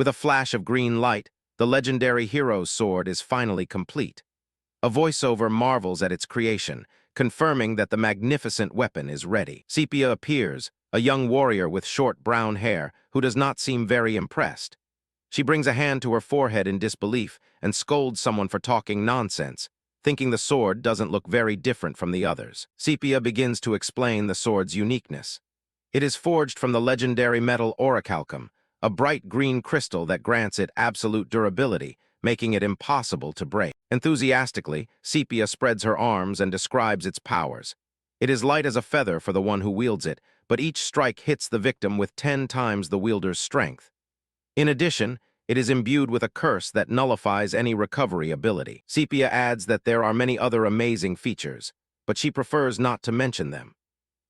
With a flash of green light, the legendary hero's sword is finally complete. A voiceover marvels at its creation, confirming that the magnificent weapon is ready. Sepia appears, a young warrior with short brown hair who does not seem very impressed. She brings a hand to her forehead in disbelief and scolds someone for talking nonsense, thinking the sword doesn't look very different from the others. Sepia begins to explain the sword's uniqueness. It is forged from the legendary metal orichalcum, a bright green crystal that grants it absolute durability, making it impossible to break. Enthusiastically, Sepia spreads her arms and describes its powers. It is light as a feather for the one who wields it, but each strike hits the victim with 10 times the wielder's strength. In addition, it is imbued with a curse that nullifies any recovery ability. Sepia adds that there are many other amazing features, but she prefers not to mention them.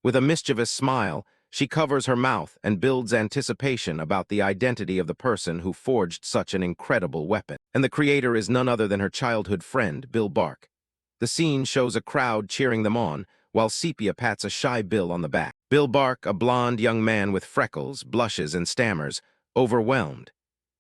With a mischievous smile, she covers her mouth and builds anticipation about the identity of the person who forged such an incredible weapon. And the creator is none other than her childhood friend, Bill Bark. The scene shows a crowd cheering them on, while Sepia pats a shy Bill on the back. Bill Bark, a blond young man with freckles, blushes, and stammers, overwhelmed.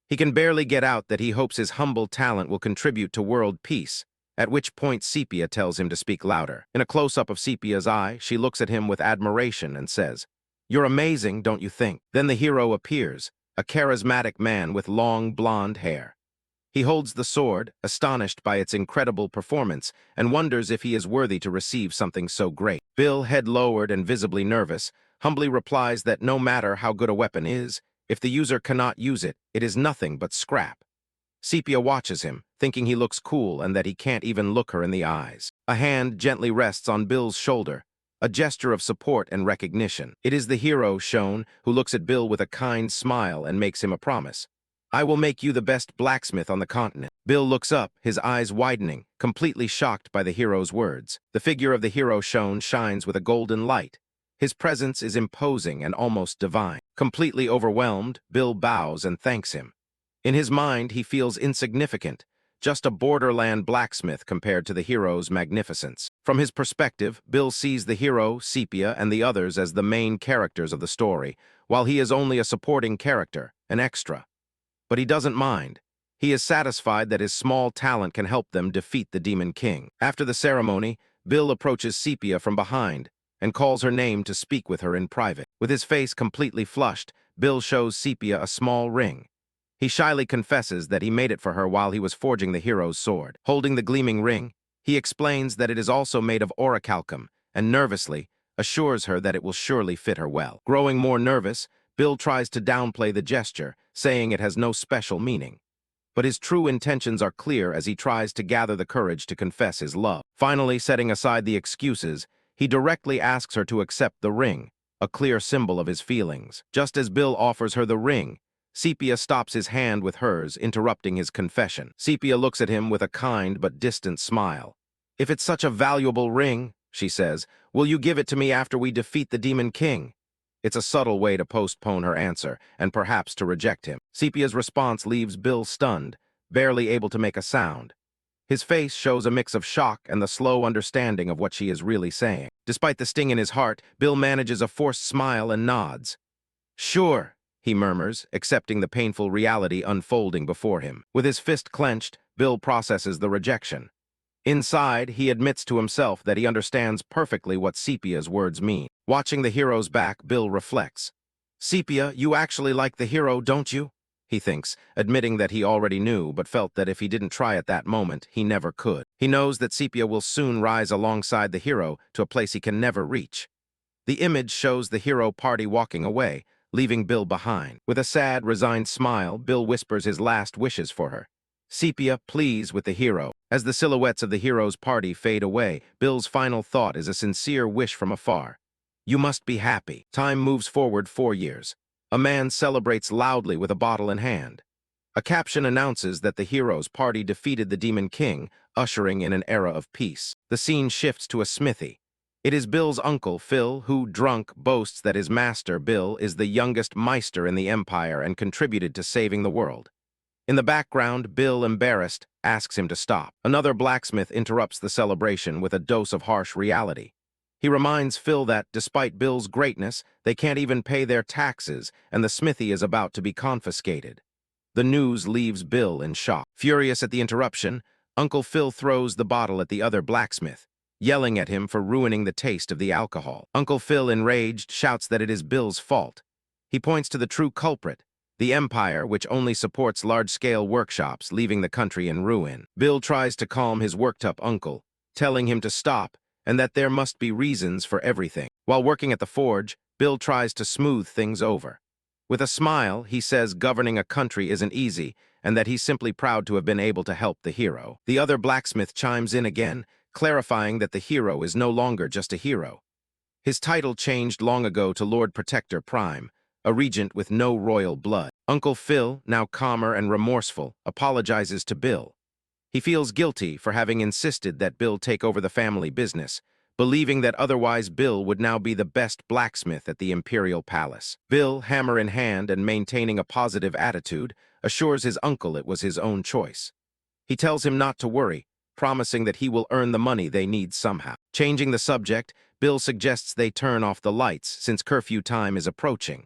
He can barely get out that he hopes his humble talent will contribute to world peace, at which point Sepia tells him to speak louder. In a close-up of Sepia's eye, she looks at him with admiration and says, "You're amazing, don't you think?" Then the hero appears, a charismatic man with long blonde hair. He holds the sword, astonished by its incredible performance, and wonders if he is worthy to receive something so great. Bill, head lowered and visibly nervous, humbly replies that no matter how good a weapon is, if the user cannot use it, it is nothing but scrap. Sepia watches him, thinking he looks cool and that he can't even look her in the eyes. A hand gently rests on Bill's shoulder, a gesture of support and recognition. It is the hero, Shone, who looks at Bill with a kind smile and makes him a promise. "I will make you the best blacksmith on the continent." Bill looks up, his eyes widening, completely shocked by the hero's words. The figure of the hero, Shone, shines with a golden light. His presence is imposing and almost divine. Completely overwhelmed, Bill bows and thanks him. In his mind, he feels insignificant, just a borderland blacksmith compared to the hero's magnificence. From his perspective, Bill sees the hero, Sepia, and the others as the main characters of the story, while he is only a supporting character, an extra. But he doesn't mind. He is satisfied that his small talent can help them defeat the Demon King. After the ceremony, Bill approaches Sepia from behind and calls her name to speak with her in private. With his face completely flushed, Bill shows Sepia a small ring. He shyly confesses that he made it for her while he was forging the hero's sword. Holding the gleaming ring, he explains that it is also made of orichalcum, and nervously assures her that it will surely fit her well. Growing more nervous, Bill tries to downplay the gesture, saying it has no special meaning. But his true intentions are clear as he tries to gather the courage to confess his love. Finally, setting aside the excuses, he directly asks her to accept the ring, a clear symbol of his feelings. Just as Bill offers her the ring, Sepia stops his hand with hers, interrupting his confession. Sepia looks at him with a kind but distant smile. "If it's such a valuable ring," she says, "will you give it to me after we defeat the Demon King?" It's a subtle way to postpone her answer, and perhaps to reject him. Sepia's response leaves Bill stunned, barely able to make a sound. His face shows a mix of shock and the slow understanding of what she is really saying. Despite the sting in his heart, Bill manages a forced smile and nods. "Sure," he murmurs, accepting the painful reality unfolding before him. With his fist clenched, Bill processes the rejection. Inside, he admits to himself that he understands perfectly what Sepia's words mean. Watching the hero's back, Bill reflects. "Sepia, you actually like the hero, don't you?" he thinks, admitting that he already knew, but felt that if he didn't try at that moment, he never could. He knows that Sepia will soon rise alongside the hero to a place he can never reach. The image shows the hero party walking away, leaving Bill behind. With a sad, resigned smile, Bill whispers his last wishes for her. "Sepia, please," with the hero. As the silhouettes of the hero's party fade away, Bill's final thought is a sincere wish from afar. "You must be happy." Time moves forward 4 years. A man celebrates loudly with a bottle in hand. A caption announces that the hero's party defeated the Demon King, ushering in an era of peace. The scene shifts to a smithy. It is Bill's uncle, Phil, who, drunk, boasts that his master, Bill, is the youngest Meister in the Empire and contributed to saving the world. In the background, Bill, embarrassed, asks him to stop. Another blacksmith interrupts the celebration with a dose of harsh reality. He reminds Phil that, despite Bill's greatness, they can't even pay their taxes, and the smithy is about to be confiscated. The news leaves Bill in shock. Furious at the interruption, Uncle Phil throws the bottle at the other blacksmith, yelling at him for ruining the taste of the alcohol. Uncle Phil, enraged, shouts that it is Bill's fault. He points to the true culprit, the empire, which only supports large-scale workshops, leaving the country in ruin. Bill tries to calm his worked-up uncle, telling him to stop and that there must be reasons for everything. While working at the forge, Bill tries to smooth things over. With a smile, he says governing a country isn't easy and that he's simply proud to have been able to help the hero. The other blacksmith chimes in again, clarifying that the hero is no longer just a hero. His title changed long ago to Lord Protector Prime, a regent with no royal blood. Uncle Phil, now calmer and remorseful, apologizes to Bill. He feels guilty for having insisted that Bill take over the family business, believing that otherwise Bill would now be the best blacksmith at the Imperial Palace. Bill, hammer in hand and maintaining a positive attitude, assures his uncle it was his own choice. He tells him not to worry, promising that he will earn the money they need somehow. Changing the subject, Bill suggests they turn off the lights since curfew time is approaching.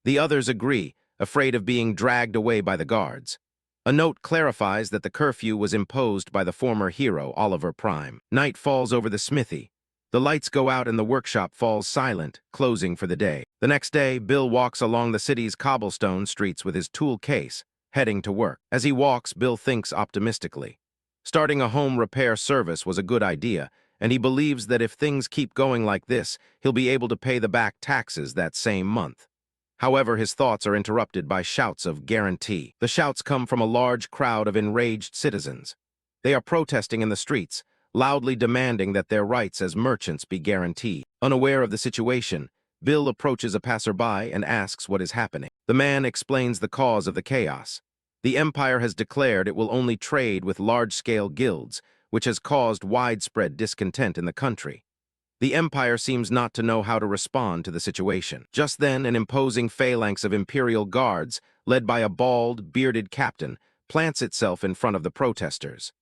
The others agree, afraid of being dragged away by the guards. A note clarifies that the curfew was imposed by the former hero, Oliver Prime. Night falls over the smithy. The lights go out and the workshop falls silent, closing for the day. The next day, Bill walks along the city's cobblestone streets with his tool case, heading to work. As he walks, Bill thinks optimistically. Starting a home repair service was a good idea, and he believes that if things keep going like this, he'll be able to pay the back taxes that same month. However, his thoughts are interrupted by shouts of guarantee. The shouts come from a large crowd of enraged citizens. They are protesting in the streets, loudly demanding that their rights as merchants be guaranteed. Unaware of the situation, Bill approaches a passerby and asks what is happening. The man explains the cause of the chaos. The empire has declared it will only trade with large-scale guilds, which has caused widespread discontent in the country. The empire seems not to know how to respond to the situation. Just then, an imposing phalanx of imperial guards, led by a bald, bearded captain, plants itself in front of the protesters.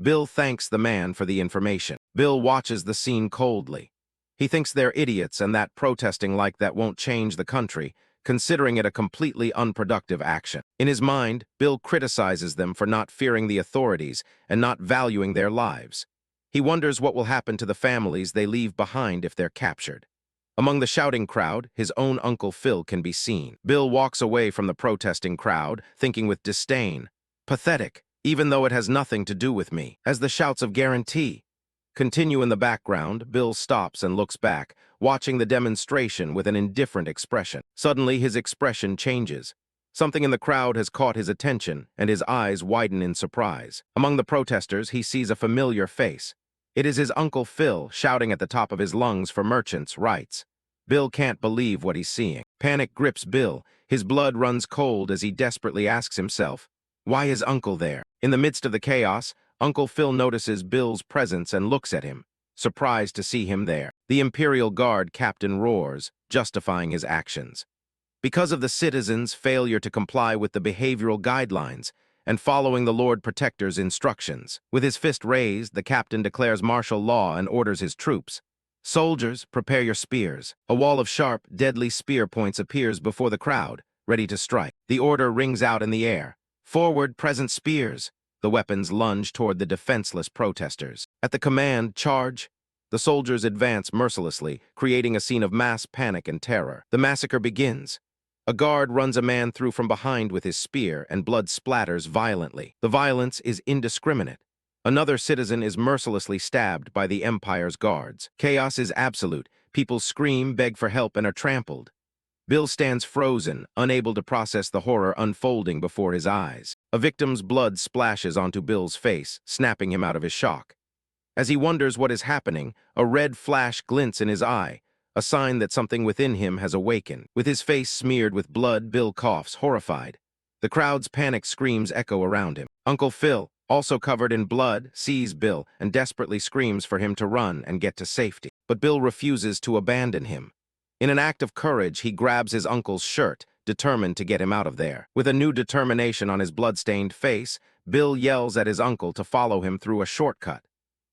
Bill thanks the man for the information. Bill watches the scene coldly. He thinks they're idiots and that protesting like that won't change the country, considering it a completely unproductive action. In his mind, Bill criticizes them for not fearing the authorities and not valuing their lives. He wonders what will happen to the families they leave behind if they're captured. Among the shouting crowd, his own Uncle Phil can be seen. Bill walks away from the protesting crowd, thinking with disdain, "Pathetic, even though it has nothing to do with me." As the shouts of guarantee continue in the background, Bill stops and looks back, watching the demonstration with an indifferent expression. Suddenly, his expression changes. Something in the crowd has caught his attention, and his eyes widen in surprise. Among the protesters, he sees a familiar face. It is his Uncle Phil, shouting at the top of his lungs for merchants' rights. Bill can't believe what he's seeing. Panic grips Bill. His blood runs cold as he desperately asks himself, why is Uncle there? In the midst of the chaos, Uncle Phil notices Bill's presence and looks at him, surprised to see him there. The Imperial Guard captain roars, justifying his actions. Because of the citizens' failure to comply with the behavioral guidelines and following the Lord Protector's instructions. With his fist raised, the captain declares martial law and orders his troops. Soldiers, prepare your spears. A wall of sharp, deadly spear points appears before the crowd, ready to strike. The order rings out in the air. Forward, present spears. The weapons lunge toward the defenseless protesters. At the command, charge, the soldiers advance mercilessly, creating a scene of mass panic and terror. The massacre begins. A guard runs a man through from behind with his spear, and blood splatters violently. The violence is indiscriminate. Another citizen is mercilessly stabbed by the Empire's guards. Chaos is absolute. People scream, beg for help, and are trampled. Bill stands frozen, unable to process the horror unfolding before his eyes. A victim's blood splashes onto Bill's face, snapping him out of his shock. As he wonders what is happening, a red flash glints in his eye, a sign that something within him has awakened. With his face smeared with blood, Bill coughs, horrified. The crowd's panic screams echo around him. Uncle Phil, also covered in blood, sees Bill and desperately screams for him to run and get to safety. But Bill refuses to abandon him. In an act of courage, he grabs his uncle's shirt, determined to get him out of there. With a new determination on his blood-stained face, Bill yells at his uncle to follow him through a shortcut.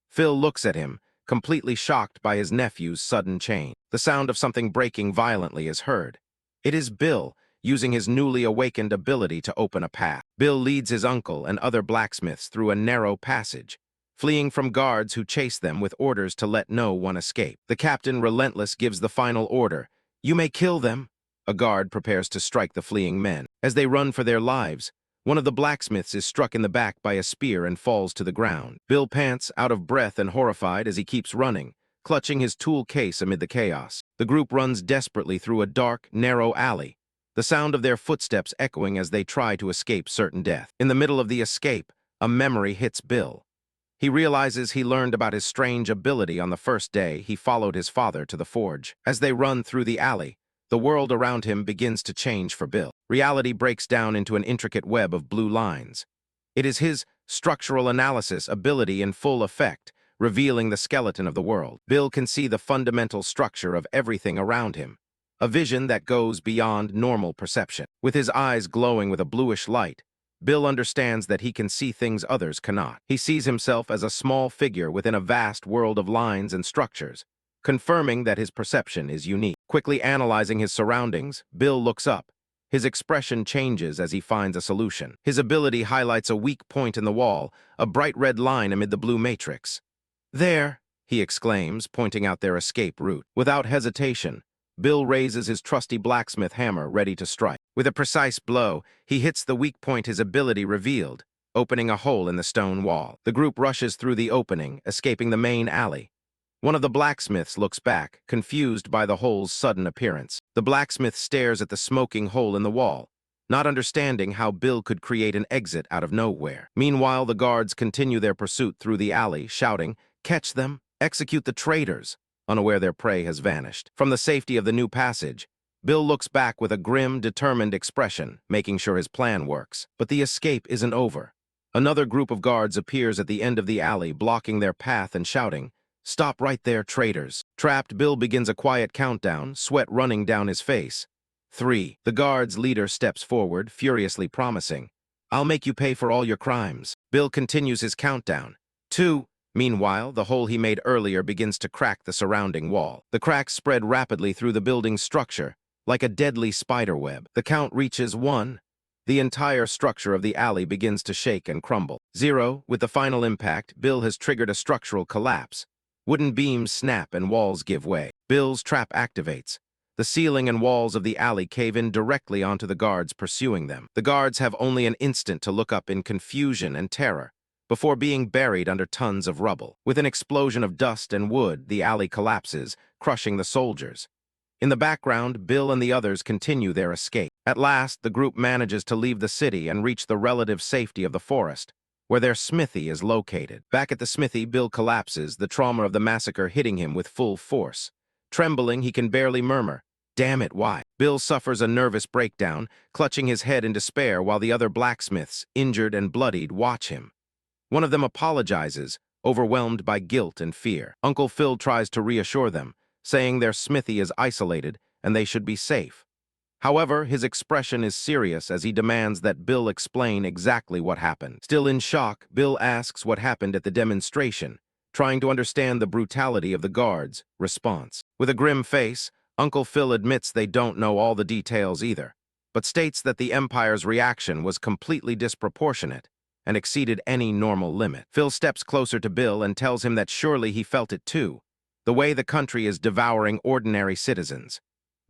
Phil looks at him, completely shocked by his nephew's sudden change. The sound of something breaking violently is heard. It is Bill, using his newly awakened ability to open a path. Bill leads his uncle and other blacksmiths through a narrow passage, fleeing from guards who chase them with orders to let no one escape. The captain, relentless, gives the final order, "You may kill them." A guard prepares to strike the fleeing men. As they run for their lives, one of the blacksmiths is struck in the back by a spear and falls to the ground. Bill pants, out of breath and horrified as he keeps running, clutching his tool case amid the chaos. The group runs desperately through a dark, narrow alley, the sound of their footsteps echoing as they try to escape certain death. In the middle of the escape, a memory hits Bill. He realizes he learned about his strange ability on the first day he followed his father to the forge. As they run through the alley, the world around him begins to change for Bill. Reality breaks down into an intricate web of blue lines. It is his structural analysis ability in full effect, revealing the skeleton of the world. Bill can see the fundamental structure of everything around him, a vision that goes beyond normal perception. With his eyes glowing with a bluish light, Bill understands that he can see things others cannot. He sees himself as a small figure within a vast world of lines and structures, confirming that his perception is unique. Quickly analyzing his surroundings, Bill looks up. His expression changes as he finds a solution. His ability highlights a weak point in the wall, a bright red line amid the blue matrix. "There," he exclaims, pointing out their escape route. Without hesitation, Bill raises his trusty blacksmith hammer, ready to strike. With a precise blow, he hits the weak point his ability revealed, opening a hole in the stone wall. The group rushes through the opening, escaping the main alley. One of the blacksmiths looks back, confused by the hole's sudden appearance. The blacksmith stares at the smoking hole in the wall, not understanding how Bill could create an exit out of nowhere. Meanwhile, the guards continue their pursuit through the alley, shouting, "Catch them! Execute the traitors!" unaware their prey has vanished. From the safety of the new passage, Bill looks back with a grim, determined expression, making sure his plan works. But the escape isn't over. Another group of guards appears at the end of the alley, blocking their path and shouting, "Stop right there, traitors." Trapped, Bill begins a quiet countdown, sweat running down his face. 3. The guard's leader steps forward, furiously promising, "I'll make you pay for all your crimes." Bill continues his countdown. 2. Meanwhile, the hole he made earlier begins to crack the surrounding wall. The cracks spread rapidly through the building's structure, like a deadly spiderweb. The count reaches 1. The entire structure of the alley begins to shake and crumble. 0. With the final impact, Bill has triggered a structural collapse. Wooden beams snap and walls give way. Bill's trap activates. The ceiling and walls of the alley cave in directly onto the guards pursuing them. The guards have only an instant to look up in confusion and terror, before being buried under tons of rubble. With an explosion of dust and wood, the alley collapses, crushing the soldiers. In the background, Bill and the others continue their escape. At last, the group manages to leave the city and reach the relative safety of the forest, where their smithy is located. Back at the smithy, Bill collapses, the trauma of the massacre hitting him with full force. Trembling, he can barely murmur, "Damn it, why?" Bill suffers a nervous breakdown, clutching his head in despair while the other blacksmiths, injured and bloodied, watch him. One of them apologizes, overwhelmed by guilt and fear. Uncle Phil tries to reassure them, saying their smithy is isolated and they should be safe. However, his expression is serious as he demands that Bill explain exactly what happened. Still in shock, Bill asks what happened at the demonstration, trying to understand the brutality of the guards' response. With a grim face, Uncle Phil admits they don't know all the details either, but states that the Empire's reaction was completely disproportionate and exceeded any normal limit. Phil steps closer to Bill and tells him that surely he felt it too, the way the country is devouring ordinary citizens.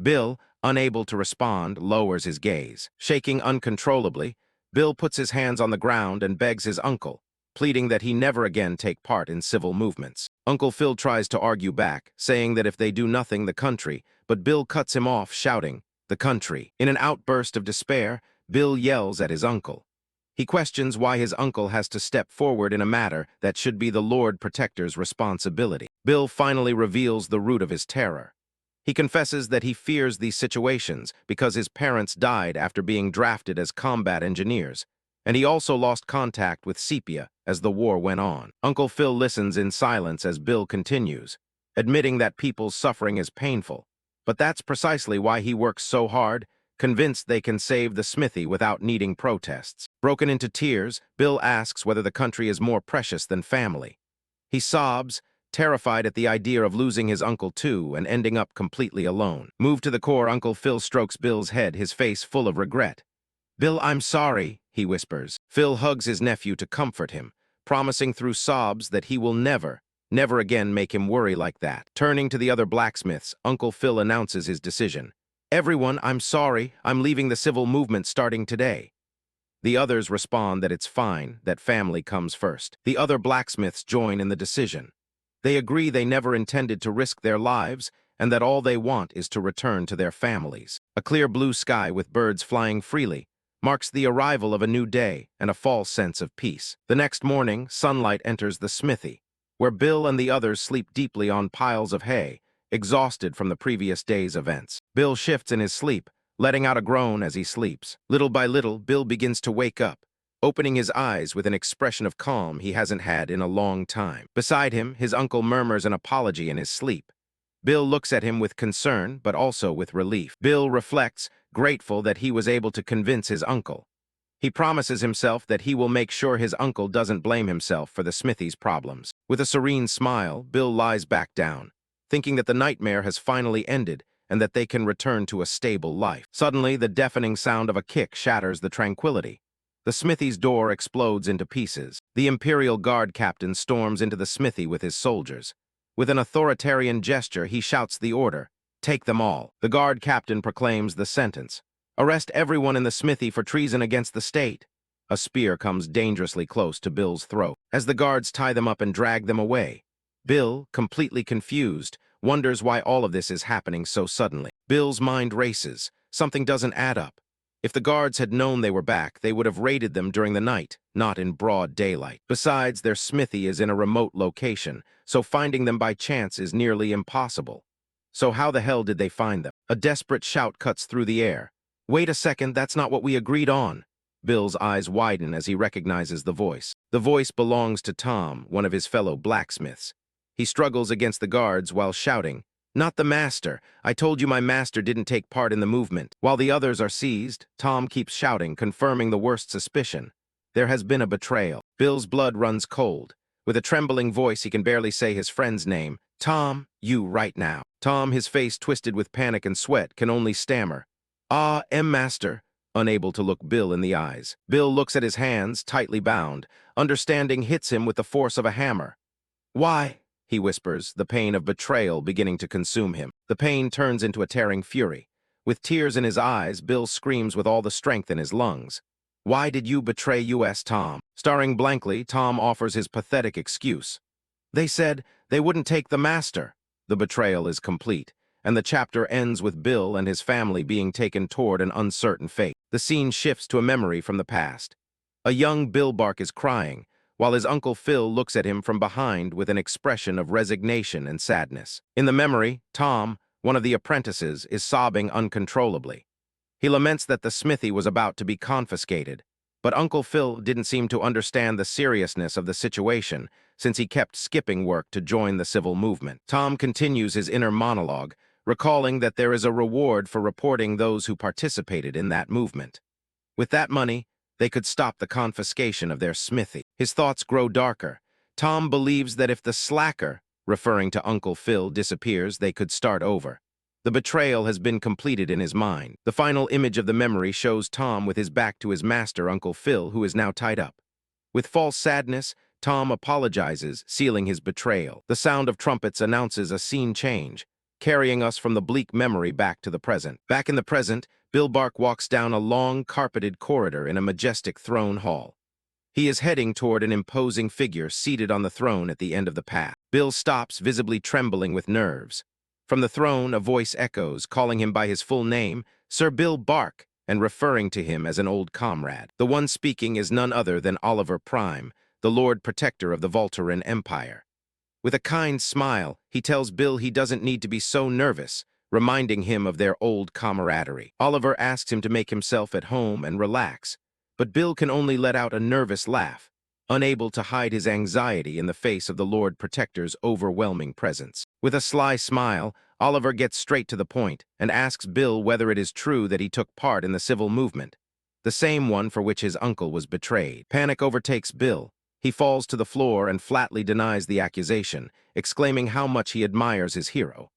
Bill, unable to respond, lowers his gaze. Shaking uncontrollably, Bill puts his hands on the ground and begs his uncle, pleading that he never again take part in civil movements. Uncle Phil tries to argue back, saying that if they do nothing, the country, but Bill cuts him off, shouting, "The country." In an outburst of despair, Bill yells at his uncle. He questions why his uncle has to step forward in a matter that should be the Lord Protector's responsibility. Bill finally reveals the root of his terror. He confesses that he fears these situations because his parents died after being drafted as combat engineers, and he also lost contact with Sepia as the war went on. Uncle Phil listens in silence as Bill continues, admitting that people's suffering is painful, but that's precisely why he works so hard, convinced they can save the smithy without needing protests. Broken into tears, Bill asks whether the country is more precious than family. He sobs, terrified at the idea of losing his uncle too and ending up completely alone. Moved to the core, Uncle Phil strokes Bill's head, his face full of regret. "Bill, I'm sorry," he whispers. Phil hugs his nephew to comfort him, promising through sobs that he will never again make him worry like that. Turning to the other blacksmiths, Uncle Phil announces his decision. "Everyone, I'm sorry. I'm leaving the civil movement starting today." The others respond that it's fine, that family comes first. The other blacksmiths join in the decision. They agree they never intended to risk their lives and that all they want is to return to their families. A clear blue sky with birds flying freely marks the arrival of a new day and a false sense of peace. The next morning, sunlight enters the smithy, where Bill and the others sleep deeply on piles of hay, exhausted from the previous day's events. Bill shifts in his sleep, letting out a groan as he sleeps. Little by little, Bill begins to wake up, opening his eyes with an expression of calm he hasn't had in a long time. Beside him, his uncle murmurs an apology in his sleep. Bill looks at him with concern, but also with relief. Bill reflects, grateful that he was able to convince his uncle. He promises himself that he will make sure his uncle doesn't blame himself for the smithy's problems. With a serene smile, Bill lies back down, thinking that the nightmare has finally ended and that they can return to a stable life. Suddenly, the deafening sound of a kick shatters the tranquility. The smithy's door explodes into pieces. The Imperial Guard captain storms into the smithy with his soldiers. With an authoritarian gesture, he shouts the order, "Take them all." The guard captain proclaims the sentence, "Arrest everyone in the smithy for treason against the state." A spear comes dangerously close to Bill's throat. As the guards tie them up and drag them away, Bill, completely confused, wonders why all of this is happening so suddenly. Bill's mind races. Something doesn't add up. If the guards had known they were back, they would have raided them during the night, not in broad daylight. Besides, their smithy is in a remote location, so finding them by chance is nearly impossible. So how the hell did they find them? A desperate shout cuts through the air. "Wait a second, that's not what we agreed on." Bill's eyes widen as he recognizes the voice. The voice belongs to Tom, one of his fellow blacksmiths. He struggles against the guards while shouting, "Not the master. I told you my master didn't take part in the movement." While the others are seized, Tom keeps shouting, confirming the worst suspicion. There has been a betrayal. Bill's blood runs cold. With a trembling voice, he can barely say his friend's name. "Tom, you right now." Tom, his face twisted with panic and sweat, can only stammer, Master," unable to look Bill in the eyes. Bill looks at his hands, tightly bound. Understanding hits him with the force of a hammer. "Why?" he whispers, the pain of betrayal beginning to consume him. The pain turns into a tearing fury. With tears in his eyes, Bill screams with all the strength in his lungs. "Why did you betray US, Tom?" Staring blankly, Tom offers his pathetic excuse. "They said they wouldn't take the master." The betrayal is complete, and the chapter ends with Bill and his family being taken toward an uncertain fate. The scene shifts to a memory from the past. A young Bill Bark is crying, while his Uncle Phil looks at him from behind with an expression of resignation and sadness. In the memory, Tom, one of the apprentices, is sobbing uncontrollably. He laments that the smithy was about to be confiscated, but Uncle Phil didn't seem to understand the seriousness of the situation since he kept skipping work to join the civil movement. Tom continues his inner monologue, recalling that there is a reward for reporting those who participated in that movement. With that money, they could stop the confiscation of their smithy. His thoughts grow darker. Tom believes that if the slacker, referring to Uncle Phil, disappears, they could start over. The betrayal has been completed in his mind. The final image of the memory shows Tom with his back to his master, Uncle Phil, who is now tied up. With false sadness, Tom apologizes, sealing his betrayal. The sound of trumpets announces a scene change, carrying us from the bleak memory back to the present. Back in the present, Bill Bark walks down a long, carpeted corridor in a majestic throne hall. He is heading toward an imposing figure seated on the throne at the end of the path. Bill stops, visibly trembling with nerves. From the throne, a voice echoes, calling him by his full name, Sir Bill Bark, and referring to him as an old comrade. The one speaking is none other than Oliver Prime, the Lord Protector of the Voltaren Empire. With a kind smile, he tells Bill he doesn't need to be so nervous, reminding him of their old camaraderie. Oliver asks him to make himself at home and relax, but Bill can only let out a nervous laugh, unable to hide his anxiety in the face of the Lord Protector's overwhelming presence. With a sly smile, Oliver gets straight to the point and asks Bill whether it is true that he took part in the civil movement, the same one for which his uncle was betrayed. Panic overtakes Bill. He falls to the floor and flatly denies the accusation, exclaiming how much he admires his hero.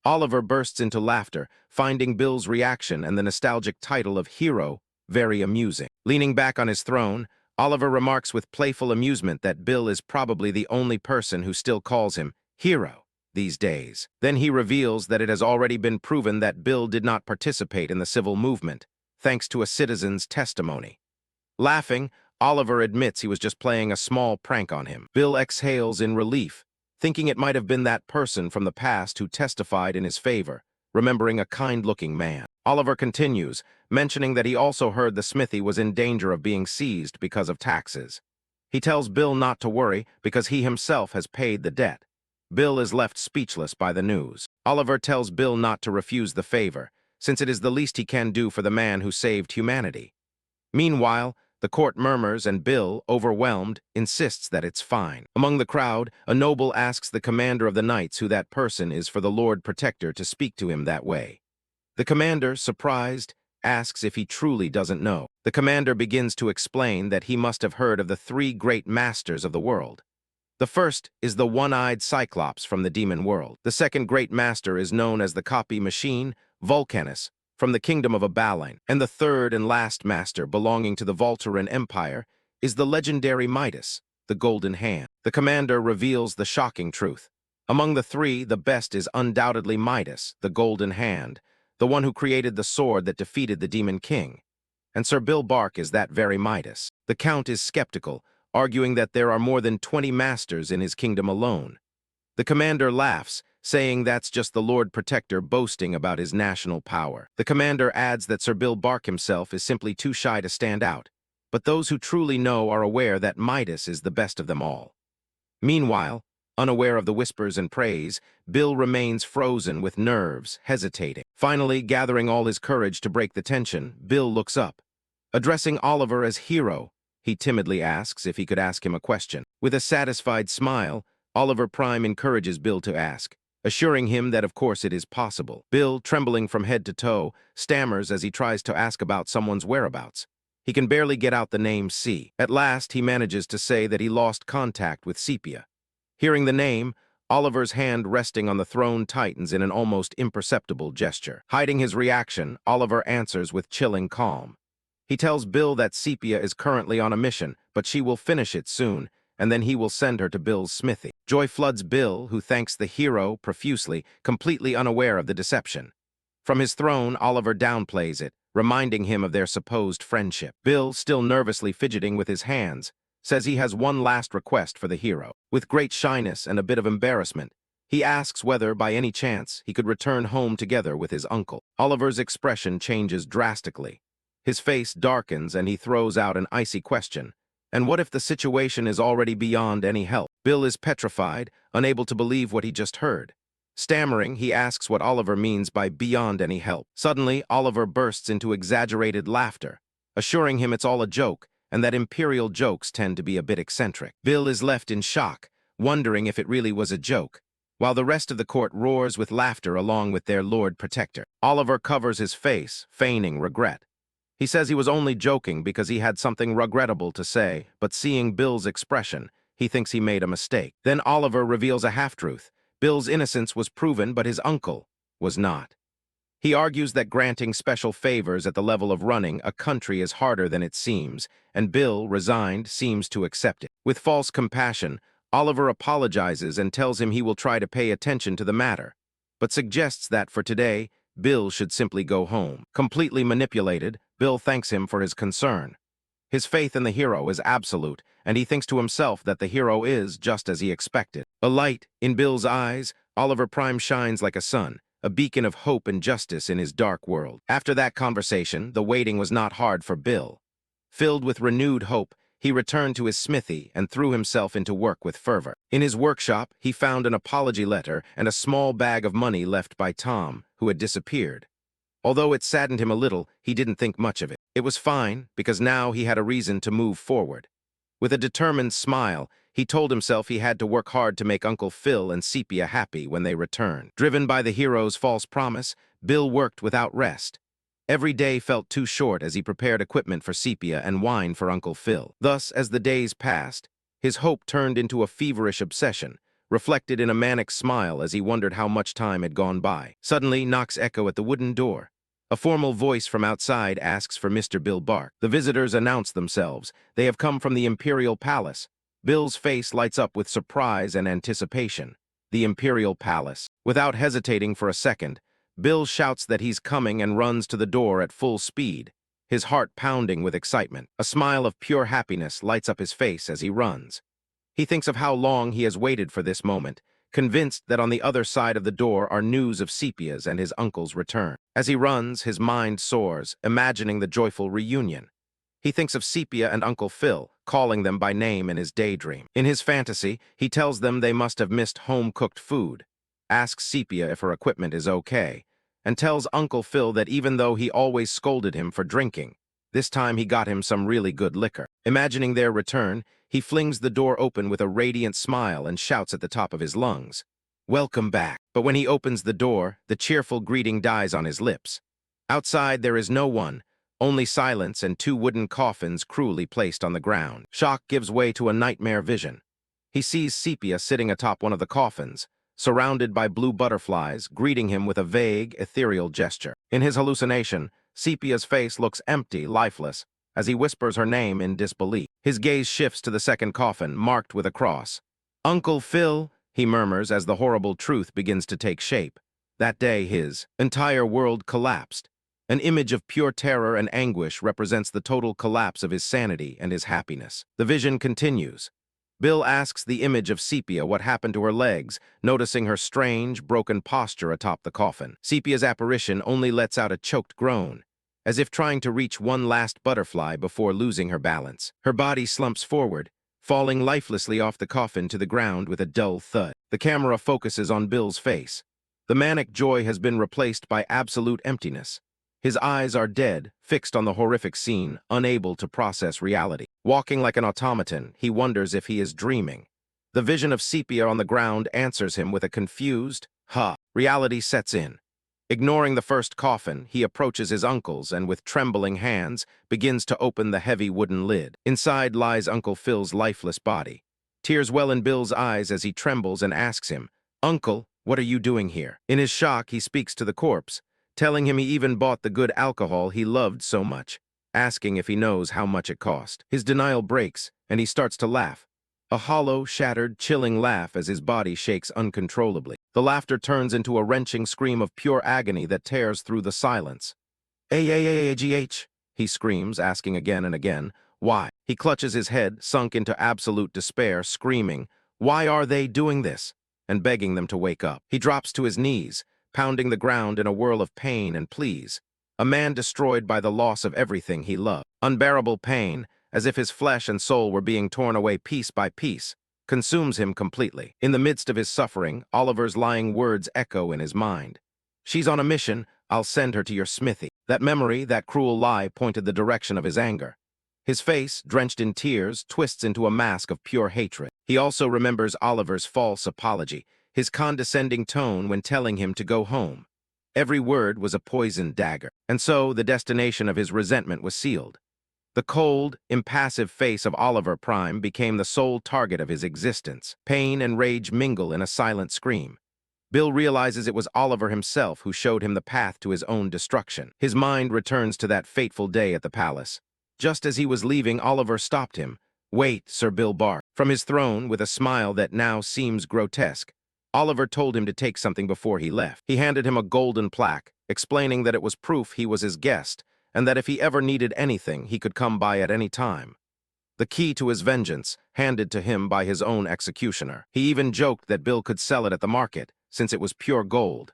Oliver bursts into laughter, finding Bill's reaction and the nostalgic title of hero very amusing. Leaning back on his throne, Oliver remarks with playful amusement that Bill is probably the only person who still calls him hero these days. Then he reveals that it has already been proven that Bill did not participate in the civil movement, thanks to a citizen's testimony. Laughing, Oliver admits he was just playing a small prank on him. Bill exhales in relief, thinking it might have been that person from the past who testified in his favor, remembering a kind-looking man. Oliver continues, mentioning that he also heard the smithy was in danger of being seized because of taxes. He tells Bill not to worry because he himself has paid the debt. Bill is left speechless by the news. Oliver tells Bill not to refuse the favor, since it is the least he can do for the man who saved humanity. Meanwhile, the court murmurs and Bill, overwhelmed, insists that it's fine. Among the crowd, a noble asks the commander of the knights who that person is for the Lord Protector to speak to him that way. The commander, surprised, asks if he truly doesn't know. The commander begins to explain that he must have heard of the three great masters of the world. The first is the one-eyed Cyclops from the demon world. The second great master is known as the copy machine, Vulcanus, from the kingdom of Abaline. And the third and last master, belonging to the Voltaren Empire, is the legendary Midas, the Golden Hand. The commander reveals the shocking truth. Among the three, the best is undoubtedly Midas, the Golden Hand, the one who created the sword that defeated the Demon King. And Sir Bill Bark is that very Midas. The Count is skeptical, arguing that there are more than 20 masters in his kingdom alone. The commander laughs, saying that's just the Lord Protector boasting about his national power. The commander adds that Sir Bill Bark himself is simply too shy to stand out, but those who truly know are aware that Midas is the best of them all. Meanwhile, unaware of the whispers and praise, Bill remains frozen with nerves, hesitating. Finally, gathering all his courage to break the tension, Bill looks up. Addressing Oliver as hero, he timidly asks if he could ask him a question. With a satisfied smile, Oliver Prime encourages Bill to ask, assuring him that of course it is possible. Bill, trembling from head to toe, stammers as he tries to ask about someone's whereabouts. He can barely get out the name C. At last, he manages to say that he lost contact with Sepia. Hearing the name, Oliver's hand resting on the throne tightens in an almost imperceptible gesture. Hiding his reaction, Oliver answers with chilling calm. He tells Bill that Sepia is currently on a mission, but she will finish it soon, and then he will send her to Bill's smithy. Joy floods Bill, who thanks the hero profusely, completely unaware of the deception. From his throne, Oliver downplays it, reminding him of their supposed friendship. Bill, still nervously fidgeting with his hands, says he has one last request for the hero. With great shyness and a bit of embarrassment, he asks whether, by any chance, he could return home together with his uncle. Oliver's expression changes drastically. His face darkens and he throws out an icy question. And what if the situation is already beyond any help? Bill is petrified, unable to believe what he just heard. Stammering, he asks what Oliver means by beyond any help. Suddenly, Oliver bursts into exaggerated laughter, assuring him it's all a joke and that imperial jokes tend to be a bit eccentric. Bill is left in shock, wondering if it really was a joke, while the rest of the court roars with laughter along with their Lord Protector. Oliver covers his face, feigning regret. He says he was only joking because he had something regrettable to say, but seeing Bill's expression, he thinks he made a mistake. Then Oliver reveals a half-truth. Bill's innocence was proven, but his uncle was not. He argues that granting special favors at the level of running a country is harder than it seems, and Bill, resigned, seems to accept it. With false compassion, Oliver apologizes and tells him he will try to pay attention to the matter, but suggests that for today, Bill should simply go home. Completely manipulated, Bill thanks him for his concern. His faith in the hero is absolute, and he thinks to himself that the hero is just as he expected. A light in Bill's eyes, Oliver Prime shines like a sun, a beacon of hope and justice in his dark world. After that conversation, the waiting was not hard for Bill. Filled with renewed hope, he returned to his smithy and threw himself into work with fervor. In his workshop, he found an apology letter and a small bag of money left by Tom, who had disappeared. Although it saddened him a little, he didn't think much of it. It was fine, because now he had a reason to move forward. With a determined smile, he told himself he had to work hard to make Uncle Phil and Sepia happy when they returned. Driven by the hero's false promise, Bill worked without rest. Every day felt too short as he prepared equipment for Sepia and wine for Uncle Phil. Thus, as the days passed, His hope turned into a feverish obsession, reflected in a manic smile as he wondered how much time had gone by. Suddenly, knocks echo at the wooden door. A formal voice from outside asks for Mr. Bill Bark. The visitors announce themselves. They have come from the Imperial Palace. Bill's face lights up with surprise and anticipation. The Imperial Palace. Without hesitating for a second, Bill shouts that he's coming and runs to the door at full speed, his heart pounding with excitement. A smile of pure happiness lights up his face as he runs. He thinks of how long he has waited for this moment, convinced that on the other side of the door are news of Sepia's and his uncle's return. As he runs, his mind soars, imagining the joyful reunion. He thinks of Sepia and Uncle Phil, calling them by name in his daydream. In his fantasy, he tells them they must have missed home-cooked food, asks Sepia if her equipment is okay, and tells Uncle Phil that even though he always scolded him for drinking, this time he got him some really good liquor. Imagining their return, he flings the door open with a radiant smile and shouts at the top of his lungs, "Welcome back." But when he opens the door, the cheerful greeting dies on his lips. Outside, there is no one, only silence and two wooden coffins cruelly placed on the ground. Shock gives way to a nightmare vision. He sees Sepia sitting atop one of the coffins, surrounded by blue butterflies, greeting him with a vague, ethereal gesture. In his hallucination, Sepia's face looks empty, lifeless, as he whispers her name in disbelief. His gaze shifts to the second coffin, marked with a cross. "Uncle Phil," he murmurs as the horrible truth begins to take shape. That day, his entire world collapsed. An image of pure terror and anguish represents the total collapse of his sanity and his happiness. The vision continues. Bill asks the image of Sepia what happened to her legs, noticing her strange, broken posture atop the coffin. Sepia's apparition only lets out a choked groan, as if trying to reach one last butterfly before losing her balance. Her body slumps forward, falling lifelessly off the coffin to the ground with a dull thud. The camera focuses on Bill's face. The manic joy has been replaced by absolute emptiness. His eyes are dead, fixed on the horrific scene, unable to process reality. Walking like an automaton, he wonders if he is dreaming. The vision of Sepia on the ground answers him with a confused, "Huh." Reality sets in. Ignoring the first coffin, he approaches his uncle's and with trembling hands begins to open the heavy wooden lid. Inside lies Uncle Phil's lifeless body. Tears well in Bill's eyes as he trembles and asks him, "Uncle, what are you doing here?" In his shock, he speaks to the corpse, telling him he even bought the good alcohol he loved so much, asking if he knows how much it cost. His denial breaks, and he starts to laugh. A hollow, shattered, chilling laugh as his body shakes uncontrollably. The laughter turns into a wrenching scream of pure agony that tears through the silence. "A-A-A-A-G-H," he screams, asking again and again, "Why?" He clutches his head, sunk into absolute despair, screaming, "Why are they doing this?" and begging them to wake up. He drops to his knees, pounding the ground in a whirl of pain and pleas. A man destroyed by the loss of everything he loved. Unbearable pain, as if his flesh and soul were being torn away piece by piece, consumes him completely. In the midst of his suffering, Oliver's lying words echo in his mind. "She's on a mission, I'll send her to your smithy." That memory, that cruel lie pointed the direction of his anger. His face, drenched in tears, twists into a mask of pure hatred. He also remembers Oliver's false apology, his condescending tone when telling him to go home. Every word was a poisoned dagger, and so the destination of his resentment was sealed. The cold, impassive face of Oliver Prime became the sole target of his existence. Pain and rage mingle in a silent scream. Bill realizes it was Oliver himself who showed him the path to his own destruction. His mind returns to that fateful day at the palace. Just as he was leaving, Oliver stopped him. "Wait, Sir Bill Bark." From his throne, with a smile that now seems grotesque, Oliver told him to take something before he left. He handed him a golden plaque, explaining that it was proof he was his guest, and that if he ever needed anything, he could come by at any time. The key to his vengeance, handed to him by his own executioner. He even joked that Bill could sell it at the market, since it was pure gold.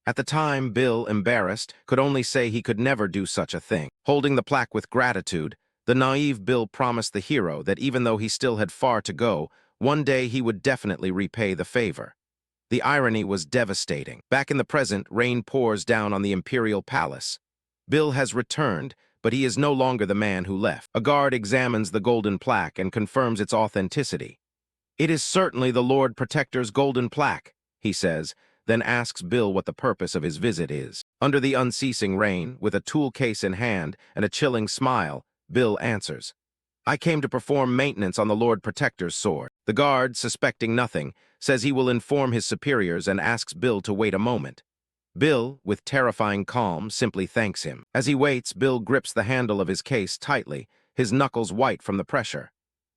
At the time, Bill, embarrassed, could only say he could never do such a thing. Holding the plaque with gratitude, the naive Bill promised the hero that even though he still had far to go, one day he would definitely repay the favor. The irony was devastating. Back in the present, rain pours down on the Imperial Palace. Bill has returned, but he is no longer the man who left. A guard examines the golden plaque and confirms its authenticity. "It is certainly the Lord Protector's golden plaque," he says, then asks Bill what the purpose of his visit is. Under the unceasing rain, with a tool case in hand and a chilling smile, Bill answers, I came to perform maintenance on the Lord Protector's sword. The guard, suspecting nothing, says he will inform his superiors and asks Bill to wait a moment. Bill, with terrifying calm, simply thanks him. As he waits, Bill grips the handle of his case tightly, his knuckles white from the pressure.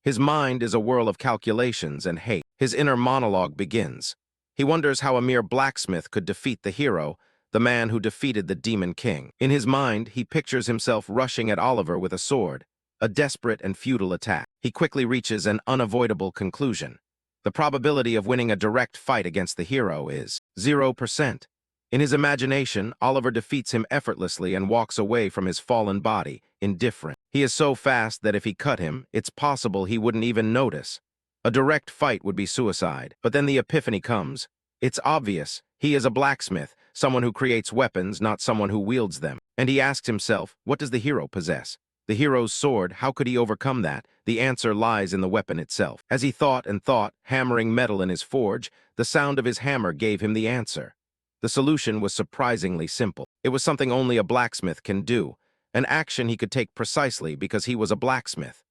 His mind is a whirl of calculations and hate. His inner monologue begins. He wonders how a mere blacksmith could defeat the hero, the man who defeated the Demon King. In his mind, he pictures himself rushing at Oliver with a sword, a desperate and futile attack. He quickly reaches an unavoidable conclusion. The probability of winning a direct fight against the hero is 0%. In his imagination, Oliver defeats him effortlessly and walks away from his fallen body, indifferent. He is so fast that if he cut him, it's possible he wouldn't even notice. A direct fight would be suicide. But then the epiphany comes. It's obvious. He is a blacksmith, someone who creates weapons, not someone who wields them. And he asks himself, what does the hero possess? The hero's sword, how could he overcome that? The answer lies in the weapon itself. As he thought and thought, hammering metal in his forge, the sound of his hammer gave him the answer. The solution was surprisingly simple. It was something only a blacksmith can do, an action he could take precisely because he was a blacksmith.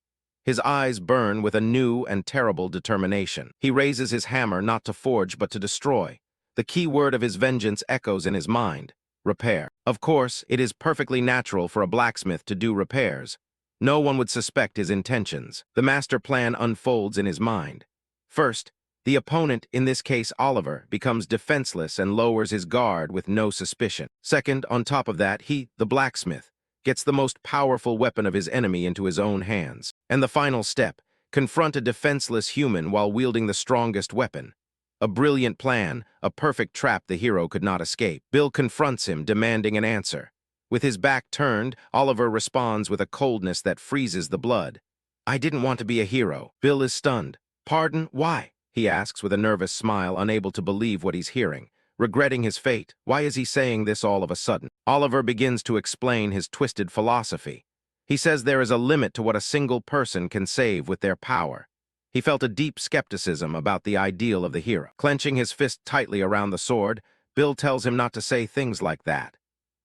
His eyes burn with a new and terrible determination. He raises his hammer not to forge but to destroy. The key word of his vengeance echoes in his mind: repair. Of course, it is perfectly natural for a blacksmith to do repairs. No one would suspect his intentions. The master plan unfolds in his mind. First, the opponent, in this case Oliver, becomes defenseless and lowers his guard with no suspicion. Second, on top of that, he, the blacksmith, gets the most powerful weapon of his enemy into his own hands. And the final step, confront a defenseless human while wielding the strongest weapon. A brilliant plan, a perfect trap the hero could not escape. Bill confronts him, demanding an answer. With his back turned, Oliver responds with a coldness that freezes the blood. I didn't want to be a hero. Bill is stunned. Pardon, why? He asks with a nervous smile, unable to believe what he's hearing. Regretting his fate, why is he saying this all of a sudden? Oliver begins to explain his twisted philosophy. He says there is a limit to what a single person can save with their power. He felt a deep skepticism about the ideal of the hero. Clenching his fist tightly around the sword, Bill tells him not to say things like that.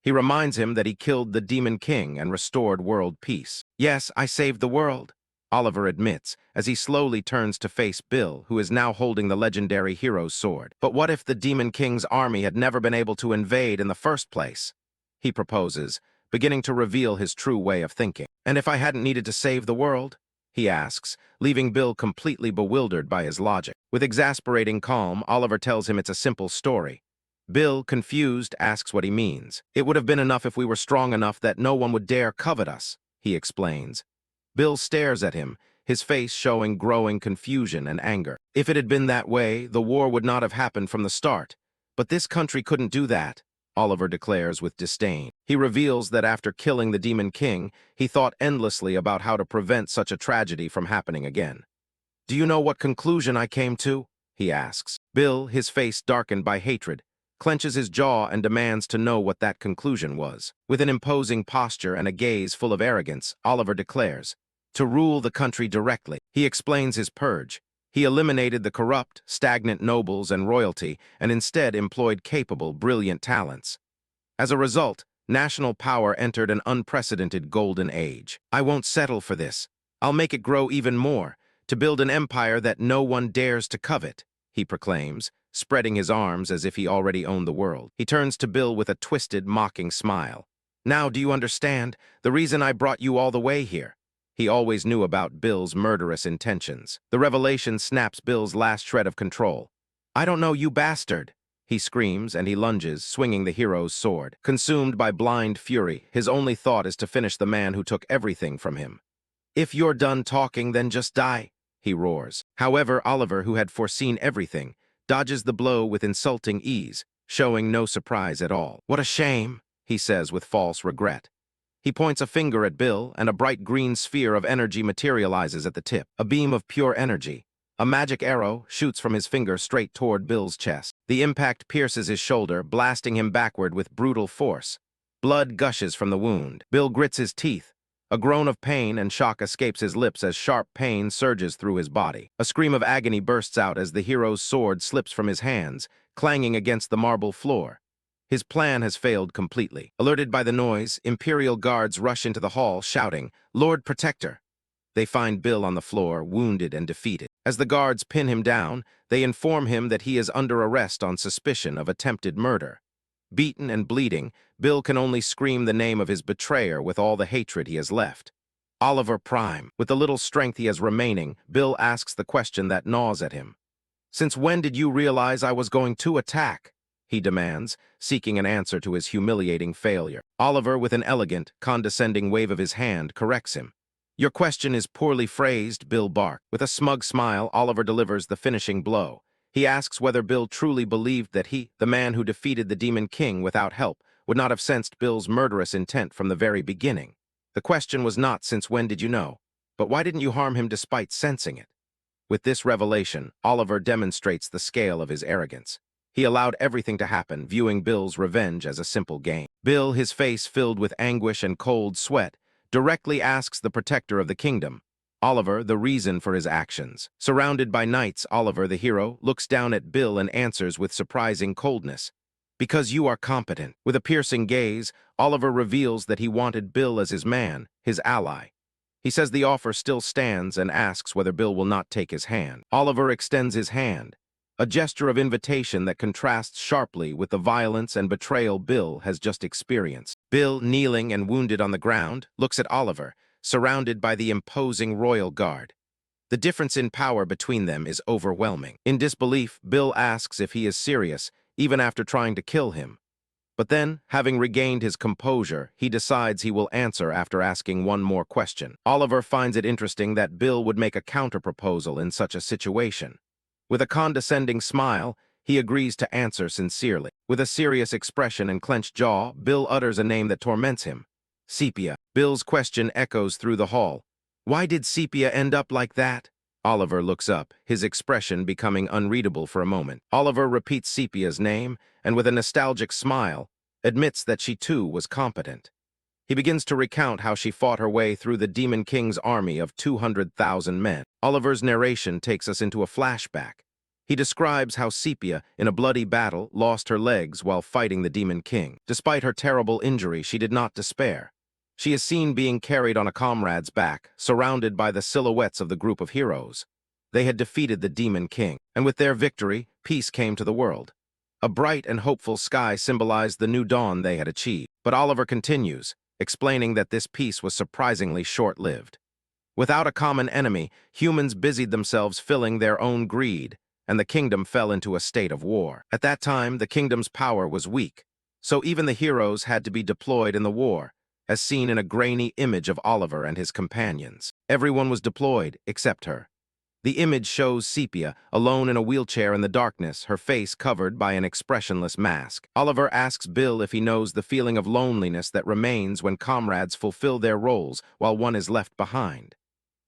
He reminds him that he killed the Demon King and restored world peace. Yes, I saved the world, Oliver admits, as he slowly turns to face Bill, who is now holding the legendary hero's sword. But what if the Demon King's army had never been able to invade in the first place? He proposes, beginning to reveal his true way of thinking. And if I hadn't needed to save the world? He asks, leaving Bill completely bewildered by his logic. With exasperating calm, Oliver tells him it's a simple story. Bill, confused, asks what he means. It would have been enough if we were strong enough that no one would dare covet us, he explains. Bill stares at him, his face showing growing confusion and anger. If it had been that way, the war would not have happened from the start. But this country couldn't do that, Oliver declares with disdain. He reveals that after killing the Demon King, he thought endlessly about how to prevent such a tragedy from happening again. Do you know what conclusion I came to? He asks. Bill, his face darkened by hatred, clenches his jaw and demands to know what that conclusion was. With an imposing posture and a gaze full of arrogance, Oliver declares, to rule the country directly. He explains his purge. He eliminated the corrupt, stagnant nobles and royalty and instead employed capable, brilliant talents. As a result, national power entered an unprecedented golden age. I won't settle for this. I'll make it grow even more, to build an empire that no one dares to covet, he proclaims, spreading his arms as if he already owned the world. He turns to Bill with a twisted, mocking smile. Now do you understand the reason I brought you all the way here? He always knew about Bill's murderous intentions. The revelation snaps Bill's last shred of control. I don't know, you bastard, he screams, and he lunges, swinging the hero's sword. Consumed by blind fury, his only thought is to finish the man who took everything from him. If you're done talking, then just die, he roars. However, Oliver, who had foreseen everything, dodges the blow with insulting ease, showing no surprise at all. What a shame, he says with false regret. He points a finger at Bill, and a bright green sphere of energy materializes at the tip. A beam of pure energy. A magic arrow shoots from his finger straight toward Bill's chest. The impact pierces his shoulder, blasting him backward with brutal force. Blood gushes from the wound. Bill grits his teeth. A groan of pain and shock escapes his lips as sharp pain surges through his body. A scream of agony bursts out as the hero's sword slips from his hands, clanging against the marble floor. His plan has failed completely. Alerted by the noise, Imperial guards rush into the hall, shouting, Lord Protector! They find Bill on the floor, wounded and defeated. As the guards pin him down, they inform him that he is under arrest on suspicion of attempted murder. Beaten and bleeding, Bill can only scream the name of his betrayer with all the hatred he has left. Oliver Prime. With the little strength he has remaining, Bill asks the question that gnaws at him. "Since when did you realize I was going to attack?" he demands, seeking an answer to his humiliating failure. Oliver, with an elegant, condescending wave of his hand, corrects him. "Your question is poorly phrased," Bill barks. With a smug smile, Oliver delivers the finishing blow. He asks whether Bill truly believed that he, the man who defeated the Demon King without help, would not have sensed Bill's murderous intent from the very beginning. The question was not "since when did you know?" but "why didn't you harm him despite sensing it?" With this revelation, Oliver demonstrates the scale of his arrogance. He allowed everything to happen, viewing Bill's revenge as a simple game. Bill, his face filled with anguish and cold sweat, directly asks the protector of the kingdom, Oliver, the reason for his actions. Surrounded by knights, Oliver, the hero, looks down at Bill and answers with surprising coldness. "Because you are competent." With a piercing gaze, Oliver reveals that he wanted Bill as his man, his ally. He says the offer still stands and asks whether Bill will not take his hand. Oliver extends his hand, a gesture of invitation that contrasts sharply with the violence and betrayal Bill has just experienced. Bill, kneeling and wounded on the ground, looks at Oliver, surrounded by the imposing royal guard. The difference in power between them is overwhelming. In disbelief, Bill asks if he is serious, even after trying to kill him. But then, having regained his composure, he decides he will answer after asking one more question. Oliver finds it interesting that Bill would make a counterproposal in such a situation. With a condescending smile, he agrees to answer sincerely. With a serious expression and clenched jaw, Bill utters a name that torments him. "Sepia." Bill's question echoes through the hall. "Why did Sepia end up like that?" Oliver looks up, his expression becoming unreadable for a moment. Oliver repeats Sepia's name, and with a nostalgic smile, admits that she too was competent. He begins to recount how she fought her way through the Demon King's army of 200,000 men. Oliver's narration takes us into a flashback. He describes how Sepia, in a bloody battle, lost her legs while fighting the Demon King. Despite her terrible injury, she did not despair. She is seen being carried on a comrade's back, surrounded by the silhouettes of the group of heroes. They had defeated the Demon King, and with their victory, peace came to the world. A bright and hopeful sky symbolized the new dawn they had achieved. But Oliver continues, explaining that this peace was surprisingly short-lived. Without a common enemy, humans busied themselves filling their own greed, and the kingdom fell into a state of war. At that time, the kingdom's power was weak, so even the heroes had to be deployed in the war, as seen in a grainy image of Oliver and his companions. Everyone was deployed, except her. The image shows Sepia, alone in a wheelchair in the darkness, her face covered by an expressionless mask. Oliver asks Bill if he knows the feeling of loneliness that remains when comrades fulfill their roles while one is left behind.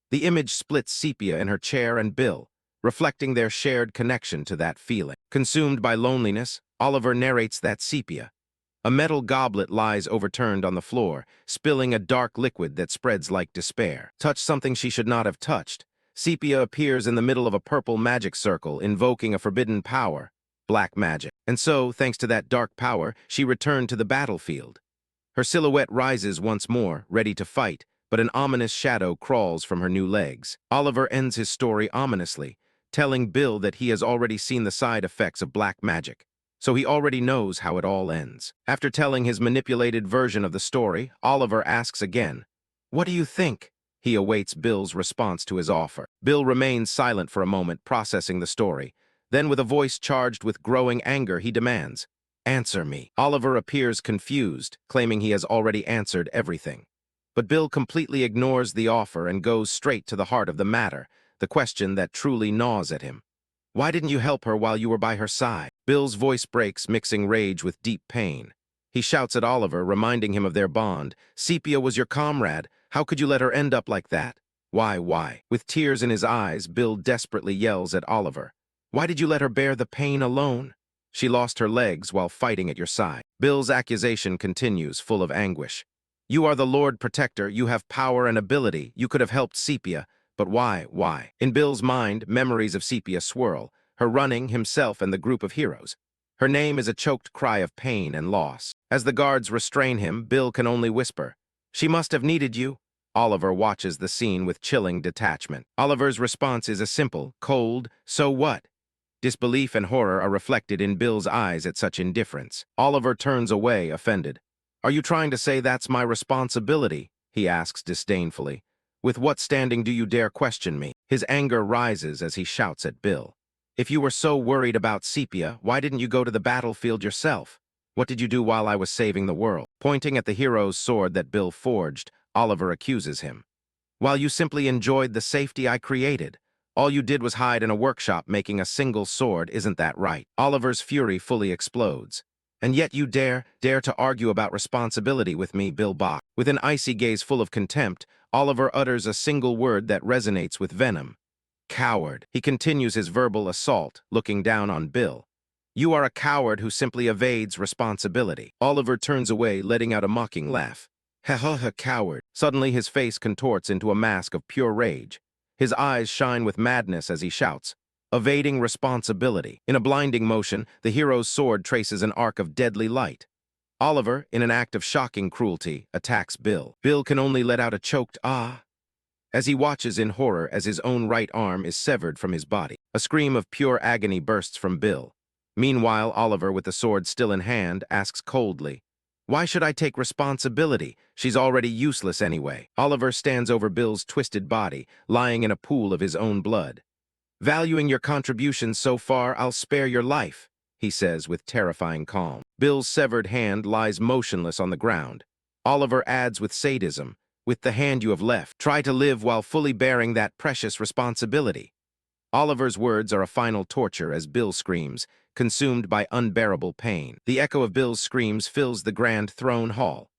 The image splits Sepia in her chair and Bill, reflecting their shared connection to that feeling. Consumed by loneliness, Oliver narrates that Sepia, a metal goblet lies overturned on the floor, spilling a dark liquid that spreads like despair. Touch something she should not have touched. Sepia appears in the middle of a purple magic circle, invoking a forbidden power, black magic. And so, thanks to that dark power, she returned to the battlefield. Her silhouette rises once more, ready to fight, but an ominous shadow crawls from her new legs. Oliver ends his story ominously, telling Bill that he has already seen the side effects of black magic, so he already knows how it all ends. After telling his manipulated version of the story, Oliver asks again, "What do you think?" He awaits Bill's response to his offer. Bill remains silent for a moment, processing the story. Then, with a voice charged with growing anger, he demands, "Answer me." Oliver appears confused, claiming he has already answered everything. But Bill completely ignores the offer and goes straight to the heart of the matter, the question that truly gnaws at him. "Why didn't you help her while you were by her side?" Bill's voice breaks, mixing rage with deep pain. He shouts at Oliver, reminding him of their bond. "Sepia was your comrade. How could you let her end up like that?" Why?" With tears in his eyes, Bill desperately yells at Oliver. "Why did you let her bear the pain alone? She lost her legs while fighting at your side." Bill's accusation continues, full of anguish. "You are the Lord Protector. You have power and ability. You could have helped Sepia. But why?" In Bill's mind, memories of Sepia swirl, her running, himself, and the group of heroes. Her name is a choked cry of pain and loss. As the guards restrain him, Bill can only whisper, "She must have needed you." Oliver watches the scene with chilling detachment. Oliver's response is a simple, cold, "So what?" Disbelief and horror are reflected in Bill's eyes at such indifference. Oliver turns away, offended. "Are you trying to say that's my responsibility?" he asks disdainfully. "With what standing do you dare question me?" His anger rises as he shouts at Bill. "If you were so worried about Sepia, why didn't you go to the battlefield yourself? What did you do while I was saving the world?" Pointing at the hero's sword that Bill forged, Oliver accuses him. "While you simply enjoyed the safety I created. All you did was hide in a workshop making a single sword, isn't that right?" Oliver's fury fully explodes. "And yet you dare to argue about responsibility with me, Bill Bach." With an icy gaze full of contempt, Oliver utters a single word that resonates with venom. "Coward." He continues his verbal assault, looking down on Bill. "You are a coward who simply evades responsibility." Oliver turns away, letting out a mocking laugh. "Ha ha ha, coward." Suddenly his face contorts into a mask of pure rage. His eyes shine with madness as he shouts, "Evading responsibility." In a blinding motion, the hero's sword traces an arc of deadly light. Oliver, in an act of shocking cruelty, attacks Bill. Bill can only let out a choked "ah" as he watches in horror as his own right arm is severed from his body. A scream of pure agony bursts from Bill. Meanwhile, Oliver, with the sword still in hand, asks coldly, "Why should I take responsibility? She's already useless anyway." Oliver stands over Bill's twisted body, lying in a pool of his own blood. "Valuing your contributions so far, I'll spare your life," he says with terrifying calm. Bill's severed hand lies motionless on the ground. Oliver adds with sadism, "With the hand you have left, try to live while fully bearing that precious responsibility." Oliver's words are a final torture as Bill screams, consumed by unbearable pain. The echo of Bill's screams fills the grand throne hall.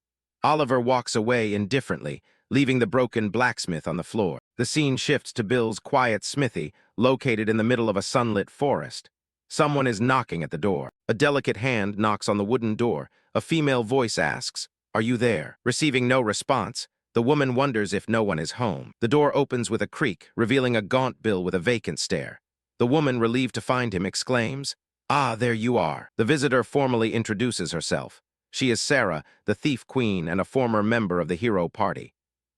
Oliver walks away indifferently, leaving the broken blacksmith on the floor. The scene shifts to Bill's quiet smithy, located in the middle of a sunlit forest. Someone is knocking at the door. A delicate hand knocks on the wooden door. A female voice asks, "Are you there?" Receiving no response, the woman wonders if no one is home. The door opens with a creak, revealing a gaunt Bill with a vacant stare. The woman, relieved to find him, exclaims, "Ah, there you are." The visitor formally introduces herself. She is Sarah, the Thief Queen and a former member of the hero party.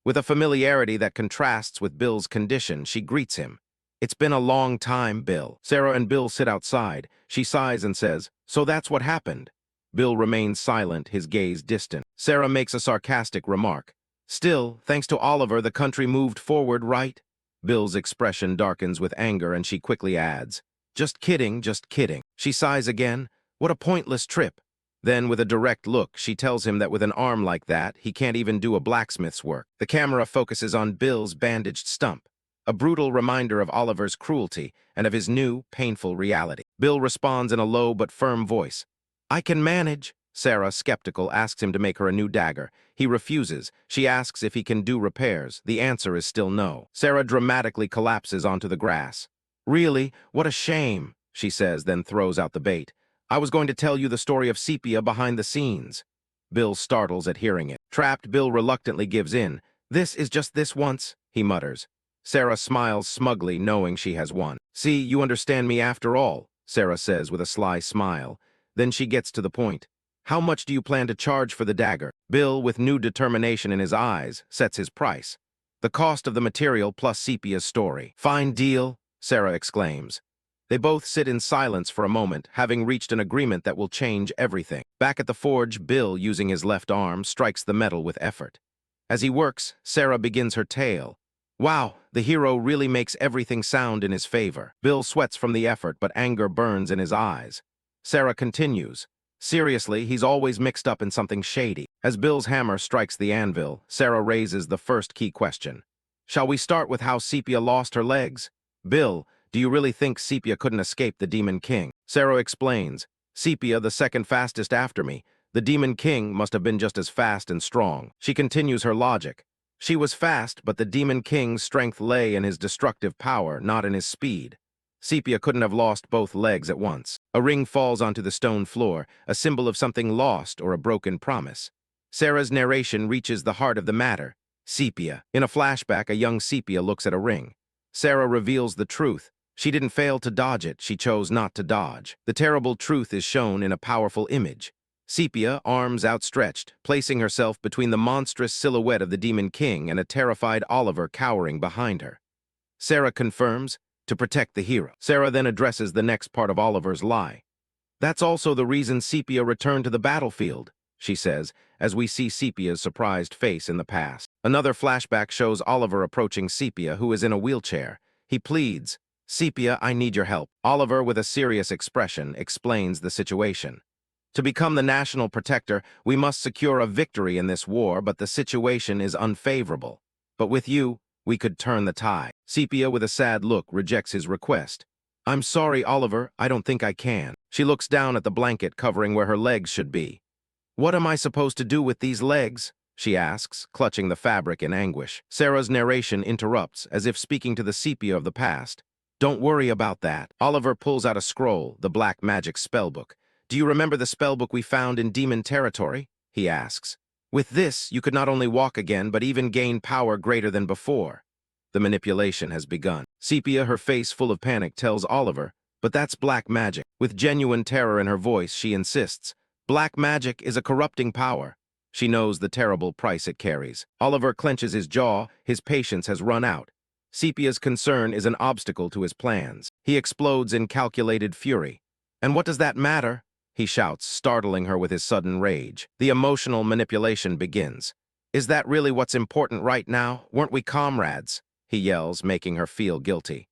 With a familiarity that contrasts with Bill's condition, she greets him. "It's been a long time, Bill." Sarah and Bill sit outside. She sighs and says, "So that's what happened." Bill remains silent, his gaze distant. Sarah makes a sarcastic remark. "Still, thanks to Oliver, the country moved forward, right?" Bill's expression darkens with anger and she quickly adds, "Just kidding, just kidding." She sighs again. "What a pointless trip." Then, with a direct look, she tells him that with an arm like that, he can't even do a blacksmith's work. The camera focuses on Bill's bandaged stump, a brutal reminder of Oliver's cruelty and of his new, painful reality. Bill responds in a low but firm voice, "I can manage." Sarah, skeptical, asks him to make her a new dagger. He refuses. She asks if he can do repairs. The answer is still no. Sarah dramatically collapses onto the grass. "Really? What a shame," she says, then throws out the bait. "I was going to tell you the story of Sepia behind the scenes." Bill startles at hearing it. Trapped, Bill reluctantly gives in. "This is just this once," he mutters. Sarah smiles smugly, knowing she has won. "See, you understand me after all," Sarah says with a sly smile. Then she gets to the point. "How much do you plan to charge for the dagger?" Bill, with new determination in his eyes, sets his price. "The cost of the material plus Sepia's story." "Fine deal," Sarah exclaims. They both sit in silence for a moment, having reached an agreement that will change everything. Back at the forge, Bill, using his left arm, strikes the metal with effort. As he works, Sarah begins her tale. "Wow, the hero really makes everything sound in his favor." Bill sweats from the effort, but anger burns in his eyes. Sarah continues, "Seriously, he's always mixed up in something shady." As Bill's hammer strikes the anvil, Sarah raises the first key question. "Shall we start with how Sepia lost her legs?" "Bill, do you really think Sepia couldn't escape the Demon King?" Sarah explains, "Sepia, the second fastest after me. The Demon King must have been just as fast and strong." She continues her logic. "She was fast, but the Demon King's strength lay in his destructive power, not in his speed. Sepia couldn't have lost both legs at once." A ring falls onto the stone floor, a symbol of something lost or a broken promise. Sarah's narration reaches the heart of the matter. Sepia. In a flashback, a young Sepia looks at a ring. Sarah reveals the truth. She didn't fail to dodge it, she chose not to dodge. The terrible truth is shown in a powerful image. Sepia, arms outstretched, placing herself between the monstrous silhouette of the Demon King and a terrified Oliver cowering behind her. Sarah confirms, to protect the hero. Sarah then addresses the next part of Oliver's lie. That's also the reason Sepia returned to the battlefield, she says, as we see Sepia's surprised face in the past. Another flashback shows Oliver approaching Sepia, who is in a wheelchair. He pleads, "Sepia, I need your help." Oliver, with a serious expression, explains the situation. To become the national protector, we must secure a victory in this war, but the situation is unfavorable. But with you, we could turn the tide. Sepia, with a sad look, rejects his request. "I'm sorry, Oliver, I don't think I can." She looks down at the blanket covering where her legs should be. "What am I supposed to do with these legs?" she asks, clutching the fabric in anguish. Sarah's narration interrupts, as if speaking to the Sepia of the past. "Don't worry about that." Oliver pulls out a scroll, the black magic spellbook. "Do you remember the spellbook we found in demon territory?" he asks. "With this, you could not only walk again, but even gain power greater than before." The manipulation has begun. Sepia, her face full of panic, tells Oliver, "But that's black magic." With genuine terror in her voice, she insists, "Black magic is a corrupting power." She knows the terrible price it carries. Oliver clenches his jaw, his patience has run out. Sepia's concern is an obstacle to his plans. He explodes in calculated fury. "And what does that matter?" he shouts, startling her with his sudden rage. The emotional manipulation begins. "Is that really what's important right now? Weren't we comrades?" he yells, making her feel guilty.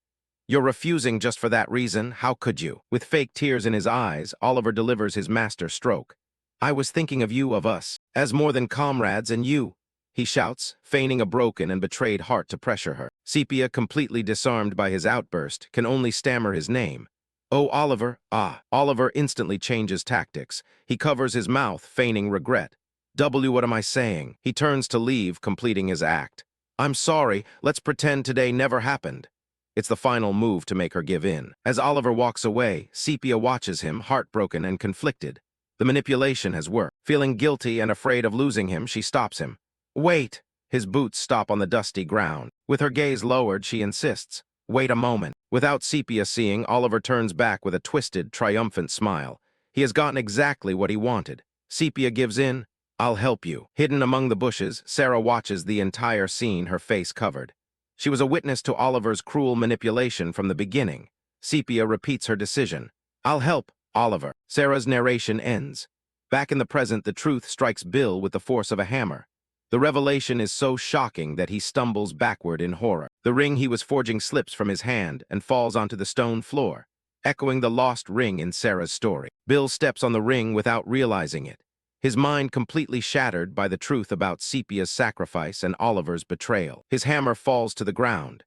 "You're refusing just for that reason. How could you?" With fake tears in his eyes, Oliver delivers his master stroke. "I was thinking of you, of us, as more than comrades, and you," he shouts, feigning a broken and betrayed heart to pressure her. Sepia, completely disarmed by his outburst, can only stammer his name. "Oh, Oliver, ah." Oliver instantly changes tactics. He covers his mouth, feigning regret. What am I saying?" He turns to leave, completing his act. "I'm sorry, let's pretend today never happened." It's the final move to make her give in. As Oliver walks away, Sepia watches him, heartbroken and conflicted. The manipulation has worked. Feeling guilty and afraid of losing him, she stops him. "Wait!" His boots stop on the dusty ground. With her gaze lowered, she insists, "Wait a moment." Without Sepia seeing, Oliver turns back with a twisted, triumphant smile. He has gotten exactly what he wanted. Sepia gives in. "I'll help you." Hidden among the bushes, Sarah watches the entire scene, her face covered. She was a witness to Oliver's cruel manipulation from the beginning. Sepia repeats her decision. "I'll help, Oliver." Sarah's narration ends. Back in the present, the truth strikes Bill with the force of a hammer. The revelation is so shocking that he stumbles backward in horror. The ring he was forging slips from his hand and falls onto the stone floor, echoing the lost ring in Sarah's story. Bill steps on the ring without realizing it, his mind completely shattered by the truth about Sepia's sacrifice and Oliver's betrayal. His hammer falls to the ground.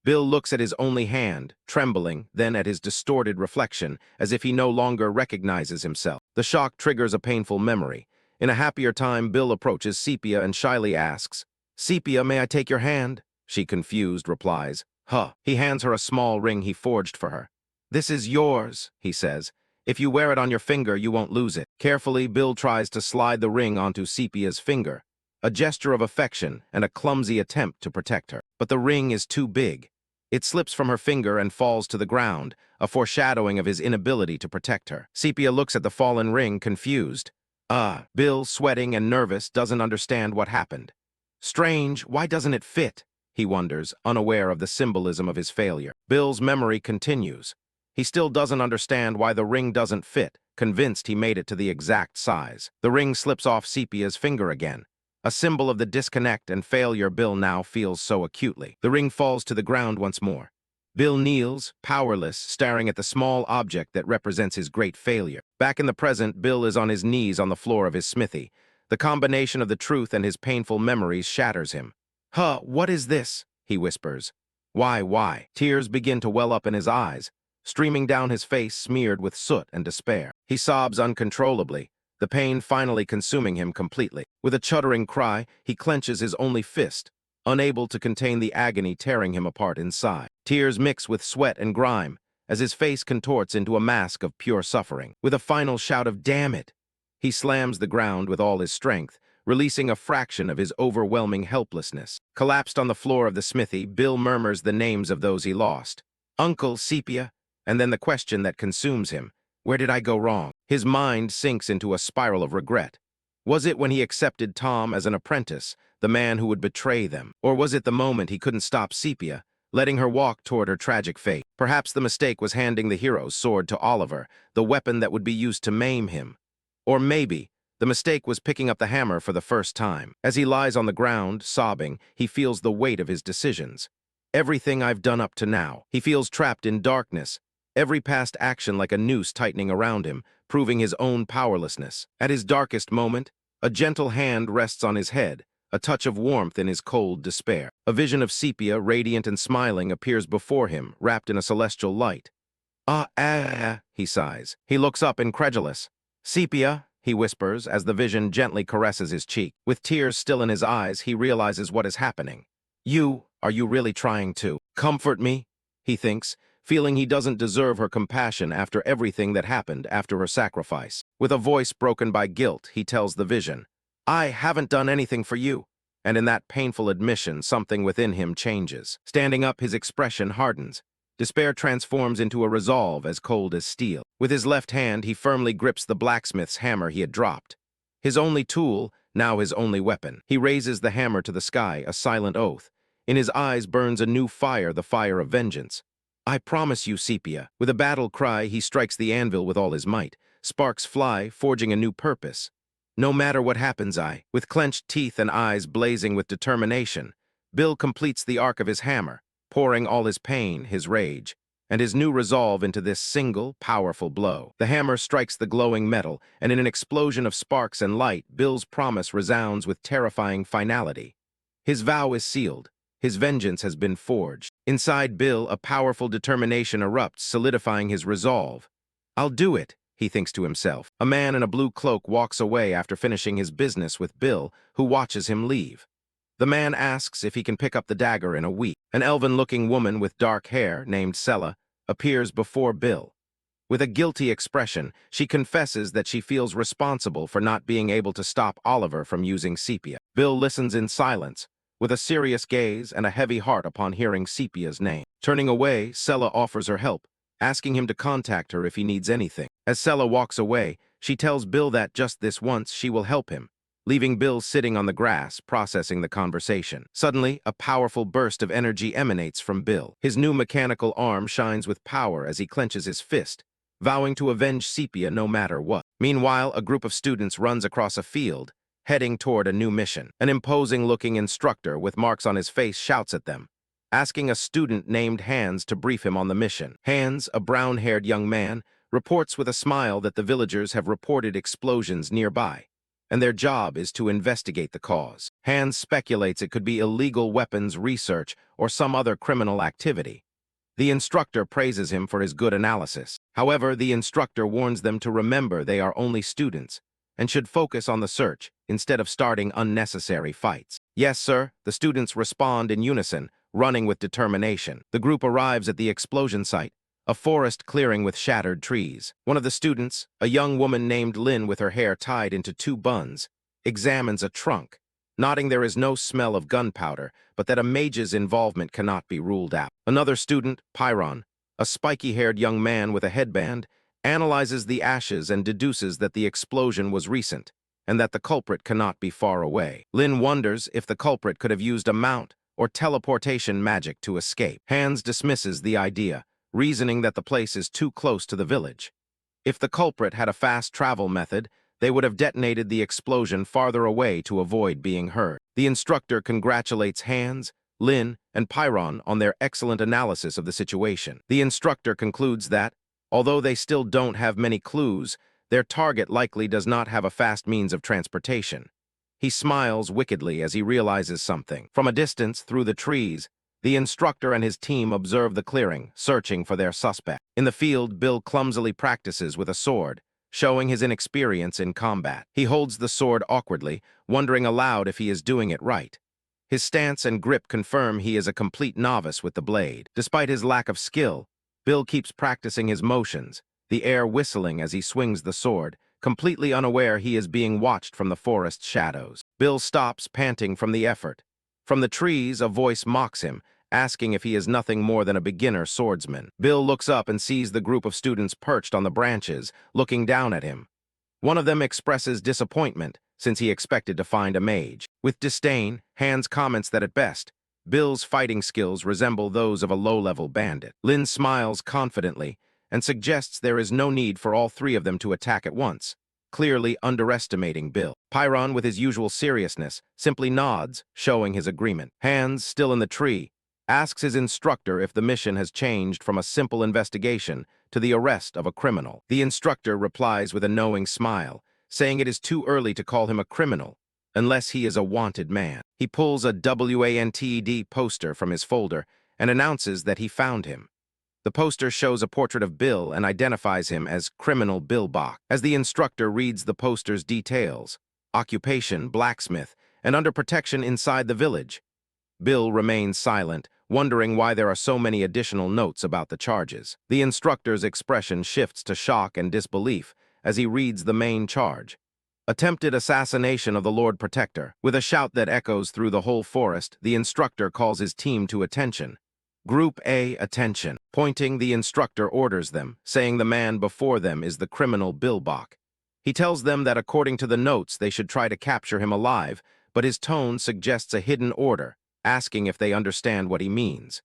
Bill looks at his only hand, trembling, then at his distorted reflection, as if he no longer recognizes himself. The shock triggers a painful memory. In a happier time, Bill approaches Sepia and shyly asks, "Sepia, may I take your hand?" She, confused, replies, "Huh." He hands her a small ring he forged for her. "This is yours," he says. "If you wear it on your finger, you won't lose it." Carefully, Bill tries to slide the ring onto Sepia's finger, a gesture of affection and a clumsy attempt to protect her. But the ring is too big. It slips from her finger and falls to the ground, a foreshadowing of his inability to protect her. Sepia looks at the fallen ring, confused. Bill, sweating and nervous, doesn't understand what happened. "Strange, why doesn't it fit?" he wonders, unaware of the symbolism of his failure. Bill's memory continues. He still doesn't understand why the ring doesn't fit, convinced he made it to the exact size. The ring slips off Sepia's finger again, a symbol of the disconnect and failure Bill now feels so acutely. The ring falls to the ground once more. Bill kneels, powerless, staring at the small object that represents his great failure. Back in the present, Bill is on his knees on the floor of his smithy. The combination of the truth and his painful memories shatters him. "Huh, what is this?" he whispers. Why?" Tears begin to well up in his eyes, streaming down his face smeared with soot and despair. He sobs uncontrollably, the pain finally consuming him completely. With a shuddering cry, he clenches his only fist, unable to contain the agony tearing him apart inside. Tears mix with sweat and grime as his face contorts into a mask of pure suffering. With a final shout of "Damn it!" he slams the ground with all his strength, releasing a fraction of his overwhelming helplessness. Collapsed on the floor of the smithy, Bill murmurs the names of those he lost. Uncle, Sepia, and then the question that consumes him. Where did I go wrong? His mind sinks into a spiral of regret. Was it when he accepted Tom as an apprentice, the man who would betray them? Or was it the moment he couldn't stop Sepia, letting her walk toward her tragic fate? Perhaps the mistake was handing the hero's sword to Oliver, the weapon that would be used to maim him. Or maybe the mistake was picking up the hammer for the first time. As he lies on the ground, sobbing, he feels the weight of his decisions. Everything I've done up to now. He feels trapped in darkness, every past action like a noose tightening around him, proving his own powerlessness. At his darkest moment, a gentle hand rests on his head, a touch of warmth in his cold despair. A vision of Sepia, radiant and smiling, appears before him, wrapped in a celestial light. He sighs. He looks up, incredulous. Sepia, he whispers as the vision gently caresses his cheek. With tears still in his eyes, he realizes what is happening. Are you really trying to comfort me? He thinks, feeling he doesn't deserve her compassion after everything that happened after her sacrifice. With a voice broken by guilt, he tells the vision, I haven't done anything for you. And in that painful admission, something within him changes. Standing up, his expression hardens. Despair transforms into a resolve as cold as steel. With his left hand, he firmly grips the blacksmith's hammer he had dropped. His only tool, now his only weapon. He raises the hammer to the sky, a silent oath. In his eyes burns a new fire, the fire of vengeance. I promise you, Sepia. With a battle cry, he strikes the anvil with all his might. Sparks fly, forging a new purpose. No matter what happens, with clenched teeth and eyes blazing with determination, Bill completes the arc of his hammer, pouring all his pain, his rage, and his new resolve into this single, powerful blow. The hammer strikes the glowing metal, and in an explosion of sparks and light, Bill's promise resounds with terrifying finality. His vow is sealed. His vengeance has been forged. Inside Bill, a powerful determination erupts, solidifying his resolve. I'll do it, he thinks to himself. A man in a blue cloak walks away after finishing his business with Bill, who watches him leave. The man asks if he can pick up the dagger in a week. An elven-looking woman with dark hair, named Sella, appears before Bill. With a guilty expression, she confesses that she feels responsible for not being able to stop Oliver from using Sepia. Bill listens in silence, with a serious gaze and a heavy heart upon hearing Sepia's name. Turning away, Sella offers her help, asking him to contact her if he needs anything. As Sella walks away, she tells Bill that just this once she will help him, leaving Bill sitting on the grass, processing the conversation. Suddenly, a powerful burst of energy emanates from Bill. His new mechanical arm shines with power as he clenches his fist, vowing to avenge Sepia no matter what. Meanwhile, a group of students runs across a field, heading toward a new mission. An imposing-looking instructor with marks on his face shouts at them, asking a student named Hans to brief him on the mission. Hans, a brown-haired young man, reports with a smile that the villagers have reported explosions nearby, and their job is to investigate the cause. Hans speculates it could be illegal weapons research or some other criminal activity. The instructor praises him for his good analysis. However, the instructor warns them to remember they are only students and should focus on the search instead of starting unnecessary fights. Yes, sir, the students respond in unison, running with determination. The group arrives at the explosion site, a forest clearing with shattered trees. One of the students, a young woman named Lynn with her hair tied into two buns, examines a trunk, nodding there is no smell of gunpowder, but that a mage's involvement cannot be ruled out. Another student, Pyron, a spiky-haired young man with a headband, analyzes the ashes and deduces that the explosion was recent, and that the culprit cannot be far away. Lynn wonders if the culprit could have used a mount or teleportation magic to escape. Hans dismisses the idea, reasoning that the place is too close to the village. If the culprit had a fast travel method, they would have detonated the explosion farther away to avoid being heard. The instructor congratulates Hans, Lynn, and Pyron on their excellent analysis of the situation. The instructor concludes that, although they still don't have many clues, their target likely does not have a fast means of transportation. He smiles wickedly as he realizes something. From a distance, through the trees, the instructor and his team observe the clearing, searching for their suspect. In the field, Bill clumsily practices with a sword, showing his inexperience in combat. He holds the sword awkwardly, wondering aloud if he is doing it right. His stance and grip confirm he is a complete novice with the blade. Despite his lack of skill, Bill keeps practicing his motions, the air whistling as he swings the sword, completely unaware he is being watched from the forest's shadows. Bill stops, panting from the effort. From the trees, a voice mocks him, asking if he is nothing more than a beginner swordsman. Bill looks up and sees the group of students perched on the branches, looking down at him. One of them expresses disappointment, since he expected to find a mage. With disdain, Hans comments that at best, Bill's fighting skills resemble those of a low-level bandit. Lin smiles confidently and suggests there is no need for all three of them to attack at once, clearly underestimating Bill. Pyron, with his usual seriousness, simply nods, showing his agreement. Hans, still in the tree, asks his instructor if the mission has changed from a simple investigation to the arrest of a criminal. The instructor replies with a knowing smile, saying it is too early to call him a criminal, unless he is a wanted man. He pulls a WANTED poster from his folder and announces that he found him. The poster shows a portrait of Bill and identifies him as Criminal Bill Bach. As the instructor reads the poster's details, occupation, blacksmith, and under protection inside the village, Bill remains silent, wondering why there are so many additional notes about the charges. The instructor's expression shifts to shock and disbelief as he reads the main charge: attempted assassination of the Lord Protector. With a shout that echoes through the whole forest, the instructor calls his team to attention. Group A, attention. Pointing, the instructor orders them, saying the man before them is the criminal Bill Bach. He tells them that according to the notes they should try to capture him alive, but his tone suggests a hidden order, asking if they understand what he means.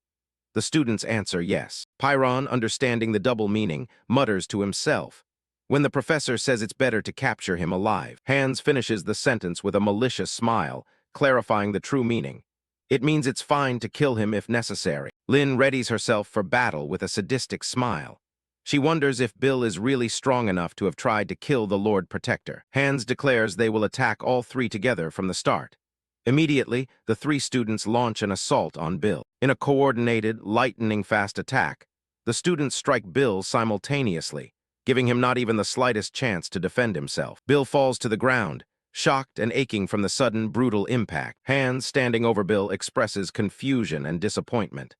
The students answer yes. Pyron, understanding the double meaning, mutters to himself. When the professor says it's better to capture him alive, Hans finishes the sentence with a malicious smile, clarifying the true meaning. It means it's fine to kill him if necessary. Lin readies herself for battle with a sadistic smile. She wonders if Bill is really strong enough to have tried to kill the Lord Protector. Hans declares they will attack all three together from the start. Immediately, the three students launch an assault on Bill. In a coordinated, lightning-fast attack, the students strike Bill simultaneously, giving him not even the slightest chance to defend himself. Bill falls to the ground, shocked and aching from the sudden, brutal impact. Hans, standing over Bill, expresses confusion and disappointment.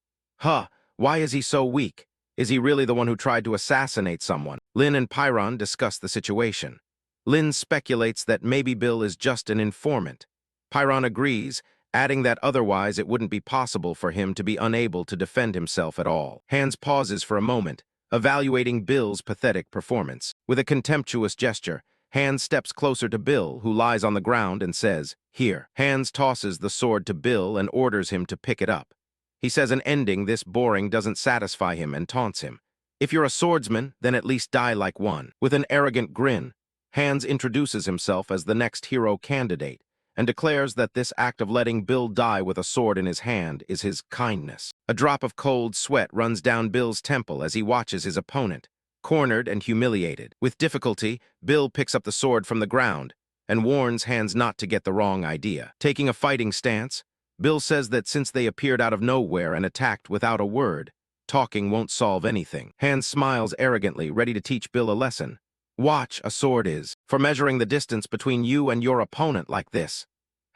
Why is he so weak? Is he really the one who tried to assassinate someone? Lin and Pyron discuss the situation. Lin speculates that maybe Bill is just an informant. Pyron agrees, adding that otherwise it wouldn't be possible for him to be unable to defend himself at all. Hans pauses for a moment, evaluating Bill's pathetic performance. With a contemptuous gesture, Hans steps closer to Bill, who lies on the ground, and says, "Here." Hans tosses the sword to Bill and orders him to pick it up. He says an ending this boring doesn't satisfy him and taunts him. "If you're a swordsman, then at least die like one." With an arrogant grin, Hans introduces himself as the next hero candidate and declares that this act of letting Bill die with a sword in his hand is his kindness. A drop of cold sweat runs down Bill's temple as he watches his opponent, cornered and humiliated. With difficulty, Bill picks up the sword from the ground and warns Hans not to get the wrong idea. Taking a fighting stance, Bill says that since they appeared out of nowhere and attacked without a word, talking won't solve anything. Hans smiles arrogantly, ready to teach Bill a lesson. "Watch, a sword is, for measuring the distance between you and your opponent like this,"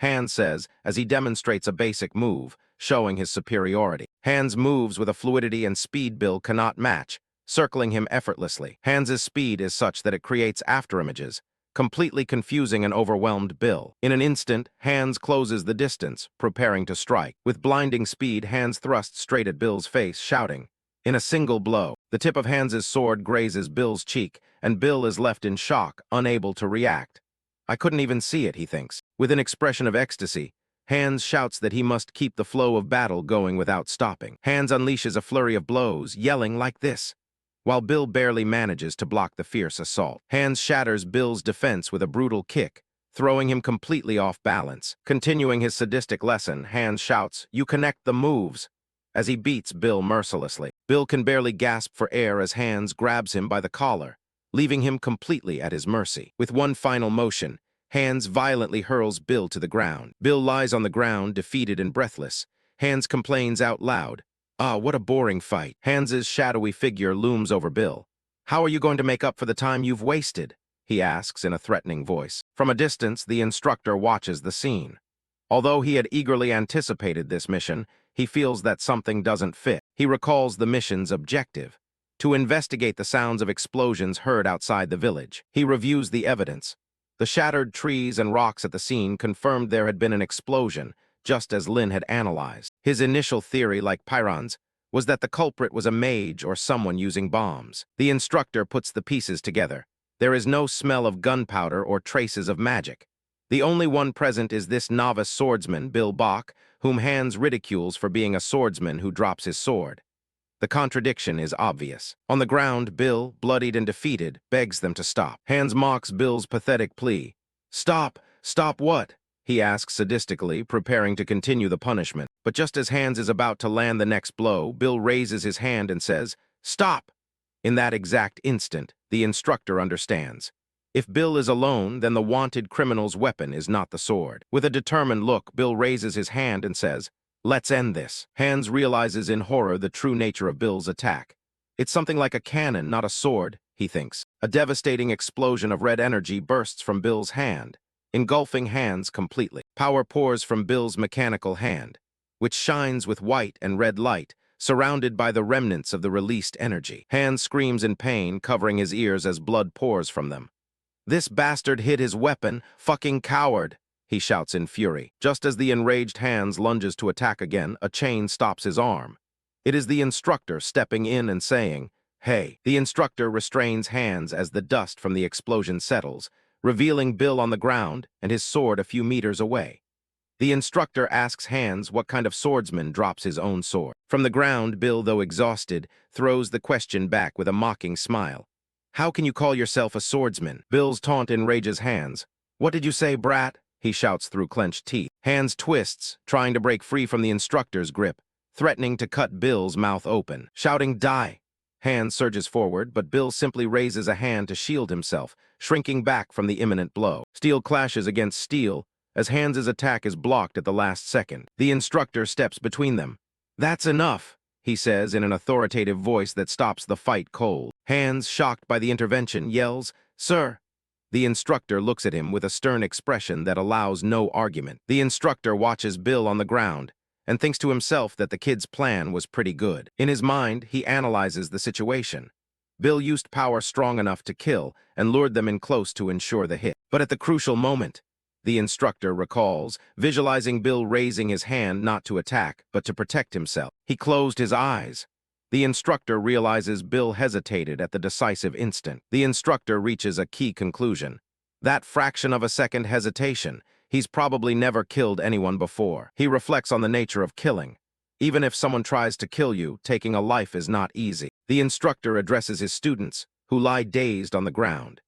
Hans says as he demonstrates a basic move, showing his superiority. Hans moves with a fluidity and speed Bill cannot match, circling him effortlessly. Hans's speed is such that it creates afterimages, completely confusing an overwhelmed Bill. In an instant, Hans closes the distance, preparing to strike. With blinding speed, Hans thrusts straight at Bill's face, shouting. In a single blow, the tip of Hans's sword grazes Bill's cheek, and Bill is left in shock, unable to react. "I couldn't even see it," he thinks. With an expression of ecstasy, Hans shouts that he must keep the flow of battle going without stopping. Hans unleashes a flurry of blows, yelling like this, while Bill barely manages to block the fierce assault. Hans shatters Bill's defense with a brutal kick, throwing him completely off balance. Continuing his sadistic lesson, Hans shouts, "You connect the moves," as he beats Bill mercilessly. Bill can barely gasp for air as Hans grabs him by the collar, leaving him completely at his mercy. With one final motion, Hans violently hurls Bill to the ground. Bill lies on the ground, defeated and breathless. Hans complains out loud, what a boring fight." Hans's shadowy figure looms over Bill. "How are you going to make up for the time you've wasted?" he asks in a threatening voice. From a distance, the instructor watches the scene. Although he had eagerly anticipated this mission, he feels that something doesn't fit. He recalls the mission's objective: to investigate the sounds of explosions heard outside the village. He reviews the evidence. The shattered trees and rocks at the scene confirmed there had been an explosion, just as Lin had analyzed. His initial theory, like Pyron's, was that the culprit was a mage or someone using bombs. The instructor puts the pieces together. There is no smell of gunpowder or traces of magic. The only one present is this novice swordsman, Bill Bach, whom Hans ridicules for being a swordsman who drops his sword. The contradiction is obvious. On the ground, Bill, bloodied and defeated, begs them to stop. Hans mocks Bill's pathetic plea. "Stop! Stop what?" he asks sadistically, preparing to continue the punishment. But just as Hans is about to land the next blow, Bill raises his hand and says, "Stop!" In that exact instant, the instructor understands. If Bill is alone, then the wanted criminal's weapon is not the sword. With a determined look, Bill raises his hand and says, "Let's end this." Hans realizes in horror the true nature of Bill's attack. It's something like a cannon, not a sword, he thinks. A devastating explosion of red energy bursts from Bill's hand, engulfing Hans completely. Power pours from Bill's mechanical hand, which shines with white and red light, surrounded by the remnants of the released energy. Hans screams in pain, covering his ears as blood pours from them. "This bastard hid his weapon, fucking coward!" he shouts in fury. Just as the enraged Hans lunges to attack again, a chain stops his arm. It is the instructor stepping in and saying, "Hey." The instructor restrains Hans as the dust from the explosion settles, revealing Bill on the ground and his sword a few meters away. The instructor asks Hans what kind of swordsman drops his own sword. From the ground, Bill, though exhausted, throws the question back with a mocking smile. "How can you call yourself a swordsman?" Bill's taunt enrages Hans. "What did you say, brat?" he shouts through clenched teeth. Hans twists, trying to break free from the instructor's grip, threatening to cut Bill's mouth open. Shouting, "Die!" Hans surges forward, but Bill simply raises a hand to shield himself, shrinking back from the imminent blow. Steel clashes against steel, as Hans's attack is blocked at the last second. The instructor steps between them. "That's enough," he says in an authoritative voice that stops the fight cold. Hans, shocked by the intervention, yells, "Sir!" The instructor looks at him with a stern expression that allows no argument. The instructor watches Bill on the ground and thinks to himself that the kid's plan was pretty good. In his mind, he analyzes the situation. Bill used power strong enough to kill and lured them in close to ensure the hit. But at the crucial moment, the instructor recalls, visualizing Bill raising his hand not to attack, but to protect himself. He closed his eyes. The instructor realizes Bill hesitated at the decisive instant. The instructor reaches a key conclusion. That fraction of a second hesitation, he's probably never killed anyone before. He reflects on the nature of killing. Even if someone tries to kill you, taking a life is not easy. The instructor addresses his students, who lie dazed on the ground.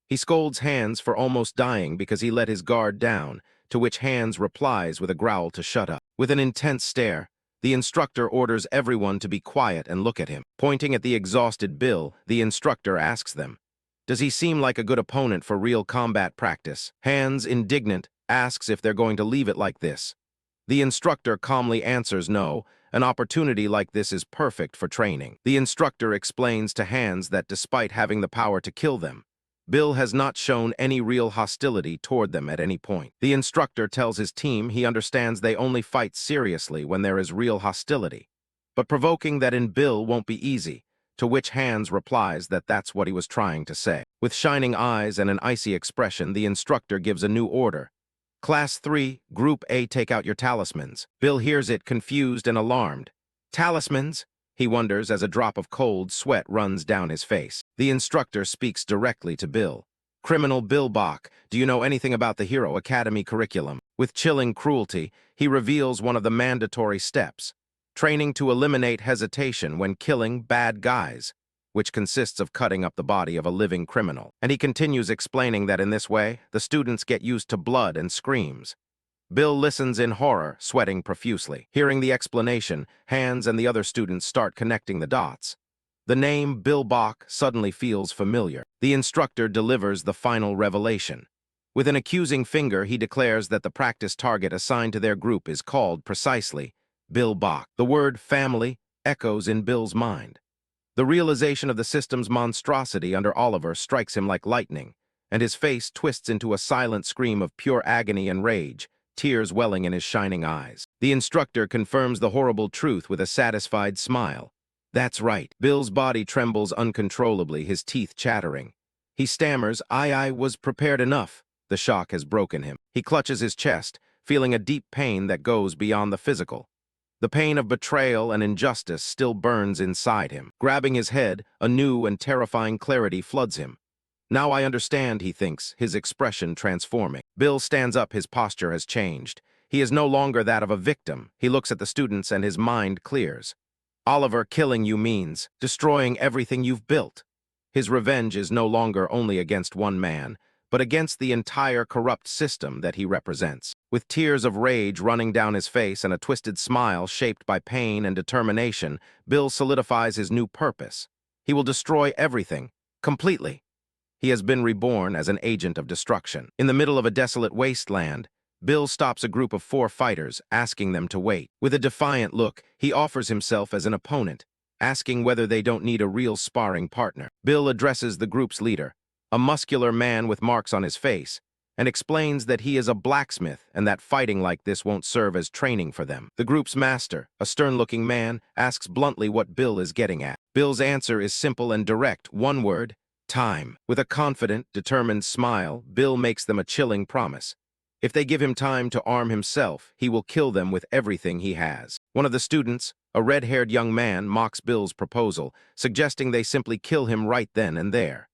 He scolds Hans for almost dying because he let his guard down, to which Hans replies with a growl to shut up. With an intense stare, the instructor orders everyone to be quiet and look at him. Pointing at the exhausted Bill, the instructor asks them, "Does he seem like a good opponent for real combat practice?" Hans, indignant, asks if they're going to leave it like this. The instructor calmly answers no. An opportunity like this is perfect for training. The instructor explains to Hans that despite having the power to kill them, Bill has not shown any real hostility toward them at any point. The instructor tells his team he understands they only fight seriously when there is real hostility, but provoking that in Bill won't be easy, to which Hans replies that that's what he was trying to say. With shining eyes and an icy expression, the instructor gives a new order. "Class 3, Group A, take out your talismans." Bill hears it, confused and alarmed. "Talismans?" He wonders as a drop of cold sweat runs down his face. The instructor speaks directly to Bill. "Criminal Bill Bach, do you know anything about the Hero Academy curriculum?" With chilling cruelty, he reveals one of the mandatory steps, training to eliminate hesitation when killing bad guys, which consists of cutting up the body of a living criminal. And he continues explaining that in this way, the students get used to blood and screams. Bill listens in horror, sweating profusely. Hearing the explanation, Hans and the other students start connecting the dots. The name Bill Bach suddenly feels familiar. The instructor delivers the final revelation. With an accusing finger, he declares that the practice target assigned to their group is called, precisely, Bill Bach. The word family echoes in Bill's mind. The realization of the system's monstrosity under Oliver strikes him like lightning, and his face twists into a silent scream of pure agony and rage, tears welling in his shining eyes. The instructor confirms the horrible truth with a satisfied smile. "That's right." Bill's body trembles uncontrollably, his teeth chattering. He stammers, I was prepared enough." The shock has broken him. He clutches his chest, feeling a deep pain that goes beyond the physical. The pain of betrayal and injustice still burns inside him. Grabbing his head, a new and terrifying clarity floods him. Now I understand, he thinks, his expression transforming. Bill stands up, his posture has changed. He is no longer that of a victim. He looks at the students and his mind clears. Oliver, killing you means destroying everything you've built. His revenge is no longer only against one man, but against the entire corrupt system that he represents. With tears of rage running down his face and a twisted smile shaped by pain and determination, Bill solidifies his new purpose. He will destroy everything, completely. He has been reborn as an agent of destruction. In the middle of a desolate wasteland, Bill stops a group of 4 fighters, asking them to wait. With a defiant look, he offers himself as an opponent, asking whether they don't need a real sparring partner. Bill addresses the group's leader, a muscular man with marks on his face, and explains that he is a blacksmith and that fighting like this won't serve as training for them. The group's master, a stern-looking man, asks bluntly what Bill is getting at. Bill's answer is simple and direct, one word: time. With a confident, determined smile, Bill makes them a chilling promise. If they give him time to arm himself, he will kill them with everything he has. One of the students, a red-haired young man, mocks Bill's proposal, suggesting they simply kill him right then and there.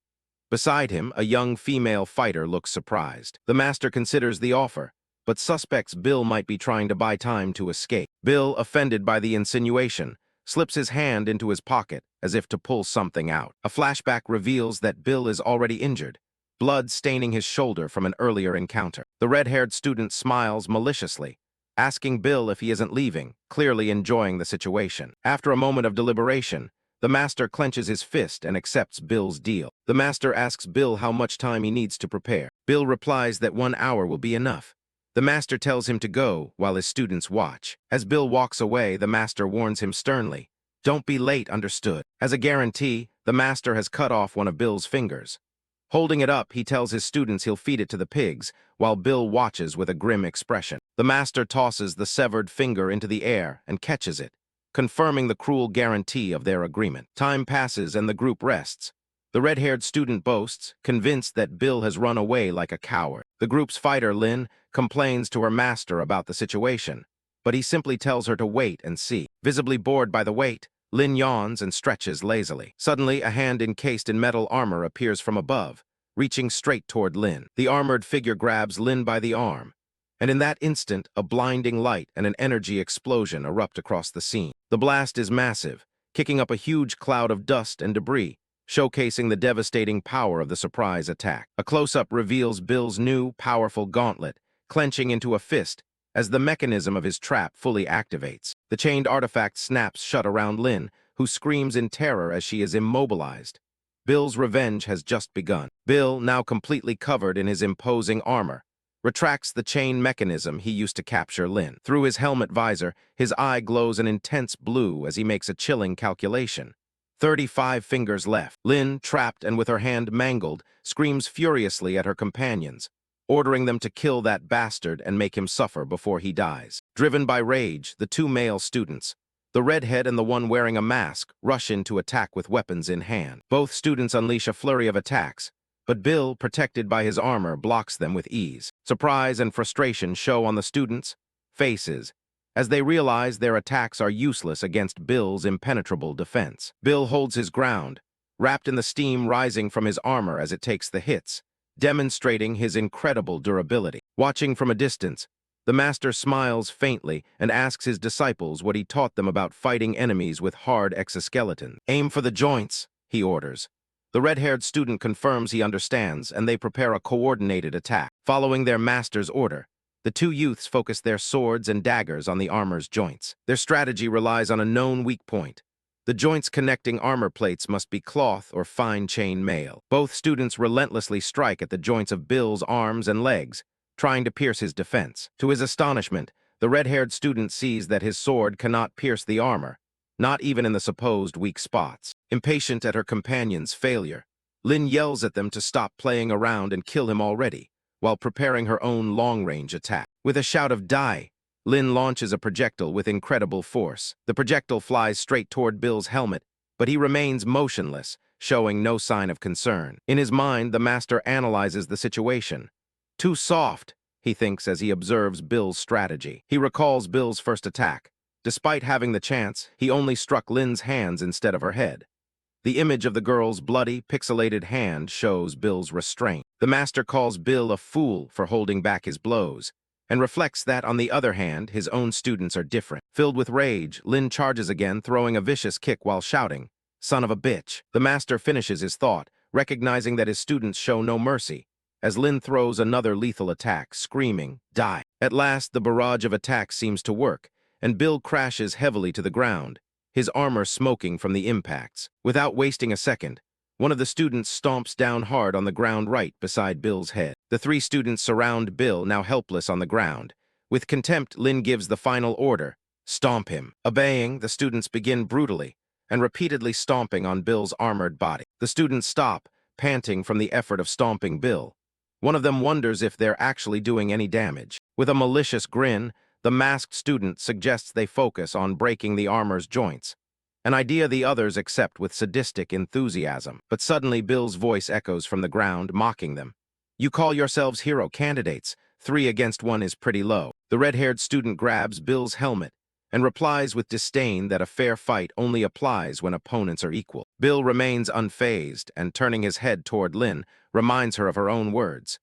Beside him, a young female fighter looks surprised. The master considers the offer, but suspects Bill might be trying to buy time to escape. Bill, offended by the insinuation, slips his hand into his pocket as if to pull something out. A flashback reveals that Bill is already injured, blood staining his shoulder from an earlier encounter. The red-haired student smiles maliciously, asking Bill if he isn't leaving, clearly enjoying the situation. After a moment of deliberation, the master clenches his fist and accepts Bill's deal. The master asks Bill how much time he needs to prepare. Bill replies that 1 hour will be enough. The master tells him to go while his students watch. As Bill walks away, the master warns him sternly, "Don't be late, understood?" As a guarantee, the master has cut off one of Bill's fingers. Holding it up, he tells his students he'll feed it to the pigs, while Bill watches with a grim expression. The master tosses the severed finger into the air and catches it, confirming the cruel guarantee of their agreement. Time passes and the group rests. The red-haired student boasts, convinced that Bill has run away like a coward. The group's fighter, Lynn, complains to her master about the situation, but he simply tells her to wait and see. Visibly bored by the wait, Lynn yawns and stretches lazily. Suddenly, a hand encased in metal armor appears from above, reaching straight toward Lynn. The armored figure grabs Lynn by the arm, and in that instant, a blinding light and an energy explosion erupt across the scene. The blast is massive, kicking up a huge cloud of dust and debris, showcasing the devastating power of the surprise attack. A close-up reveals Bill's new, powerful gauntlet, clenching into a fist as the mechanism of his trap fully activates. The chained artifact snaps shut around Lynn, who screams in terror as she is immobilized. Bill's revenge has just begun. Bill, now completely covered in his imposing armor, retracts the chain mechanism he used to capture Lynn. Through his helmet visor, his eye glows an intense blue as he makes a chilling calculation. 35 fingers left. Lynn, trapped and with her hand mangled, screams furiously at her companions, ordering them to kill that bastard and make him suffer before he dies. Driven by rage, the 2 male students, the redhead and the one wearing a mask, rush in to attack with weapons in hand. Both students unleash a flurry of attacks, but Bill, protected by his armor, blocks them with ease. Surprise and frustration show on the students' faces as they realize their attacks are useless against Bill's impenetrable defense. Bill holds his ground, wrapped in the steam rising from his armor as it takes the hits, demonstrating his incredible durability. Watching from a distance, the master smiles faintly and asks his disciples what he taught them about fighting enemies with hard exoskeletons. "Aim for the joints," he orders. The red-haired student confirms he understands, and they prepare a coordinated attack. Following their master's order, the 2 youths focus their swords and daggers on the armor's joints. Their strategy relies on a known weak point. The joints connecting armor plates must be cloth or fine chain mail. Both students relentlessly strike at the joints of Bill's arms and legs, trying to pierce his defense. To his astonishment, the red-haired student sees that his sword cannot pierce the armor, not even in the supposed weak spots. Impatient at her companion's failure, Lynn yells at them to stop playing around and kill him already, while preparing her own long-range attack. With a shout of "Die!" Lynn launches a projectile with incredible force. The projectile flies straight toward Bill's helmet, but he remains motionless, showing no sign of concern. In his mind, the master analyzes the situation. Too soft, he thinks as he observes Bill's strategy. He recalls Bill's first attack, Despite having the chance, he only struck Lin's hands instead of her head. The image of the girl's bloody, pixelated hand shows Bill's restraint. The master calls Bill a fool for holding back his blows, and reflects that, on the other hand, his own students are different. Filled with rage, Lin charges again, throwing a vicious kick while shouting, "Son of a bitch!" The master finishes his thought, recognizing that his students show no mercy, as Lin throws another lethal attack, screaming, "Die!" At last, the barrage of attacks seems to work, and Bill crashes heavily to the ground, his armor smoking from the impacts. Without wasting a second, one of the students stomps down hard on the ground right beside Bill's head. The three students surround Bill, now helpless on the ground. With contempt, Lin gives the final order, "Stomp him." Obeying, the students begin brutally and repeatedly stomping on Bill's armored body. The students stop, panting from the effort of stomping Bill. One of them wonders if they're actually doing any damage. With a malicious grin, the masked student suggests they focus on breaking the armor's joints, an idea the others accept with sadistic enthusiasm. But suddenly Bill's voice echoes from the ground, mocking them. "You call yourselves hero candidates. 3 against 1 is pretty low." The red-haired student grabs Bill's helmet and replies with disdain that a fair fight only applies when opponents are equal. Bill remains unfazed and, turning his head toward Lin, reminds her of her own words.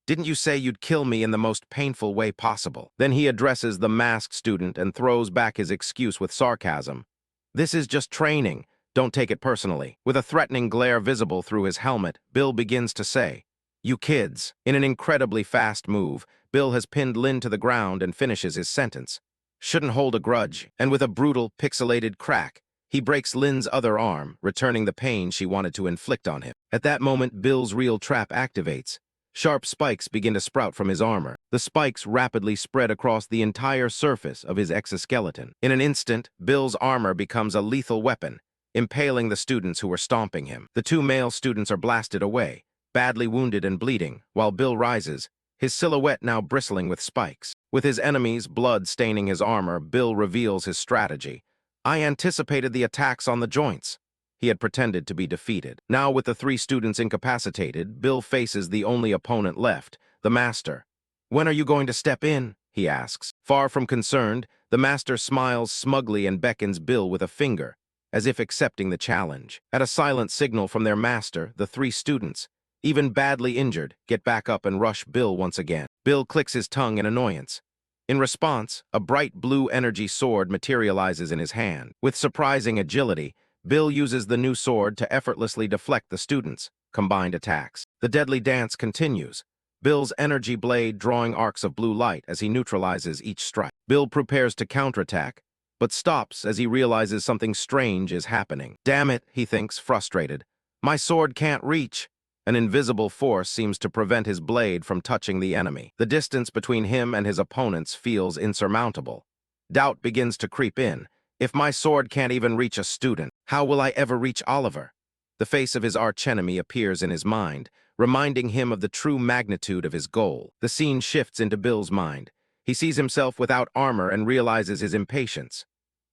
"Didn't you say you'd kill me in the most painful way possible?" Then he addresses the masked student and throws back his excuse with sarcasm. "This is just training. Don't take it personally." With a threatening glare visible through his helmet, Bill begins to say, "You kids." In an incredibly fast move, Bill has pinned Lin to the ground and finishes his sentence. "Shouldn't hold a grudge." And with a brutal, pixelated crack, he breaks Lin's other arm, returning the pain she wanted to inflict on him. At that moment, Bill's real trap activates. Sharp spikes begin to sprout from his armor. The spikes rapidly spread across the entire surface of his exoskeleton. In an instant, Bill's armor becomes a lethal weapon, impaling the students who were stomping him. The 2 male students are blasted away, badly wounded and bleeding, while Bill rises, his silhouette now bristling with spikes. With his enemy's blood staining his armor, Bill reveals his strategy. "I anticipated the attacks on the joints." He had pretended to be defeated. Now, with the 3 students incapacitated, Bill faces the only opponent left, the master. "When are you going to step in?" he asks. Far from concerned, the master smiles smugly and beckons Bill with a finger, as if accepting the challenge. At a silent signal from their master, the 3 students, even badly injured, get back up and rush Bill once again. Bill clicks his tongue in annoyance. In response, a bright blue energy sword materializes in his hand. With surprising agility, Bill uses the new sword to effortlessly deflect the students' combined attacks. The deadly dance continues, Bill's energy blade drawing arcs of blue light as he neutralizes each strike. Bill prepares to counterattack, but stops as he realizes something strange is happening. "Damn it," he thinks, frustrated. "My sword can't reach." An invisible force seems to prevent his blade from touching the enemy. The distance between him and his opponents feels insurmountable. Doubt begins to creep in. If my sword can't even reach a student, how will I ever reach Oliver? The face of his archenemy appears in his mind, reminding him of the true magnitude of his goal. The scene shifts into Bill's mind. He sees himself without armor and realizes his impatience.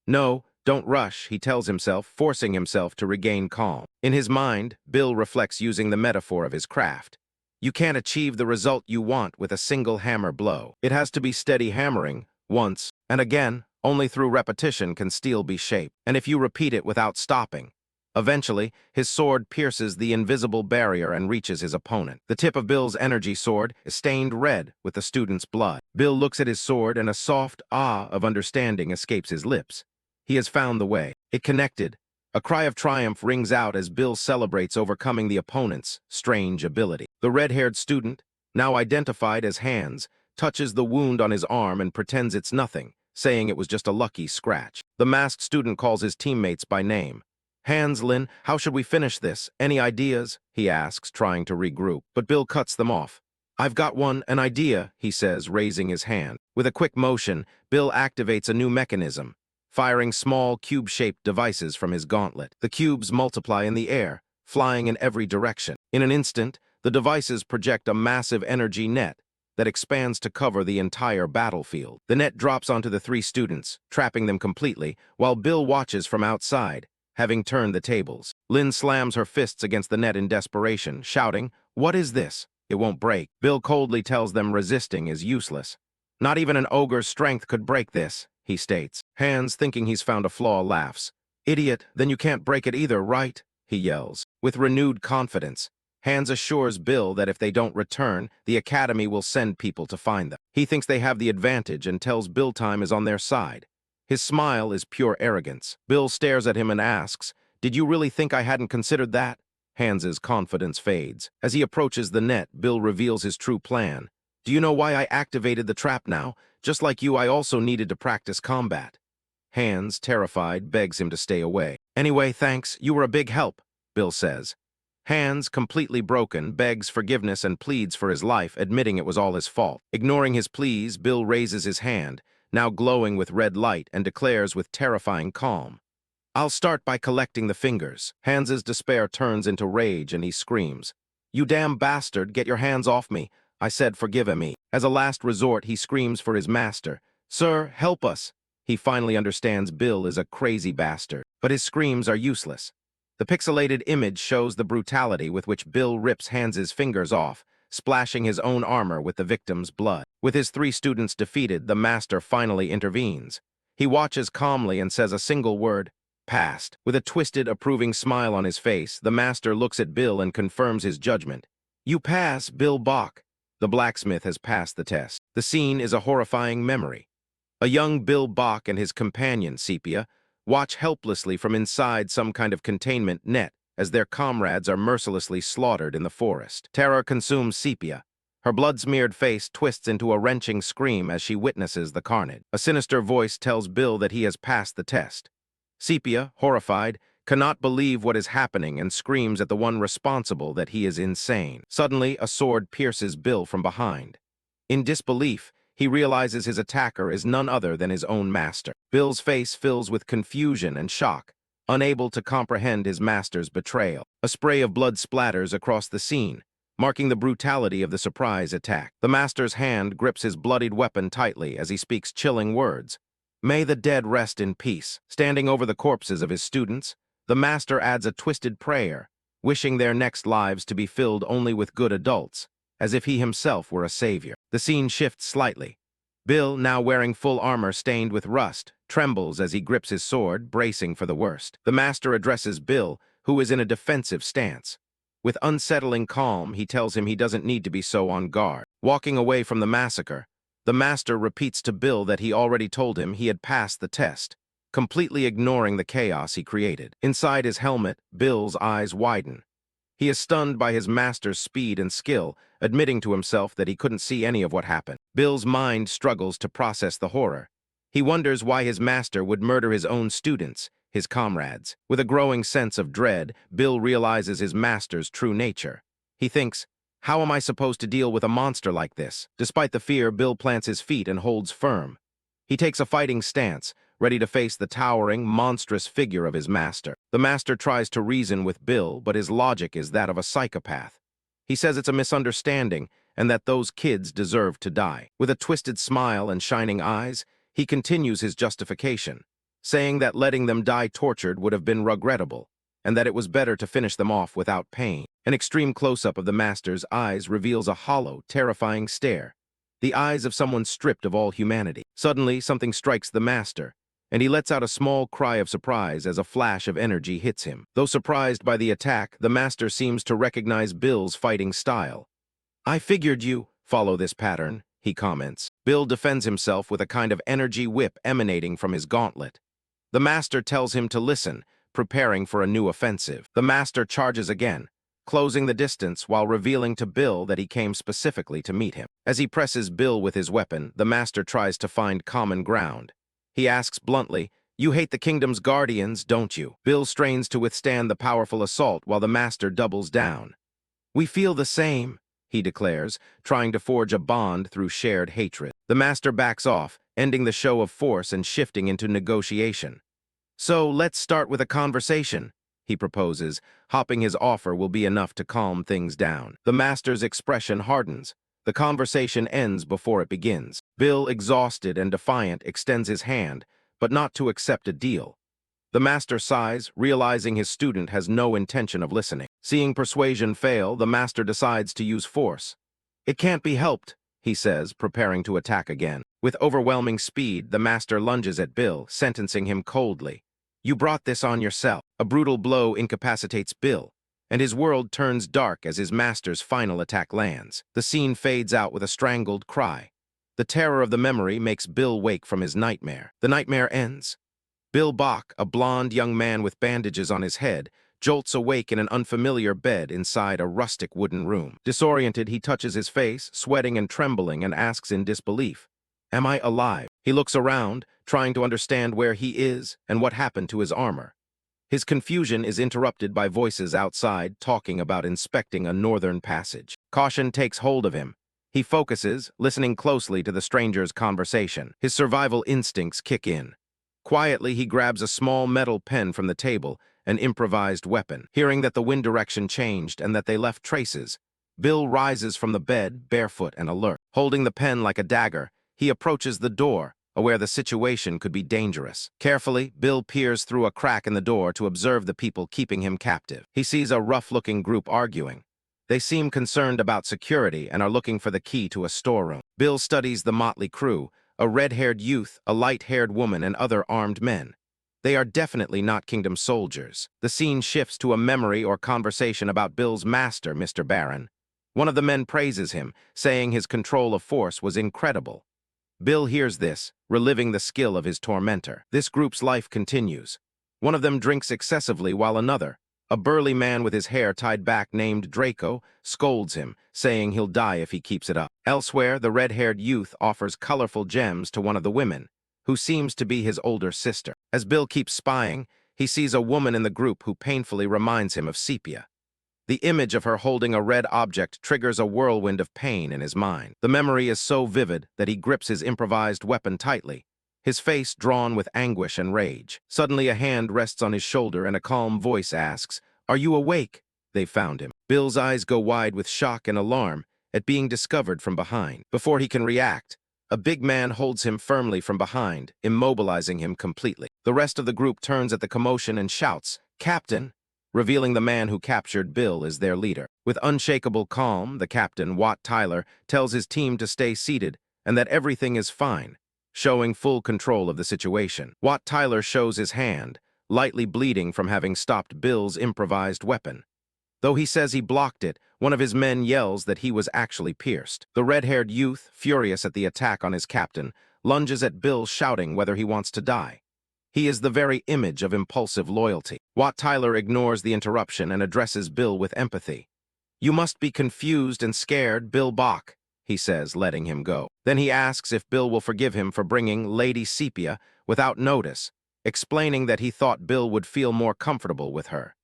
"No, don't rush," he tells himself, forcing himself to regain calm. In his mind, Bill reflects using the metaphor of his craft. You can't achieve the result you want with a single hammer blow. It has to be steady hammering, once and again. Only through repetition can steel be shaped, and if you repeat it without stopping. Eventually, his sword pierces the invisible barrier and reaches his opponent. The tip of Bill's energy sword is stained red with the student's blood. Bill looks at his sword and a soft ah of understanding escapes his lips. He has found the way. It connected. A cry of triumph rings out as Bill celebrates overcoming the opponent's strange ability. The red-haired student, now identified as Hans, touches the wound on his arm and pretends it's nothing, saying it was just a lucky scratch. The masked student calls his teammates by name. "Hans, Lin, how should we finish this? Any ideas?" he asks, trying to regroup. But Bill cuts them off. "I've got an idea," he says, raising his hand. With a quick motion, Bill activates a new mechanism, firing small cube-shaped devices from his gauntlet. The cubes multiply in the air, flying in every direction. In an instant, the devices project a massive energy net that expands to cover the entire battlefield. The net drops onto the 3 students, trapping them completely, while Bill watches from outside, having turned the tables. Lin slams her fists against the net in desperation, shouting, "What is this? It won't break." Bill coldly tells them resisting is useless. "Not even an ogre's strength could break this," he states. Hans, thinking he's found a flaw, laughs. Idiot, then you can't break it either, right? He yells. With renewed confidence, Hans assures Bill that if they don't return, the Academy will send people to find them. He thinks they have the advantage and tells Bill time is on their side. His smile is pure arrogance. Bill stares at him and asks, "Did you really think I hadn't considered that?" Hans's confidence fades. As he approaches the net, Bill reveals his true plan. "Do you know why I activated the trap now? Just like you, I also needed to practice combat." Hans, terrified, begs him to stay away. "Anyway, thanks. You were a big help," Bill says. Hans, completely broken, begs forgiveness and pleads for his life, admitting it was all his fault. Ignoring his pleas, Bill raises his hand, now glowing with red light, and declares with terrifying calm, "I'll start by collecting the fingers." Hans's despair turns into rage and he screams, "You damn bastard, get your hands off me. I said forgive me." As a last resort, he screams for his master, "Sir, help us." He finally understands Bill is a crazy bastard, but his screams are useless. The pixelated image shows the brutality with which Bill rips Hans's fingers off, splashing his own armor with the victim's blood. With his 3 students defeated, the master finally intervenes. He watches calmly and says a single word, "Passed." With a twisted, approving smile on his face, the master looks at Bill and confirms his judgment. "You pass, Bill Bach." The blacksmith has passed the test. The scene is a horrifying memory. A young Bill Bach and his companion, Sepia, watch helplessly from inside some kind of containment net as their comrades are mercilessly slaughtered in the forest. Terror consumes Sepia. Her blood-smeared face twists into a wrenching scream as she witnesses the carnage. A sinister voice tells Bill that he has passed the test. Sepia, horrified, cannot believe what is happening and screams at the one responsible that he is insane. Suddenly, a sword pierces Bill from behind. In disbelief, he realizes his attacker is none other than his own master. Bill's face fills with confusion and shock, unable to comprehend his master's betrayal. A spray of blood splatters across the scene, marking the brutality of the surprise attack. The master's hand grips his bloodied weapon tightly as he speaks chilling words. "May the dead rest in peace." Standing over the corpses of his students, the master adds a twisted prayer, wishing their next lives to be filled only with good adults, as if he himself were a savior. The scene shifts slightly. Bill, now wearing full armor stained with rust, trembles as he grips his sword, bracing for the worst. The master addresses Bill, who is in a defensive stance. With unsettling calm, he tells him he doesn't need to be so on guard. Walking away from the massacre, the master repeats to Bill that he already told him he had passed the test, completely ignoring the chaos he created. Inside his helmet, Bill's eyes widen. He is stunned by his master's speed and skill, admitting to himself that he couldn't see any of what happened. Bill's mind struggles to process the horror. He wonders why his master would murder his own students, his comrades. With a growing sense of dread, Bill realizes his master's true nature. He thinks, "How am I supposed to deal with a monster like this?" Despite the fear, Bill plants his feet and holds firm. He takes a fighting stance, ready to face the towering, monstrous figure of his master. The master tries to reason with Bill, but his logic is that of a psychopath. He says it's a misunderstanding and that those kids deserve to die. With a twisted smile and shining eyes, he continues his justification, saying that letting them die tortured would have been regrettable, and that it was better to finish them off without pain. An extreme close-up of the master's eyes reveals a hollow, terrifying stare, the eyes of someone stripped of all humanity. Suddenly, something strikes the master, and he lets out a small cry of surprise as a flash of energy hits him. Though surprised by the attack, the master seems to recognize Bill's fighting style. "I figured you follow this pattern," he comments. Bill defends himself with a kind of energy whip emanating from his gauntlet. The master tells him to listen, preparing for a new offensive. The master charges again, closing the distance while revealing to Bill that he came specifically to meet him. As he presses Bill with his weapon, the master tries to find common ground. He asks bluntly, "You hate the kingdom's guardians, don't you?" Bill strains to withstand the powerful assault while the master doubles down. "We feel the same," he declares, trying to forge a bond through shared hatred. The master backs off, ending the show of force and shifting into negotiation. "So let's start with a conversation," he proposes, hoping his offer will be enough to calm things down. The master's expression hardens. The conversation ends before it begins. Bill, exhausted and defiant, extends his hand, but not to accept a deal. The master sighs, realizing his student has no intention of listening. Seeing persuasion fail, the master decides to use force. "It can't be helped," he says, preparing to attack again. With overwhelming speed, the master lunges at Bill, sentencing him coldly. You brought this on yourself. A brutal blow incapacitates Bill, and his world turns dark as his master's final attack lands. The scene fades out with a strangled cry. The terror of the memory makes Bill wake from his nightmare. The nightmare ends. Bill Bach, a blond young man with bandages on his head, jolts awake in an unfamiliar bed inside a rustic wooden room. Disoriented, he touches his face, sweating and trembling, and asks in disbelief, "Am I alive?" He looks around, trying to understand where he is and what happened to his armor. His confusion is interrupted by voices outside talking about inspecting a northern passage. Caution takes hold of him. He focuses, listening closely to the stranger's conversation. His survival instincts kick in. Quietly, he grabs a small metal pen from the table, an improvised weapon. Hearing that the wind direction changed and that they left traces, Bill rises from the bed, barefoot and alert. Holding the pen like a dagger, he approaches the door, aware the situation could be dangerous. Carefully, Bill peers through a crack in the door to observe the people keeping him captive. He sees a rough-looking group arguing. They seem concerned about security and are looking for the key to a storeroom. Bill studies the motley crew, a red-haired youth, a light-haired woman, and other armed men. They are definitely not Kingdom soldiers. The scene shifts to a memory or conversation about Bill's master, Mr. Baron. One of the men praises him, saying his control of force was incredible. Bill hears this, reliving the skill of his tormentor. This group's life continues. One of them drinks excessively while another, a burly man with his hair tied back named Draco, scolds him, saying he'll die if he keeps it up. Elsewhere, the red-haired youth offers colorful gems to one of the women, who seems to be his older sister. As Bill keeps spying, he sees a woman in the group who painfully reminds him of Sepia. The image of her holding a red object triggers a whirlwind of pain in his mind. The memory is so vivid that he grips his improvised weapon tightly, his face drawn with anguish and rage. Suddenly, a hand rests on his shoulder and a calm voice asks, "Are you awake?" They've found him. Bill's eyes go wide with shock and alarm at being discovered from behind. Before he can react, a big man holds him firmly from behind, immobilizing him completely. The rest of the group turns at the commotion and shouts, "Captain!" revealing the man who captured Bill as their leader. With unshakable calm, the captain, Wat Tyler, tells his team to stay seated and that everything is fine, showing full control of the situation. Wat Tyler shows his hand, lightly bleeding from having stopped Bill's improvised weapon. Though he says he blocked it, one of his men yells that he was actually pierced. The red-haired youth, furious at the attack on his captain, lunges at Bill, shouting whether he wants to die. He is the very image of impulsive loyalty. Wat Tyler ignores the interruption and addresses Bill with empathy. "You must be confused and scared, Bill Bach," he says, letting him go. Then he asks if Bill will forgive him for bringing Lady Sepia without notice, explaining that he thought Bill would feel more comfortable with her.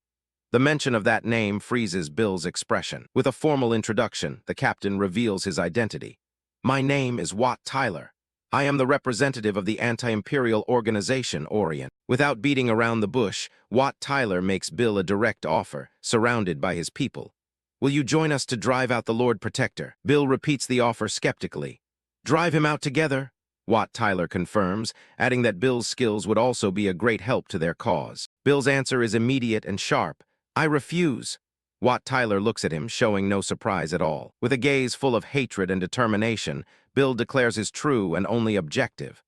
The mention of that name freezes Bill's expression. With a formal introduction, the captain reveals his identity. "My name is Wat Tyler. I am the representative of the anti-imperial organization Orient." Without beating around the bush, Wat Tyler makes Bill a direct offer, surrounded by his people. "Will you join us to drive out the Lord Protector?" Bill repeats the offer skeptically. "Drive him out together?" Wat Tyler confirms, adding that Bill's skills would also be a great help to their cause. Bill's answer is immediate and sharp. "I refuse." Wat Tyler looks at him, showing no surprise at all. With a gaze full of hatred and determination, Bill declares his true and only objective.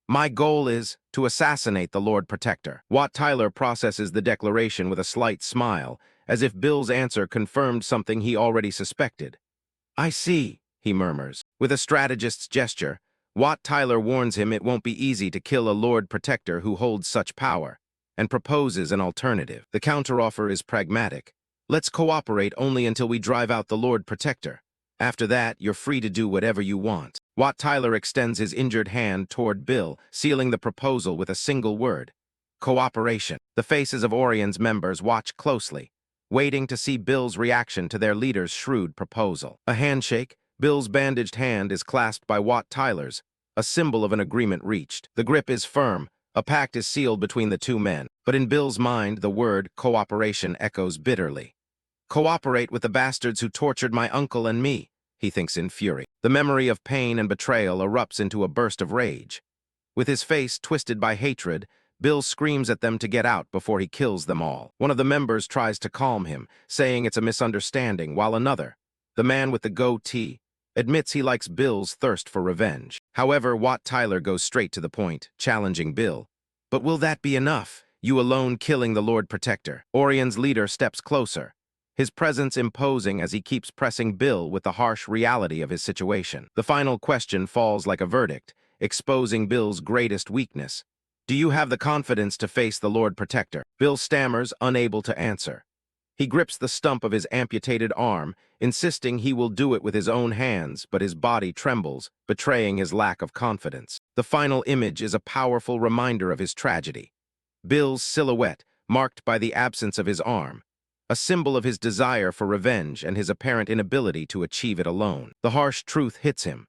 "My goal is to assassinate the Lord Protector." Wat Tyler processes the declaration with a slight smile, as if Bill's answer confirmed something he already suspected. "I see," he murmurs. With a strategist's gesture, Wat Tyler warns him it won't be easy to kill a Lord Protector who holds such power, and proposes an alternative. The counteroffer is pragmatic. "Let's cooperate only until we drive out the Lord Protector. After that, you're free to do whatever you want." Wat Tyler extends his injured hand toward Bill, sealing the proposal with a single word: cooperation. The faces of Orion's members watch closely, waiting to see Bill's reaction to their leader's shrewd proposal. A handshake, Bill's bandaged hand is clasped by Wat Tyler's, a symbol of an agreement reached. The grip is firm, a pact is sealed between the two men, but in Bill's mind the word cooperation echoes bitterly. "Cooperate with the bastards who tortured my uncle and me," he thinks in fury. The memory of pain and betrayal erupts into a burst of rage. With his face twisted by hatred, Bill screams at them to get out before he kills them all. One of the members tries to calm him, saying it's a misunderstanding, while another, the man with the goatee, admits he likes Bill's thirst for revenge. However, Wat Tyler goes straight to the point, challenging Bill. But will that be enough? You alone killing the Lord Protector. Orion's leader steps closer, his presence imposing as he keeps pressing Bill with the harsh reality of his situation. The final question falls like a verdict, exposing Bill's greatest weakness. Do you have the confidence to face the Lord Protector? Bill stammers, unable to answer. He grips the stump of his amputated arm, insisting he will do it with his own hands, but his body trembles, betraying his lack of confidence. The final image is a powerful reminder of his tragedy. Bill's silhouette, marked by the absence of his arm, a symbol of his desire for revenge and his apparent inability to achieve it alone. The harsh truth hits him.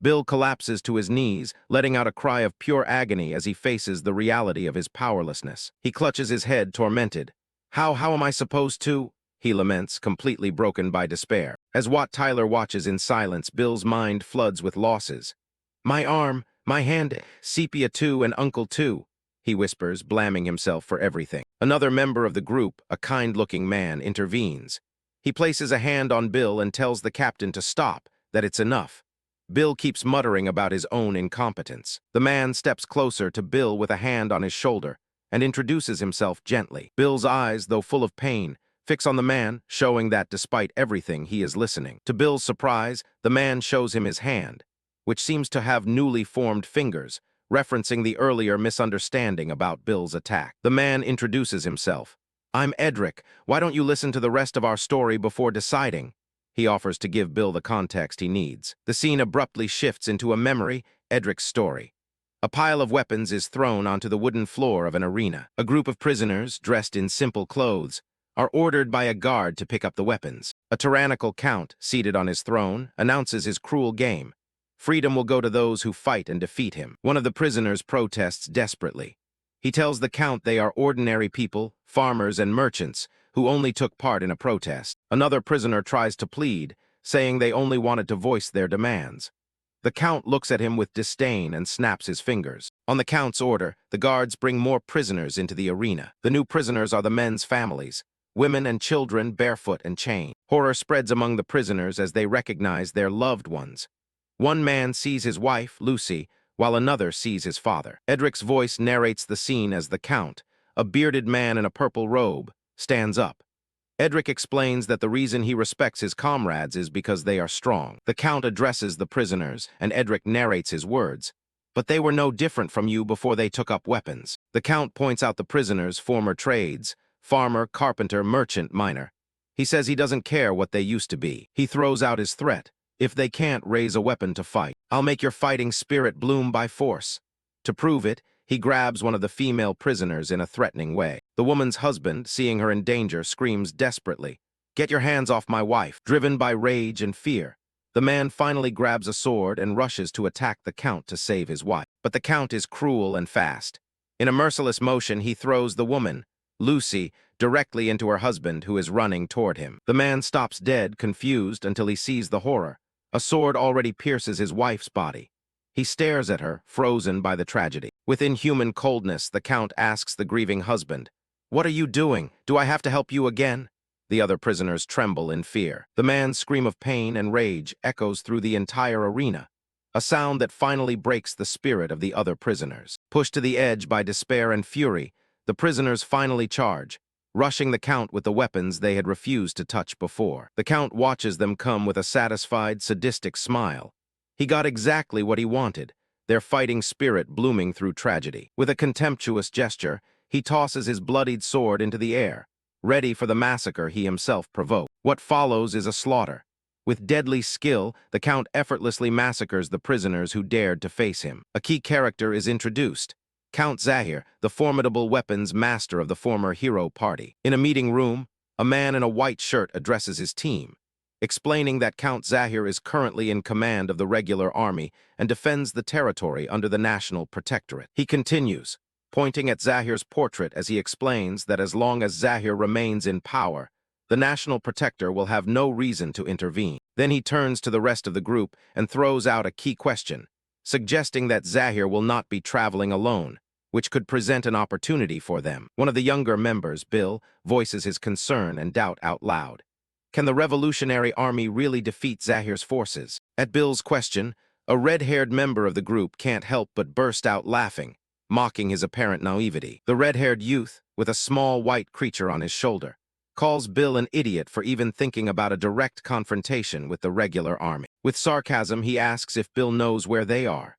Bill collapses to his knees, letting out a cry of pure agony as he faces the reality of his powerlessness. He clutches his head, tormented. How am I supposed to? He laments, completely broken by despair. As Wat Tyler watches in silence, Bill's mind floods with losses. My arm, my hand, Sepia too, and Uncle too, he whispers, blaming himself for everything. Another member of the group, a kind-looking man, intervenes. He places a hand on Bill and tells the captain to stop, that it's enough. Bill keeps muttering about his own incompetence. The man steps closer to Bill with a hand on his shoulder and introduces himself gently. Bill's eyes, though full of pain, fix on the man, showing that despite everything, he is listening. To Bill's surprise, the man shows him his hand, which seems to have newly formed fingers, referencing the earlier misunderstanding about Bill's attack. The man introduces himself. I'm Edric. Why don't you listen to the rest of our story before deciding? He offers to give Bill the context he needs. The scene abruptly shifts into a memory, Edric's story. A pile of weapons is thrown onto the wooden floor of an arena. A group of prisoners, dressed in simple clothes, are ordered by a guard to pick up the weapons. A tyrannical count, seated on his throne, announces his cruel game. Freedom will go to those who fight and defeat him. One of the prisoners protests desperately. He tells the count they are ordinary people, farmers and merchants, who only took part in a protest. Another prisoner tries to plead, saying they only wanted to voice their demands. The count looks at him with disdain and snaps his fingers. On the count's order, the guards bring more prisoners into the arena. The new prisoners are the men's families, women and children barefoot and chained. Horror spreads among the prisoners as they recognize their loved ones. One man sees his wife, Lucy, while another sees his father. Edric's voice narrates the scene as the count, a bearded man in a purple robe, stands up. Edric explains that the reason he respects his comrades is because they are strong. The count addresses the prisoners, and Edric narrates his words. But they were no different from you before they took up weapons. The count points out the prisoners' former trades: farmer, carpenter, merchant, miner. He says he doesn't care what they used to be. He throws out his threat. If they can't raise a weapon to fight, I'll make your fighting spirit bloom by force. To prove it, he grabs one of the female prisoners in a threatening way. The woman's husband, seeing her in danger, screams desperately, "Get your hands off my wife!" Driven by rage and fear, the man finally grabs a sword and rushes to attack the count to save his wife. But the count is cruel and fast. In a merciless motion, he throws the woman, Lucy, directly into her husband, who is running toward him. The man stops dead, confused, until he sees the horror. A sword already pierces his wife's body. He stares at her, frozen by the tragedy. With inhuman coldness, the count asks the grieving husband, "What are you doing? Do I have to help you again?" The other prisoners tremble in fear. The man's scream of pain and rage echoes through the entire arena, a sound that finally breaks the spirit of the other prisoners. Pushed to the edge by despair and fury, the prisoners finally charge, rushing the count with the weapons they had refused to touch before. The count watches them come with a satisfied, sadistic smile. He got exactly what he wanted, their fighting spirit blooming through tragedy. With a contemptuous gesture, he tosses his bloodied sword into the air, ready for the massacre he himself provoked. What follows is a slaughter. With deadly skill, the count effortlessly massacres the prisoners who dared to face him. A key character is introduced: Count Zahir, the formidable weapons master of the former hero party. In a meeting room, a man in a white shirt addresses his team, explaining that Count Zahir is currently in command of the regular army and defends the territory under the National Protectorate. He continues, pointing at Zahir's portrait as he explains that as long as Zahir remains in power, the National Protector will have no reason to intervene. Then he turns to the rest of the group and throws out a key question, suggesting that Zahir will not be traveling alone, which could present an opportunity for them. One of the younger members, Bill, voices his concern and doubt out loud. Can the Revolutionary Army really defeat Zahir's forces? At Bill's question, a red-haired member of the group can't help but burst out laughing, mocking his apparent naivety. The red-haired youth, with a small white creature on his shoulder, calls Bill an idiot for even thinking about a direct confrontation with the regular army. With sarcasm, he asks if Bill knows where they are.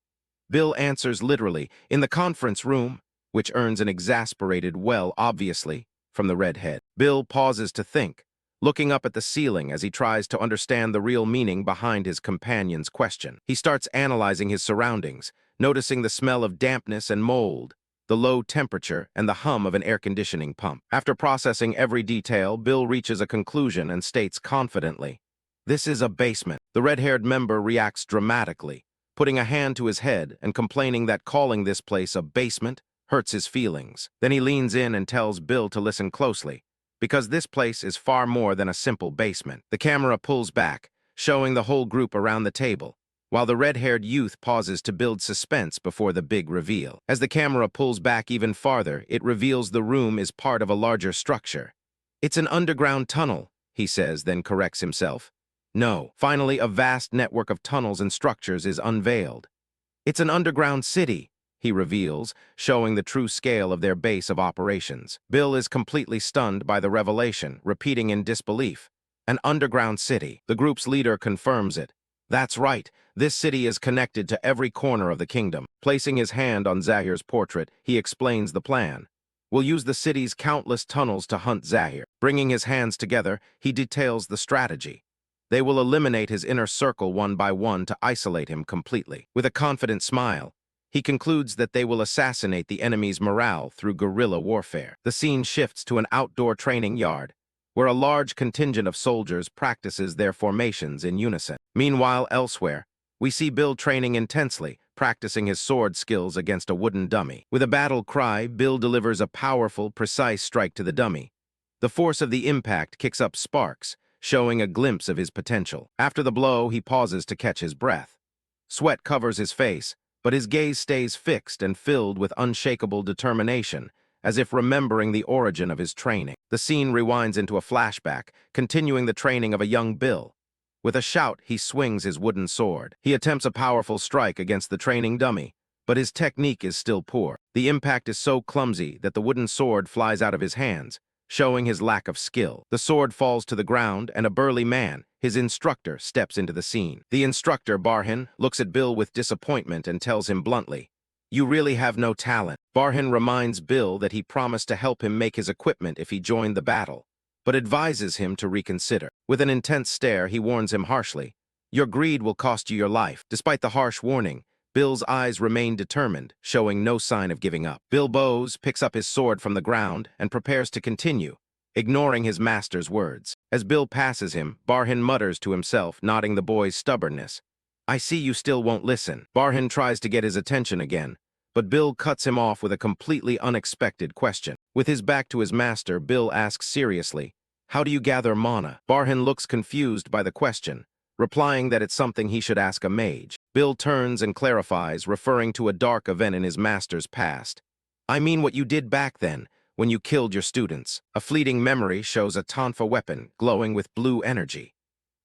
Bill answers literally, in the conference room, which earns an exasperated "well, obviously" from the redhead. Bill pauses to think, looking up at the ceiling as he tries to understand the real meaning behind his companion's question. He starts analyzing his surroundings, noticing the smell of dampness and mold, the low temperature, and the hum of an air conditioning pump. After processing every detail, Bill reaches a conclusion and states confidently, "This is a basement." The red-haired member reacts dramatically, putting a hand to his head and complaining that calling this place a basement hurts his feelings. Then he leans in and tells Bill to listen closely, because this place is far more than a simple basement. The camera pulls back, showing the whole group around the table, while the red-haired youth pauses to build suspense before the big reveal. As the camera pulls back even farther, it reveals the room is part of a larger structure. "It's an underground tunnel," he says, then corrects himself. No. Finally, a vast network of tunnels and structures is unveiled. "It's an underground city," he reveals, showing the true scale of their base of operations. Bill is completely stunned by the revelation, repeating in disbelief, "An underground city." The group's leader confirms it. "That's right, this city is connected to every corner of the kingdom." Placing his hand on Zahir's portrait, he explains the plan. "We'll use the city's countless tunnels to hunt Zahir." Bringing his hands together, he details the strategy. They will eliminate his inner circle one by one to isolate him completely. With a confident smile, he concludes that they will assassinate the enemy's morale through guerrilla warfare. The scene shifts to an outdoor training yard, where a large contingent of soldiers practices their formations in unison. Meanwhile, elsewhere, we see Bill training intensely, practicing his sword skills against a wooden dummy. With a battle cry, Bill delivers a powerful, precise strike to the dummy. The force of the impact kicks up sparks, showing a glimpse of his potential. After the blow, he pauses to catch his breath. Sweat covers his face, but his gaze stays fixed and filled with unshakable determination, as if remembering the origin of his training. The scene rewinds into a flashback, continuing the training of a young Bill. With a shout, he swings his wooden sword. He attempts a powerful strike against the training dummy, but his technique is still poor. The impact is so clumsy that the wooden sword flies out of his hands, showing his lack of skill. The sword falls to the ground, and a burly man, his instructor, steps into the scene. The instructor, Barhin, looks at Bill with disappointment and tells him bluntly, "You really have no talent." Barhin reminds Bill that he promised to help him make his equipment if he joined the battle, but advises him to reconsider. With an intense stare, he warns him harshly, "Your greed will cost you your life." Despite the harsh warning, Bill's eyes remain determined, showing no sign of giving up. Bill bows, picks up his sword from the ground, and prepares to continue, ignoring his master's words. As Bill passes him, Barhin mutters to himself, nodding the boy's stubbornness, "I see you still won't listen." Barhin tries to get his attention again, but Bill cuts him off with a completely unexpected question. With his back to his master, Bill asks seriously, "How do you gather mana?" Barhin looks confused by the question, replying that it's something he should ask a mage. Bill turns and clarifies, referring to a dark event in his master's past. "I mean what you did back then, when you killed your students." A fleeting memory shows a tonfa weapon glowing with blue energy.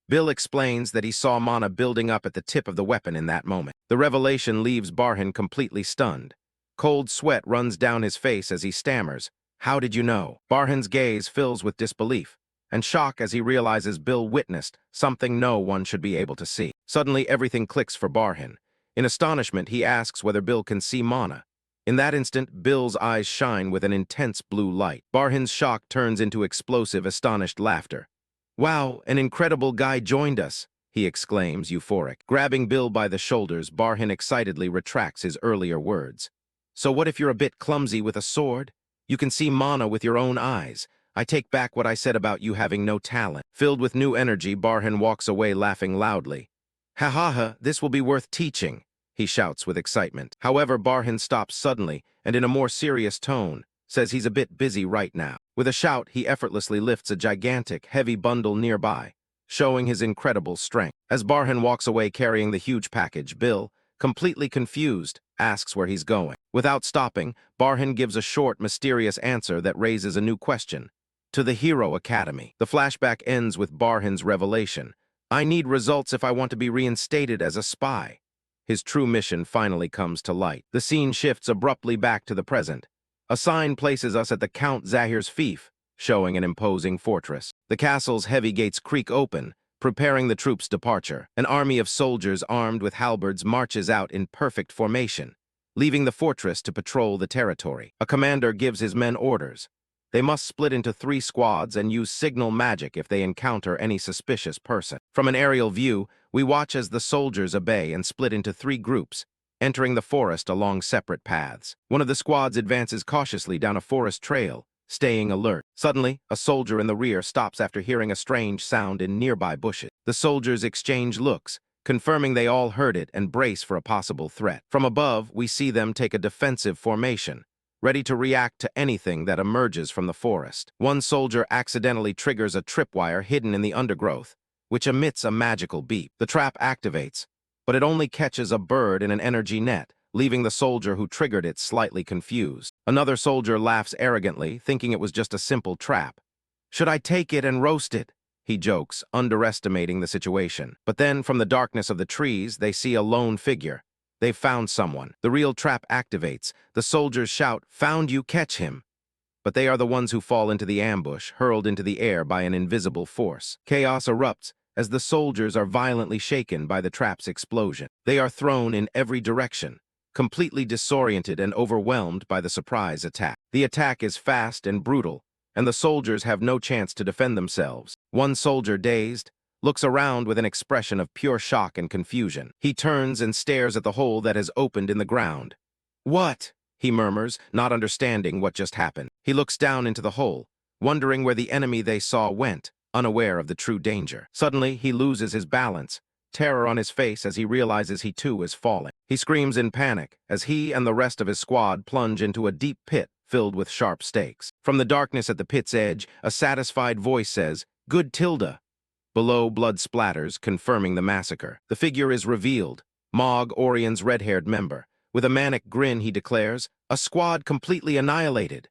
Bill explains that he saw mana building up at the tip of the weapon in that moment. The revelation leaves Barhin completely stunned. Cold sweat runs down his face as he stammers, "How did you know?" Barhin's gaze fills with disbelief and shock as he realizes Bill witnessed something no one should be able to see. Suddenly, everything clicks for Barhin. In astonishment, he asks whether Bill can see mana. In that instant, Bill's eyes shine with an intense blue light. Barhin's shock turns into explosive, astonished laughter. "Wow, an incredible guy joined us," he exclaims, euphoric. Grabbing Bill by the shoulders, Barhin excitedly retracts his earlier words. "So what if you're a bit clumsy with a sword? You can see mana with your own eyes. I take back what I said about you having no talent." Filled with new energy, Barhin walks away laughing loudly. "Ha ha ha, this will be worth teaching," he shouts with excitement. However, Barhin stops suddenly and in a more serious tone says he's a bit busy right now. With a shout, he effortlessly lifts a gigantic, heavy bundle nearby, showing his incredible strength. As Barhin walks away carrying the huge package, Bill, completely confused, asks where he's going. Without stopping, Barhin gives a short, mysterious answer that raises a new question. to the Hero Academy. The flashback ends with Barhan's revelation. I need results if I want to be reinstated as a spy. His true mission finally comes to light. The scene shifts abruptly back to the present. A sign places us at the Count Zahir's fief, showing an imposing fortress. The castle's heavy gates creak open, preparing the troops' departure. An army of soldiers armed with halberds marches out in perfect formation, leaving the fortress to patrol the territory. A commander gives his men orders. They must split into 3 squads and use signal magic if they encounter any suspicious person. From an aerial view, we watch as the soldiers obey and split into 3 groups, entering the forest along separate paths. One of the squads advances cautiously down a forest trail, staying alert. Suddenly, a soldier in the rear stops after hearing a strange sound in nearby bushes. The soldiers exchange looks, confirming they all heard it and brace for a possible threat. From above, we see them take a defensive formation, ready to react to anything that emerges from the forest. One soldier accidentally triggers a tripwire hidden in the undergrowth, which emits a magical beep. The trap activates, but it only catches a bird in an energy net, leaving the soldier who triggered it slightly confused. Another soldier laughs arrogantly, thinking it was just a simple trap. Should I take it and roast it? He jokes, underestimating the situation. But then, from the darkness of the trees, they see a lone figure. They've found someone. The real trap activates. The soldiers shout, "Found you, catch him." But they are the ones who fall into the ambush, hurled into the air by an invisible force. Chaos erupts as the soldiers are violently shaken by the trap's explosion. They are thrown in every direction, completely disoriented and overwhelmed by the surprise attack. The attack is fast and brutal, and the soldiers have no chance to defend themselves. One soldier, dazed, looks around with an expression of pure shock and confusion. He turns and stares at the hole that has opened in the ground. "What?" he murmurs, not understanding what just happened. He looks down into the hole, wondering where the enemy they saw went, unaware of the true danger. Suddenly, he loses his balance, terror on his face as he realizes he too is falling. He screams in panic as he and the rest of his squad plunge into a deep pit filled with sharp stakes. From the darkness at the pit's edge, a satisfied voice says, "Good Tilda." Below, blood splatters, confirming the massacre. The figure is revealed, Mog, Orion's red-haired member. With a manic grin, he declares, "A squad completely annihilated."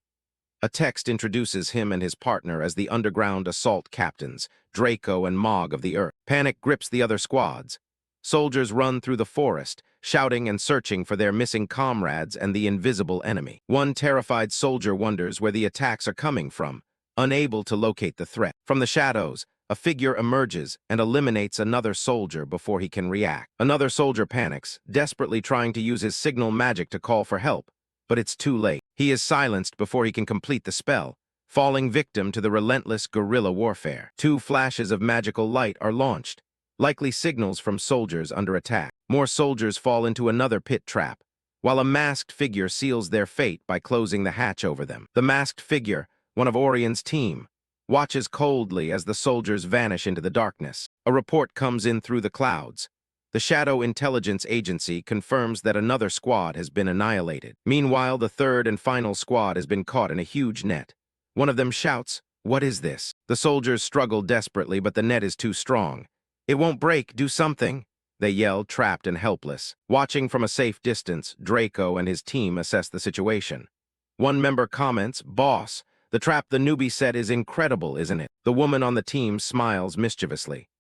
A text introduces him and his partner as the underground assault captains, Draco and Mog of the Earth. Panic grips the other squads. Soldiers run through the forest, shouting and searching for their missing comrades and the invisible enemy. One terrified soldier wonders where the attacks are coming from, unable to locate the threat. From the shadows, a figure emerges and eliminates another soldier before he can react. Another soldier panics, desperately trying to use his signal magic to call for help, but it's too late. He is silenced before he can complete the spell, falling victim to the relentless guerrilla warfare. 2 flashes of magical light are launched, likely signals from soldiers under attack. More soldiers fall into another pit trap, while a masked figure seals their fate by closing the hatch over them. The masked figure, one of Orion's team, watches coldly as the soldiers vanish into the darkness. A report comes in through the clouds. The Shadow Intelligence Agency confirms that another squad has been annihilated. Meanwhile, the 3rd and final squad has been caught in a huge net. One of them shouts, "What is this?" The soldiers struggle desperately, but the net is too strong. "It won't break, do something," they yell, trapped and helpless. Watching from a safe distance, Draco and his team assess the situation. One member comments, "Boss, the trap the newbie set is incredible, isn't it?" The woman on the team smiles mischievously.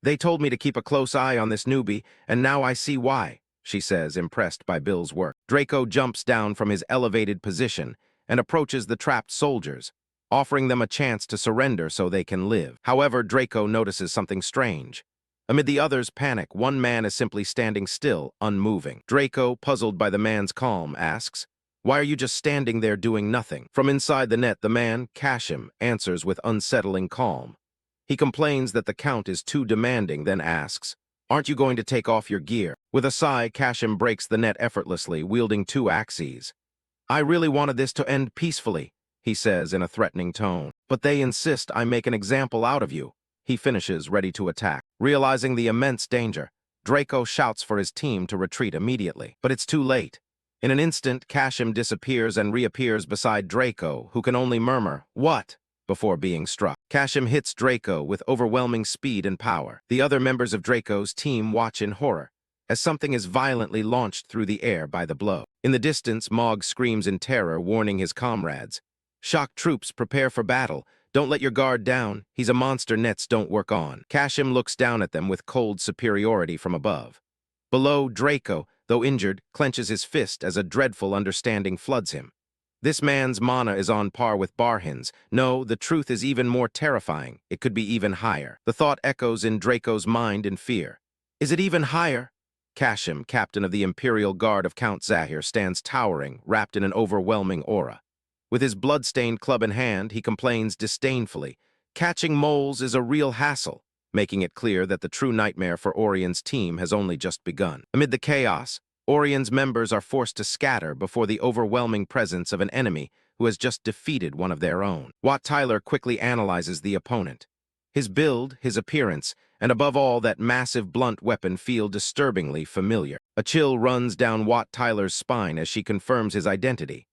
"They told me to keep a close eye on this newbie, and now I see why," she says, impressed by Bill's work. Draco jumps down from his elevated position and approaches the trapped soldiers, offering them a chance to surrender so they can live. However, Draco notices something strange. Amid the others' panic, one man is simply standing still, unmoving. Draco, puzzled by the man's calm, asks, "Why are you just standing there doing nothing?" From inside the net, the man, Kashim, answers with unsettling calm. He complains that the Count is too demanding, then asks, "Aren't you going to take off your gear?" With a sigh, Kashim breaks the net effortlessly, wielding 2 axes. "I really wanted this to end peacefully," he says in a threatening tone. "But they insist I make an example out of you." He finishes, ready to attack. Realizing the immense danger, Draco shouts for his team to retreat immediately. But it's too late. In an instant, Kashim disappears and reappears beside Draco, who can only murmur, "What?" before being struck. Kashim hits Draco with overwhelming speed and power. The other members of Draco's team watch in horror, as something is violently launched through the air by the blow. In the distance, Mog screams in terror, warning his comrades. Shocked troops prepare for battle, Don't let your guard down. He's a monster nets don't work on. Kashim looks down at them with cold superiority from above. Below, Draco, though injured, clenches his fist as a dreadful understanding floods him. This man's mana is on par with Barhin's. No, the truth is even more terrifying. It could be even higher. The thought echoes in Draco's mind in fear. Is it even higher? Kashim, captain of the Imperial Guard of Count Zahir, stands towering, wrapped in an overwhelming aura. With his blood-stained club in hand, he complains disdainfully. Catching moles is a real hassle, making it clear that the true nightmare for Orion's team has only just begun. Amid the chaos, Orion's members are forced to scatter before the overwhelming presence of an enemy who has just defeated one of their own. Wat Tyler quickly analyzes the opponent. His build, his appearance, and above all, that massive blunt weapon feel disturbingly familiar. A chill runs down Wat Tyler's spine as she confirms his identity.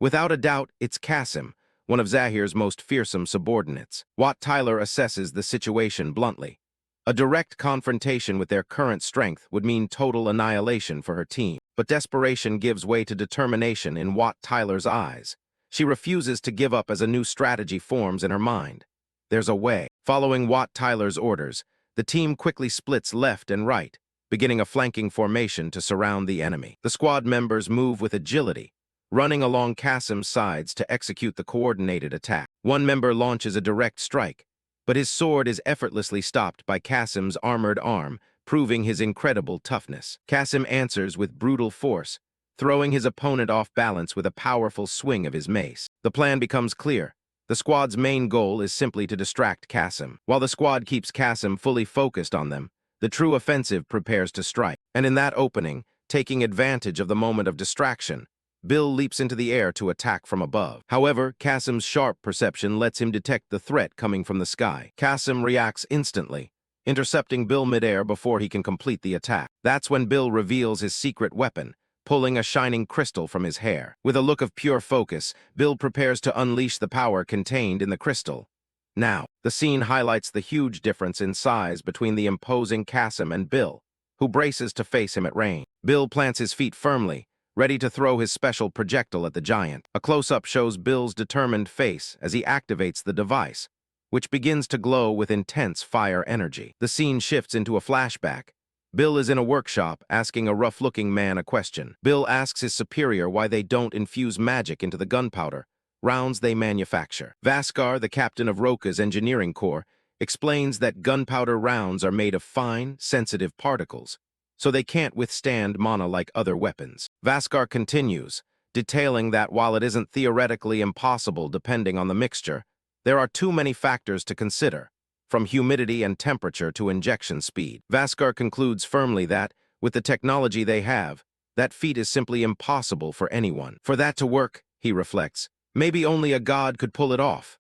Without a doubt, it's Kasim, one of Zahir's most fearsome subordinates. Wat Tyler assesses the situation bluntly. A direct confrontation with their current strength would mean total annihilation for her team. But desperation gives way to determination in Wat Tyler's eyes. She refuses to give up as a new strategy forms in her mind. There's a way. Following Wat Tyler's orders, the team quickly splits left and right, beginning a flanking formation to surround the enemy. The squad members move with agility, running along Kasim's sides to execute the coordinated attack. One member launches a direct strike, but his sword is effortlessly stopped by Kasim's armored arm, proving his incredible toughness. Kasim answers with brutal force, throwing his opponent off balance with a powerful swing of his mace. The plan becomes clear. The squad's main goal is simply to distract Kasim. While the squad keeps Kasim fully focused on them, the true offensive prepares to strike. And in that opening, taking advantage of the moment of distraction, Bill leaps into the air to attack from above. However, Kasim's sharp perception lets him detect the threat coming from the sky. Kasim reacts instantly, intercepting Bill midair before he can complete the attack. That's when Bill reveals his secret weapon, pulling a shining crystal from his hair. With a look of pure focus, Bill prepares to unleash the power contained in the crystal. Now, the scene highlights the huge difference in size between the imposing Kasim and Bill, who braces to face him at range. Bill plants his feet firmly, ready to throw his special projectile at the giant. A close-up shows Bill's determined face as he activates the device, which begins to glow with intense fire energy. The scene shifts into a flashback. Bill is in a workshop asking a rough-looking man a question. Bill asks his superior why they don't infuse magic into the gunpowder rounds they manufacture. Vaskar, the captain of Roka's engineering corps, explains that gunpowder rounds are made of fine, sensitive particles, so they can't withstand mana like other weapons. Vaskar continues, detailing that while it isn't theoretically impossible depending on the mixture, there are too many factors to consider, from humidity and temperature to injection speed. Vaskar concludes firmly that, with the technology they have, that feat is simply impossible for anyone. For that to work, he reflects, maybe only a god could pull it off.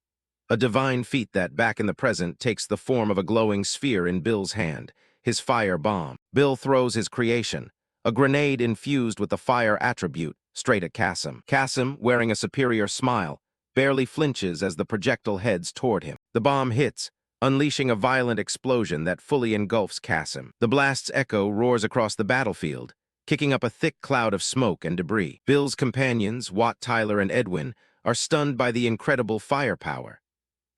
A divine feat that, back in the present, takes the form of a glowing sphere in Bill's hand, his fire bomb. Bill throws his creation, a grenade infused with the fire attribute, straight at Kasim. Kasim, wearing a superior smile, barely flinches as the projectile heads toward him. The bomb hits, unleashing a violent explosion that fully engulfs Kasim. The blast's echo roars across the battlefield, kicking up a thick cloud of smoke and debris. Bill's companions, Wat Tyler and Edwin, are stunned by the incredible firepower.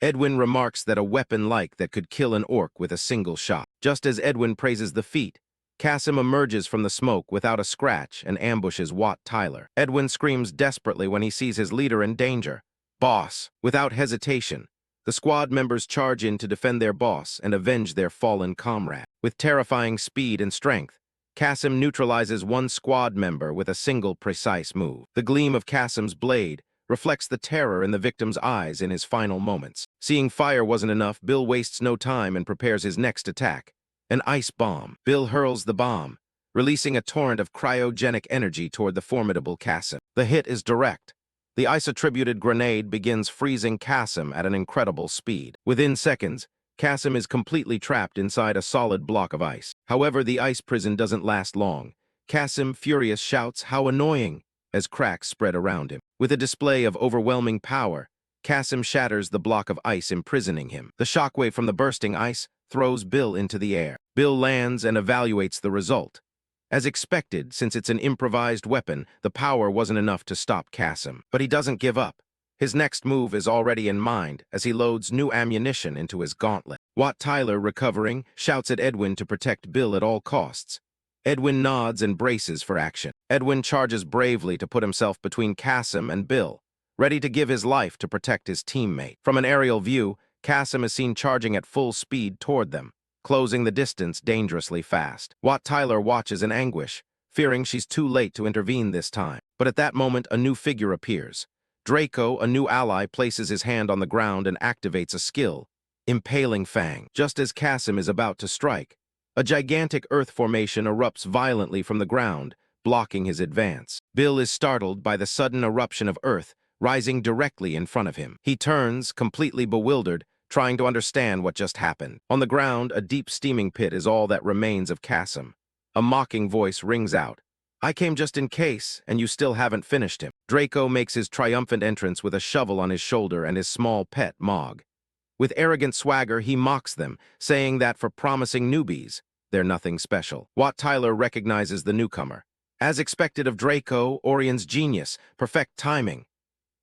Edwin remarks that a weapon like that could kill an orc with a single shot. Just as Edwin praises the feat, Kasim emerges from the smoke without a scratch and ambushes Wat Tyler. Edwin screams desperately when he sees his leader in danger. Boss! Without hesitation, the squad members charge in to defend their boss and avenge their fallen comrade. With terrifying speed and strength, Kasim neutralizes one squad member with a single precise move. The gleam of Kasim's blade reflects the terror in the victim's eyes in his final moments. Seeing fire wasn't enough, Bill wastes no time and prepares his next attack, an ice bomb. Bill hurls the bomb, releasing a torrent of cryogenic energy toward the formidable Kasim. The hit is direct. The ice-attributed grenade begins freezing Kasim at an incredible speed. Within seconds, Kasim is completely trapped inside a solid block of ice. However, the ice prison doesn't last long. Kasim, furious, shouts, "How annoying!" as cracks spread around him. With a display of overwhelming power, Kasim shatters the block of ice imprisoning him. The shockwave from the bursting ice throws Bill into the air. Bill lands and evaluates the result. As expected, since it's an improvised weapon, the power wasn't enough to stop Kasim. But he doesn't give up. His next move is already in mind as he loads new ammunition into his gauntlet. Wat Tyler, recovering, shouts at Edwin to protect Bill at all costs. Edwin nods and braces for action. Edwin charges bravely to put himself between Kasim and Bill, ready to give his life to protect his teammate. From an aerial view, Kasim is seen charging at full speed toward them, closing the distance dangerously fast. Wat Tyler watches in anguish, fearing she's too late to intervene this time. But at that moment, a new figure appears. Draco, a new ally, places his hand on the ground and activates a skill, Impaling Fang. Just as Kasim is about to strike, a gigantic earth formation erupts violently from the ground, blocking his advance. Bill is startled by the sudden eruption of earth, rising directly in front of him. He turns, completely bewildered, trying to understand what just happened. On the ground, a deep steaming pit is all that remains of Kasim. A mocking voice rings out. "I came just in case, and you still haven't finished him." Draco makes his triumphant entrance with a shovel on his shoulder and his small pet, Mog. With arrogant swagger, he mocks them, saying that for promising newbies, they're nothing special. Wat Tyler recognizes the newcomer. As expected of Draco, Orion's genius, perfect timing.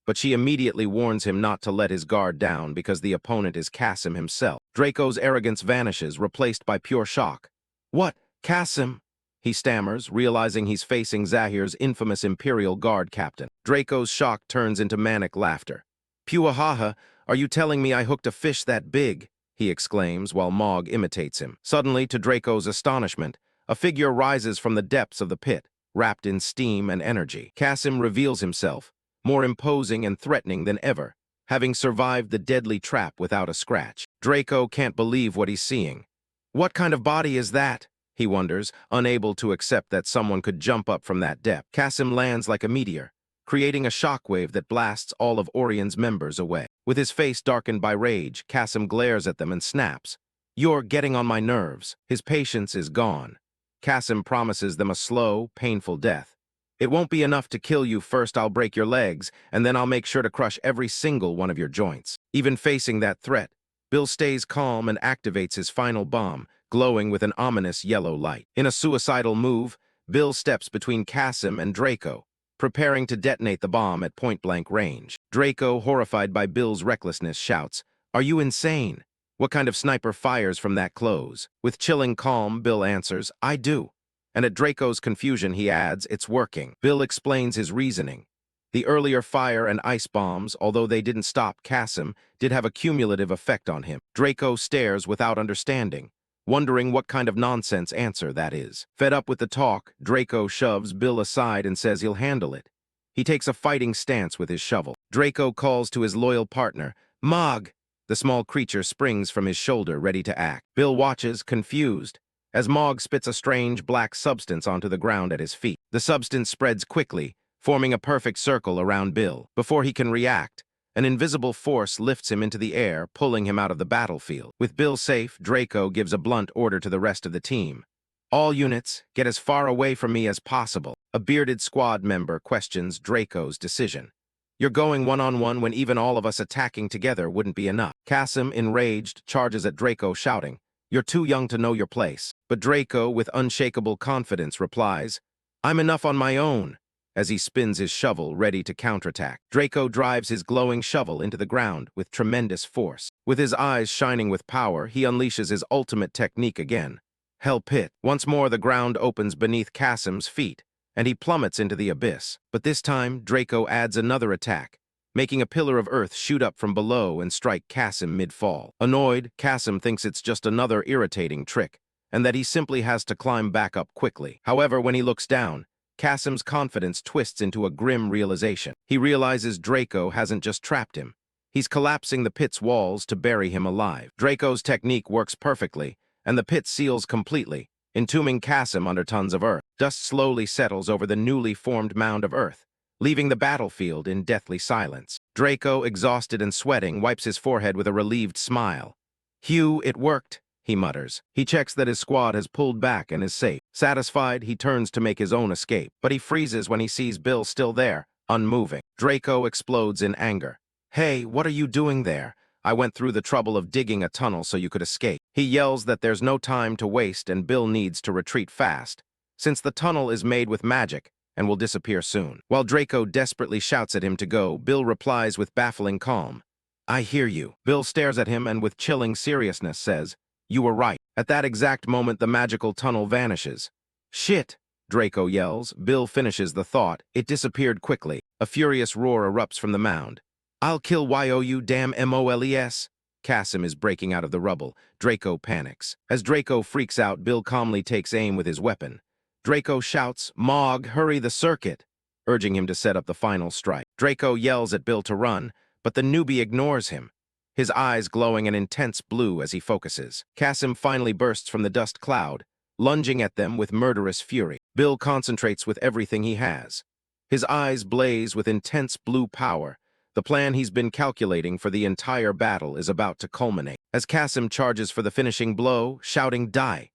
But she immediately warns him not to let his guard down because the opponent is Kasim himself. Draco's arrogance vanishes, replaced by pure shock. "What, Kasim?" he stammers, realizing he's facing Zahir's infamous Imperial Guard captain. Draco's shock turns into manic laughter. "Puahaha, are you telling me I hooked a fish that big?" he exclaims while Mog imitates him. Suddenly, to Draco's astonishment, a figure rises from the depths of the pit, wrapped in steam and energy. Kasim reveals himself, more imposing and threatening than ever, having survived the deadly trap without a scratch. Draco can't believe what he's seeing. What kind of body is that? He wonders, unable to accept that someone could jump up from that depth. Kasim lands like a meteor, creating a shockwave that blasts all of Orion's members away. With his face darkened by rage, Kasim glares at them and snaps. "You're getting on my nerves." His patience is gone. Kasim promises them a slow, painful death. "It won't be enough to kill you. First I'll break your legs, and then I'll make sure to crush every single one of your joints." Even facing that threat, Bill stays calm and activates his final bomb, glowing with an ominous yellow light. In a suicidal move, Bill steps between Kasim and Draco, preparing to detonate the bomb at point-blank range. Draco, horrified by Bill's recklessness, shouts, "Are you insane? What kind of sniper fires from that close?" With chilling calm, Bill answers, "I do." And at Draco's confusion, he adds, "It's working." Bill explains his reasoning. The earlier fire and ice bombs, although they didn't stop Kasim, did have a cumulative effect on him. Draco stares without understanding, wondering what kind of nonsense answer that is. Fed up with the talk, Draco shoves Bill aside and says he'll handle it. He takes a fighting stance with his shovel. Draco calls to his loyal partner, "Mog!" The small creature springs from his shoulder, ready to act. Bill watches, confused, as Mog spits a strange black substance onto the ground at his feet. The substance spreads quickly, forming a perfect circle around Bill. Before he can react, an invisible force lifts him into the air, pulling him out of the battlefield. With Bill safe, Draco gives a blunt order to the rest of the team. "All units, get as far away from me as possible." A bearded squad member questions Draco's decision. "You're going one-on-one when even all of us attacking together wouldn't be enough." Kasim, enraged, charges at Draco, shouting, "You're too young to know your place." But Draco, with unshakable confidence, replies, "I'm enough on my own," as he spins his shovel, ready to counterattack. Draco drives his glowing shovel into the ground with tremendous force. With his eyes shining with power, he unleashes his ultimate technique again, Hell Pit. Once more, the ground opens beneath Kasim's feet, and he plummets into the abyss. But this time, Draco adds another attack, making a pillar of earth shoot up from below and strike Kasim mid-fall. Annoyed, Kasim thinks it's just another irritating trick, and that he simply has to climb back up quickly. However, when he looks down, Kasim's confidence twists into a grim realization. He realizes Draco hasn't just trapped him. He's collapsing the pit's walls to bury him alive. Draco's technique works perfectly, and the pit seals completely, entombing Kasim under tons of earth. Dust slowly settles over the newly formed mound of earth, leaving the battlefield in deathly silence. Draco, exhausted and sweating, wipes his forehead with a relieved smile. "Hugh, it worked," he mutters. He checks that his squad has pulled back and is safe. Satisfied, he turns to make his own escape, but he freezes when he sees Bill still there, unmoving. Draco explodes in anger. "Hey, what are you doing there? I went through the trouble of digging a tunnel so you could escape." He yells that there's no time to waste and Bill needs to retreat fast, since the tunnel is made with magic and will disappear soon. While Draco desperately shouts at him to go, Bill replies with baffling calm. I hear you. Bill stares at him and with chilling seriousness says, You were right. At that exact moment, the magical tunnel vanishes. Shit! Draco yells. Bill finishes the thought. It disappeared quickly. A furious roar erupts from the mound. I'll kill you, damn MOLES. Kasim is breaking out of the rubble. Draco panics. As Draco freaks out, Bill calmly takes aim with his weapon. Draco shouts, Mog, hurry the circuit, urging him to set up the final strike. Draco yells at Bill to run, but the newbie ignores him, his eyes glowing an intense blue as he focuses. Kasim finally bursts from the dust cloud, lunging at them with murderous fury. Bill concentrates with everything he has. His eyes blaze with intense blue power. The plan he's been calculating for the entire battle is about to culminate. As Kasim charges for the finishing blow, shouting, Die!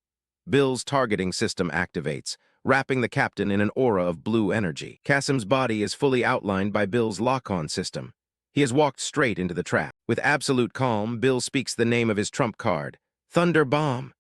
Bill's targeting system activates, wrapping the captain in an aura of blue energy. Kasim's body is fully outlined by Bill's lock-on system. He has walked straight into the trap. With absolute calm, Bill speaks the name of his trump card, Thunder Bomb.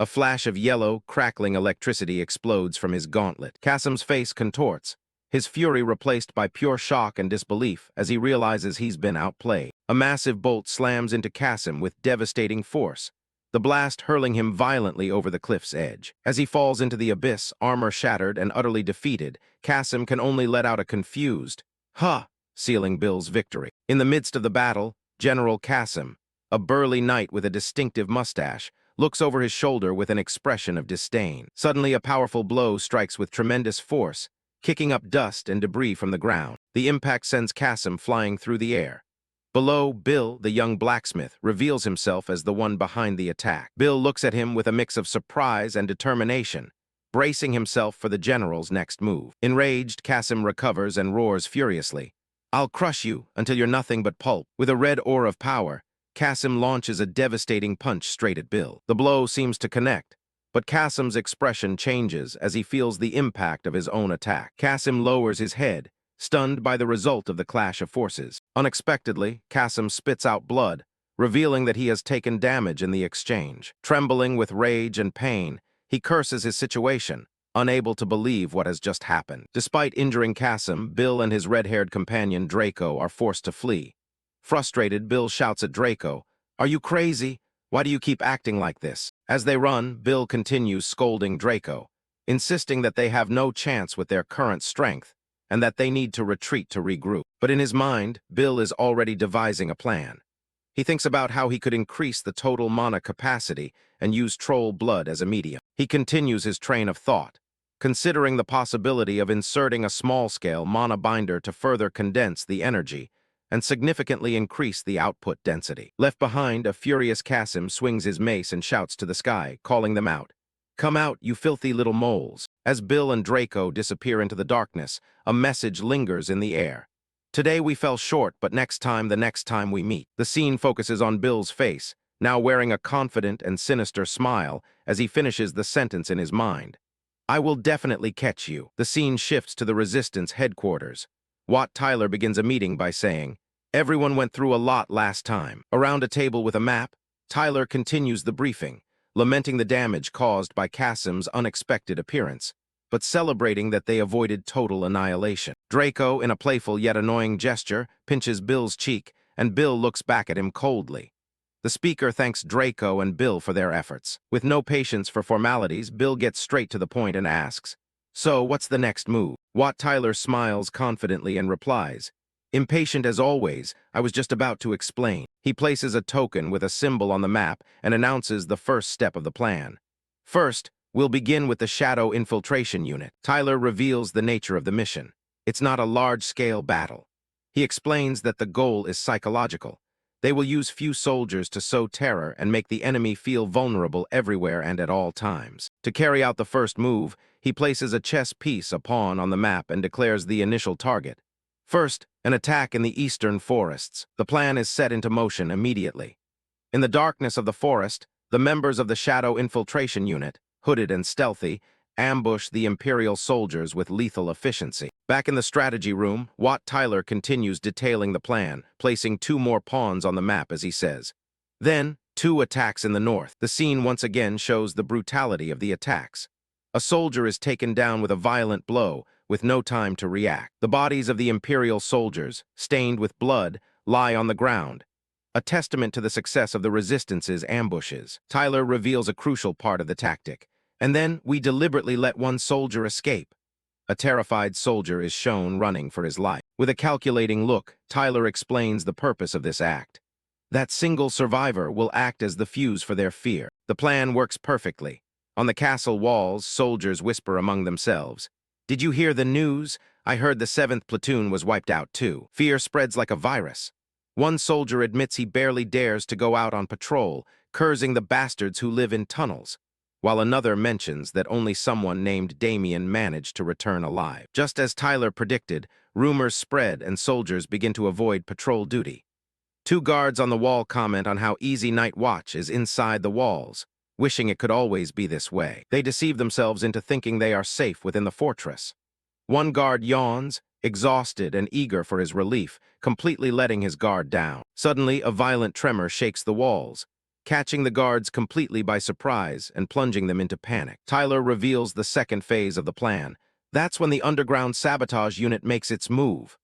A flash of yellow, crackling electricity explodes from his gauntlet. Kasim's face contorts, his fury replaced by pure shock and disbelief as he realizes he's been outplayed. A massive bolt slams into Kasim with devastating force, the blast hurling him violently over the cliff's edge. As he falls into the abyss, armor shattered and utterly defeated, Kasim can only let out a confused, "Huh," sealing Bill's victory. In the midst of the battle, General Kasim, a burly knight with a distinctive mustache, looks over his shoulder with an expression of disdain. Suddenly, a powerful blow strikes with tremendous force, kicking up dust and debris from the ground. The impact sends Kasim flying through the air. Below, Bill, the young blacksmith, reveals himself as the one behind the attack. Bill looks at him with a mix of surprise and determination, bracing himself for the general's next move. Enraged, Kasim recovers and roars furiously. I'll crush you until you're nothing but pulp. With a red aura of power, Kasim launches a devastating punch straight at Bill. The blow seems to connect, but Kasim's expression changes as he feels the impact of his own attack. Kasim lowers his head, stunned by the result of the clash of forces. Unexpectedly, Kasim spits out blood, revealing that he has taken damage in the exchange. Trembling with rage and pain, he curses his situation, unable to believe what has just happened. Despite injuring Kasim, Bill and his red-haired companion Draco are forced to flee. Frustrated, Bill shouts at Draco, Are you crazy? Why do you keep acting like this? As they run, Bill continues scolding Draco, insisting that they have no chance with their current strength, and that they need to retreat to regroup. But in his mind, Bill is already devising a plan. He thinks about how he could increase the total mana capacity and use troll blood as a medium. He continues his train of thought, considering the possibility of inserting a small-scale mana binder to further condense the energy and significantly increase the output density. Left behind, a furious Kasim swings his mace and shouts to the sky, calling them out. Come out, you filthy little moles. As Bill and Draco disappear into the darkness, a message lingers in the air. Today we fell short, but the next time we meet. The scene focuses on Bill's face, now wearing a confident and sinister smile as he finishes the sentence in his mind. I will definitely catch you. The scene shifts to the Resistance headquarters. Wat Tyler begins a meeting by saying, Everyone went through a lot last time. Around a table with a map, Tyler continues the briefing, lamenting the damage caused by Kasim's unexpected appearance, but celebrating that they avoided total annihilation. Draco, in a playful yet annoying gesture, pinches Bill's cheek, and Bill looks back at him coldly. The speaker thanks Draco and Bill for their efforts. With no patience for formalities, Bill gets straight to the point and asks, So, what's the next move? Wat Tyler smiles confidently and replies, Impatient as always, I was just about to explain. He places a token with a symbol on the map and announces the first step of the plan. First, we'll begin with the Shadow Infiltration Unit. Tyler reveals the nature of the mission. It's not a large-scale battle. He explains that the goal is psychological. They will use few soldiers to sow terror and make the enemy feel vulnerable everywhere and at all times. To carry out the first move, he places a chess piece, a pawn, on the map and declares the initial target. First, an attack in the eastern forests. The plan is set into motion immediately. In the darkness of the forest, the members of the Shadow Infiltration Unit, hooded and stealthy, ambush the Imperial soldiers with lethal efficiency. Back in the strategy room, Wat Tyler continues detailing the plan, placing 2 more pawns on the map as he says. Then, 2 attacks in the north. The scene once again shows the brutality of the attacks. A soldier is taken down with a violent blow, with no time to react. The bodies of the Imperial soldiers, stained with blood, lie on the ground, a testament to the success of the Resistance's ambushes. Tyler reveals a crucial part of the tactic. And then we deliberately let one soldier escape. A terrified soldier is shown running for his life. With a calculating look, Tyler explains the purpose of this act. That single survivor will act as the fuse for their fear. The plan works perfectly. On the castle walls, soldiers whisper among themselves. "Did you hear the news? I heard the 7th platoon was wiped out too." Fear spreads like a virus. One soldier admits he barely dares to go out on patrol, cursing the bastards who live in tunnels, while another mentions that only someone named Damien managed to return alive. Just as Tyler predicted, rumors spread and soldiers begin to avoid patrol duty. Two guards on the wall comment on how easy night watch is inside the walls, wishing it could always be this way. They deceive themselves into thinking they are safe within the fortress. One guard yawns, exhausted and eager for his relief, completely letting his guard down. Suddenly, a violent tremor shakes the walls, catching the guards completely by surprise and plunging them into panic. Tyler reveals the second phase of the plan. That's when the underground sabotage unit makes its move.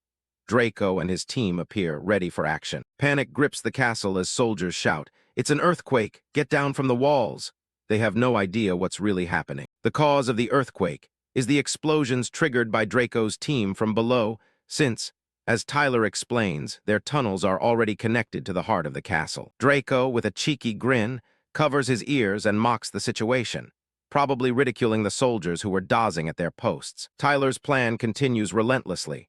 Draco and his team appear, ready for action. Panic grips the castle as soldiers shout, "It's an earthquake! Get down from the walls!" They have no idea what's really happening. The cause of the earthquake is the explosions triggered by Draco's team from below, since, as Tyler explains, their tunnels are already connected to the heart of the castle. Draco, with a cheeky grin, covers his ears and mocks the situation, probably ridiculing the soldiers who were dozing at their posts. Tyler's plan continues relentlessly.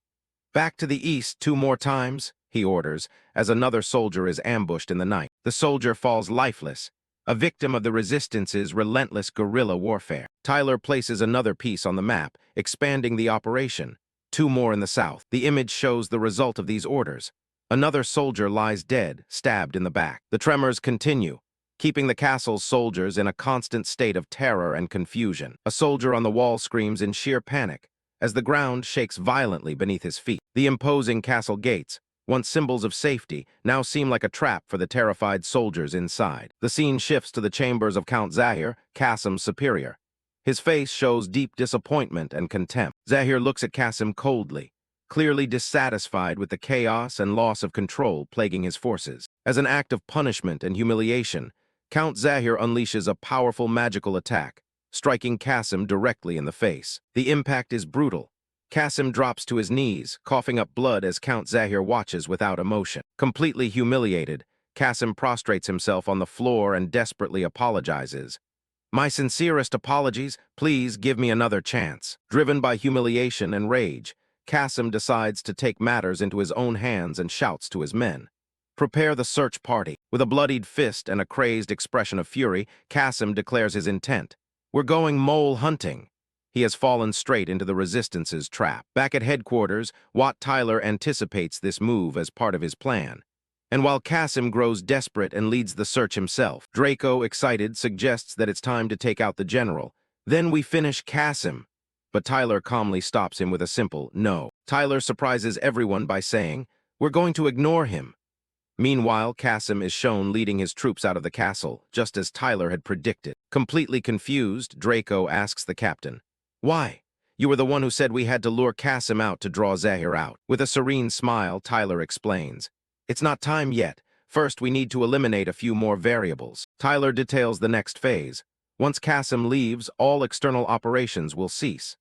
"Back to the east 2 more times," he orders, as another soldier is ambushed in the night. The soldier falls lifeless, a victim of the Resistance's relentless guerrilla warfare. Tyler places another piece on the map, expanding the operation. 2 more in the south. The image shows the result of these orders. Another soldier lies dead, stabbed in the back. The tremors continue, keeping the castle's soldiers in a constant state of terror and confusion. A soldier on the wall screams in sheer panic, as the ground shakes violently beneath his feet. The imposing castle gates, once symbols of safety, now seem like a trap for the terrified soldiers inside. The scene shifts to the chambers of Count Zahir, Qasim's superior. His face shows deep disappointment and contempt. Zahir looks at Qasim coldly, clearly dissatisfied with the chaos and loss of control plaguing his forces. As an act of punishment and humiliation, Count Zahir unleashes a powerful magical attack, striking Qasim directly in the face. The impact is brutal. Qasim drops to his knees, coughing up blood as Count Zahir watches without emotion. Completely humiliated, Qasim prostrates himself on the floor and desperately apologizes. "My sincerest apologies, please give me another chance." Driven by humiliation and rage, Qasim decides to take matters into his own hands and shouts to his men, "Prepare the search party." With a bloodied fist and a crazed expression of fury, Qasim declares his intent. "We're going mole hunting." He has fallen straight into the Resistance's trap. Back at headquarters, Wat Tyler anticipates this move as part of his plan. And while Qasim grows desperate and leads the search himself, Draco, excited, suggests that it's time to take out the general. "Then we finish Qasim." But Tyler calmly stops him with a simple no. Tyler surprises everyone by saying, "We're going to ignore him." Meanwhile, Qasim is shown leading his troops out of the castle, just as Tyler had predicted. Completely confused, Draco asks the captain, "Why? You were the one who said we had to lure Qasim out to draw Zahir out." With a serene smile, Tyler explains, "It's not time yet. First, we need to eliminate a few more variables." Tyler details the next phase. Once Qasim leaves, all external operations will cease.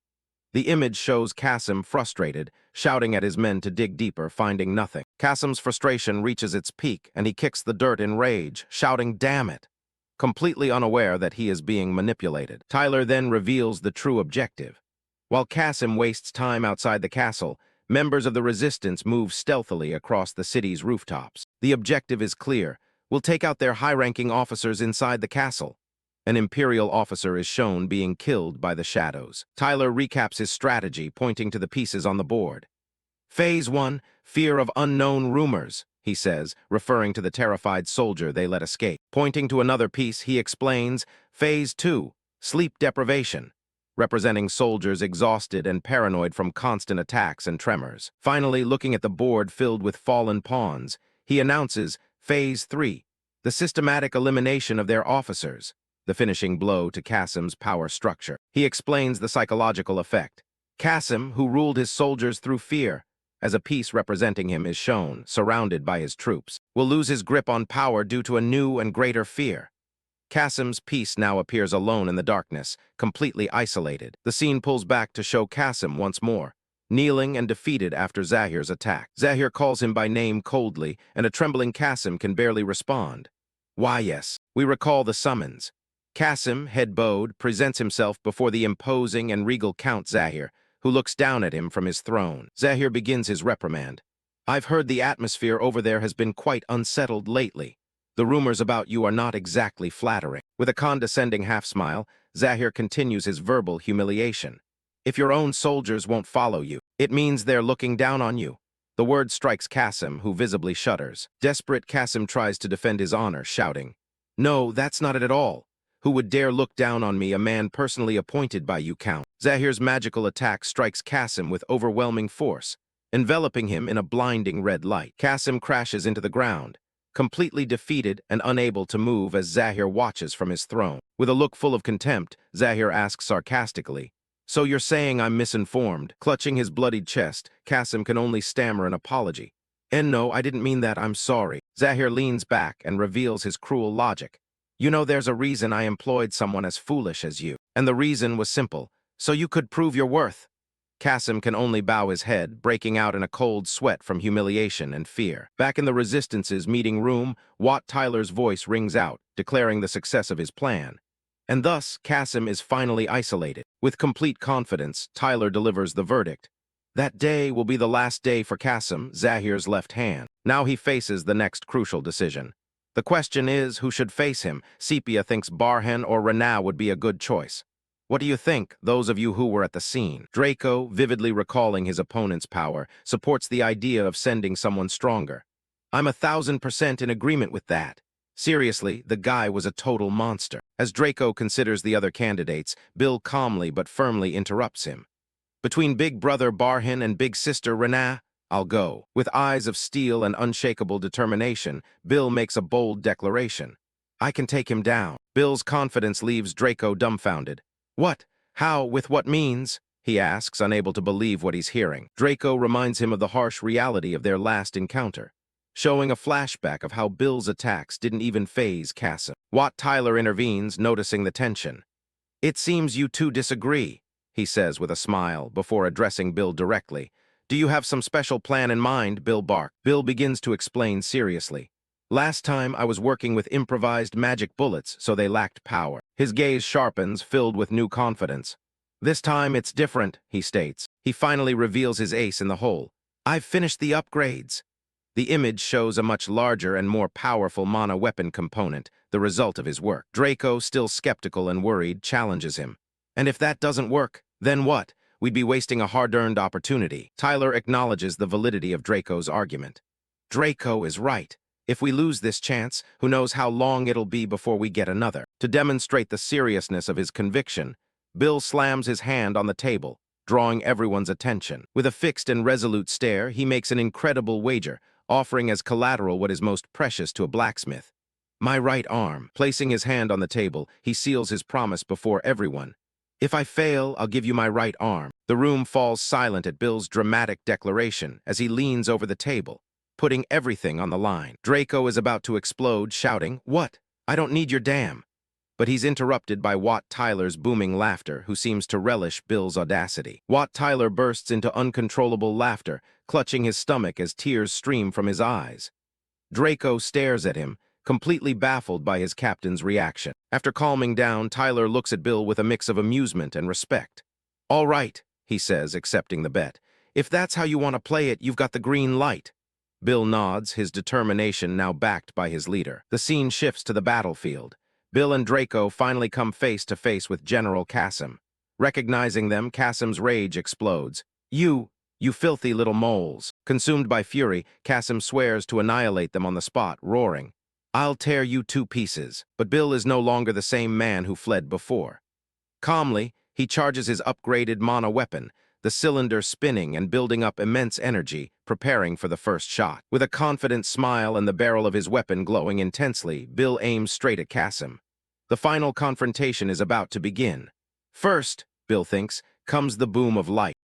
The image shows Qasim frustrated, shouting at his men to dig deeper, finding nothing. Qasim's frustration reaches its peak, and he kicks the dirt in rage, shouting, "Damn it!" completely unaware that he is being manipulated. Tyler then reveals the true objective. While Qasim wastes time outside the castle, members of the Resistance move stealthily across the city's rooftops. The objective is clear. We'll take out their high-ranking officers inside the castle. An Imperial officer is shown being killed by the shadows. Tyler recaps his strategy, pointing to the pieces on the board. "Phase 1, fear of unknown rumors," he says, referring to the terrified soldier they let escape. Pointing to another piece, he explains, "Phase 2, sleep deprivation," representing soldiers exhausted and paranoid from constant attacks and tremors. Finally, looking at the board filled with fallen pawns, he announces, "Phase 3, the systematic elimination of their officers," the finishing blow to Qasim's power structure. He explains the psychological effect. Kasim, who ruled his soldiers through fear, as a piece representing him is shown, surrounded by his troops, will lose his grip on power due to a new and greater fear. Kasim's piece now appears alone in the darkness, completely isolated. The scene pulls back to show Kasim once more, kneeling and defeated after Zahir's attack. Zahir calls him by name coldly, and a trembling Kasim can barely respond. Why, yes, we recall the summons. Kasim, head bowed, presents himself before the imposing and regal Count Zahir, who looks down at him from his throne. Zahir begins his reprimand. I've heard the atmosphere over there has been quite unsettled lately. The rumors about you are not exactly flattering. With a condescending half-smile, Zahir continues his verbal humiliation. If your own soldiers won't follow you, it means they're looking down on you. The word strikes Kasim, who visibly shudders. Desperate, Kasim tries to defend his honor, shouting, No, that's not it at all. Who would dare look down on me, a man personally appointed by you, Count? Zahir's magical attack strikes Kasim with overwhelming force, enveloping him in a blinding red light. Kasim crashes into the ground, completely defeated and unable to move as Zahir watches from his throne. With a look full of contempt, Zahir asks sarcastically, So you're saying I'm misinformed? Clutching his bloodied chest, Kasim can only stammer an apology. And no, I didn't mean that, I'm sorry. Zahir leans back and reveals his cruel logic. You know, there's a reason I employed someone as foolish as you. And the reason was simple, so you could prove your worth. Kasim can only bow his head, breaking out in a cold sweat from humiliation and fear. Back in the Resistance's meeting room, Wat Tyler's voice rings out, declaring the success of his plan. And thus, Kasim is finally isolated. With complete confidence, Tyler delivers the verdict. That day will be the last day for Kasim, Zahir's left hand. Now he faces the next crucial decision. The question is, who should face him? Sepia thinks Barhan or Rana would be a good choice. What do you think, those of you who were at the scene? Draco, vividly recalling his opponent's power, supports the idea of sending someone stronger. I'm 1,000% in agreement with that. Seriously, the guy was a total monster. As Draco considers the other candidates, Bill calmly but firmly interrupts him. Between Big Brother Barhan and Big Sister Rana, I'll go. With eyes of steel and unshakable determination, Bill makes a bold declaration. I can take him down. Bill's confidence leaves Draco dumbfounded. What? How? With what means? He asks, unable to believe what he's hearing. Draco reminds him of the harsh reality of their last encounter, showing a flashback of how Bill's attacks didn't even faze Kasim. Wat Tyler intervenes, noticing the tension. It seems you two disagree, he says with a smile, before addressing Bill directly. Do you have some special plan in mind, Bill barks? Bill begins to explain seriously. Last time I was working with improvised magic bullets, so they lacked power. His gaze sharpens, filled with new confidence. This time it's different, he states. He finally reveals his ace in the hole. I've finished the upgrades. The image shows a much larger and more powerful mana weapon component, the result of his work. Draco, still skeptical and worried, challenges him. And if that doesn't work, then what? We'd be wasting a hard-earned opportunity. Tyler acknowledges the validity of Draco's argument. Draco is right. If we lose this chance, who knows how long it'll be before we get another. To demonstrate the seriousness of his conviction, Bill slams his hand on the table, drawing everyone's attention. With a fixed and resolute stare, he makes an incredible wager, offering as collateral what is most precious to a blacksmith. My right arm. Placing his hand on the table, he seals his promise before everyone. If I fail, I'll give you my right arm. The room falls silent at Bill's dramatic declaration as he leans over the table, putting everything on the line. Draco is about to explode, shouting, What? I don't need your damn. But he's interrupted by Wat Tyler's booming laughter, who seems to relish Bill's audacity. Wat Tyler bursts into uncontrollable laughter, clutching his stomach as tears stream from his eyes. Draco stares at him, completely baffled by his captain's reaction. After calming down, Tyler looks at Bill with a mix of amusement and respect. All right, he says, accepting the bet. If that's how you want to play it, you've got the green light. Bill nods, his determination now backed by his leader. The scene shifts to the battlefield. Bill and Draco finally come face to face with General Kasim. Recognizing them, Kasim's rage explodes. You filthy little moles. Consumed by fury, Kasim swears to annihilate them on the spot, roaring, I'll tear you to pieces. But Bill is no longer the same man who fled before. Calmly, he charges his upgraded mana weapon, the cylinder spinning and building up immense energy, preparing for the first shot. With a confident smile and the barrel of his weapon glowing intensely, Bill aims straight at Kasim. The final confrontation is about to begin. First, Bill thinks, comes the boom of light.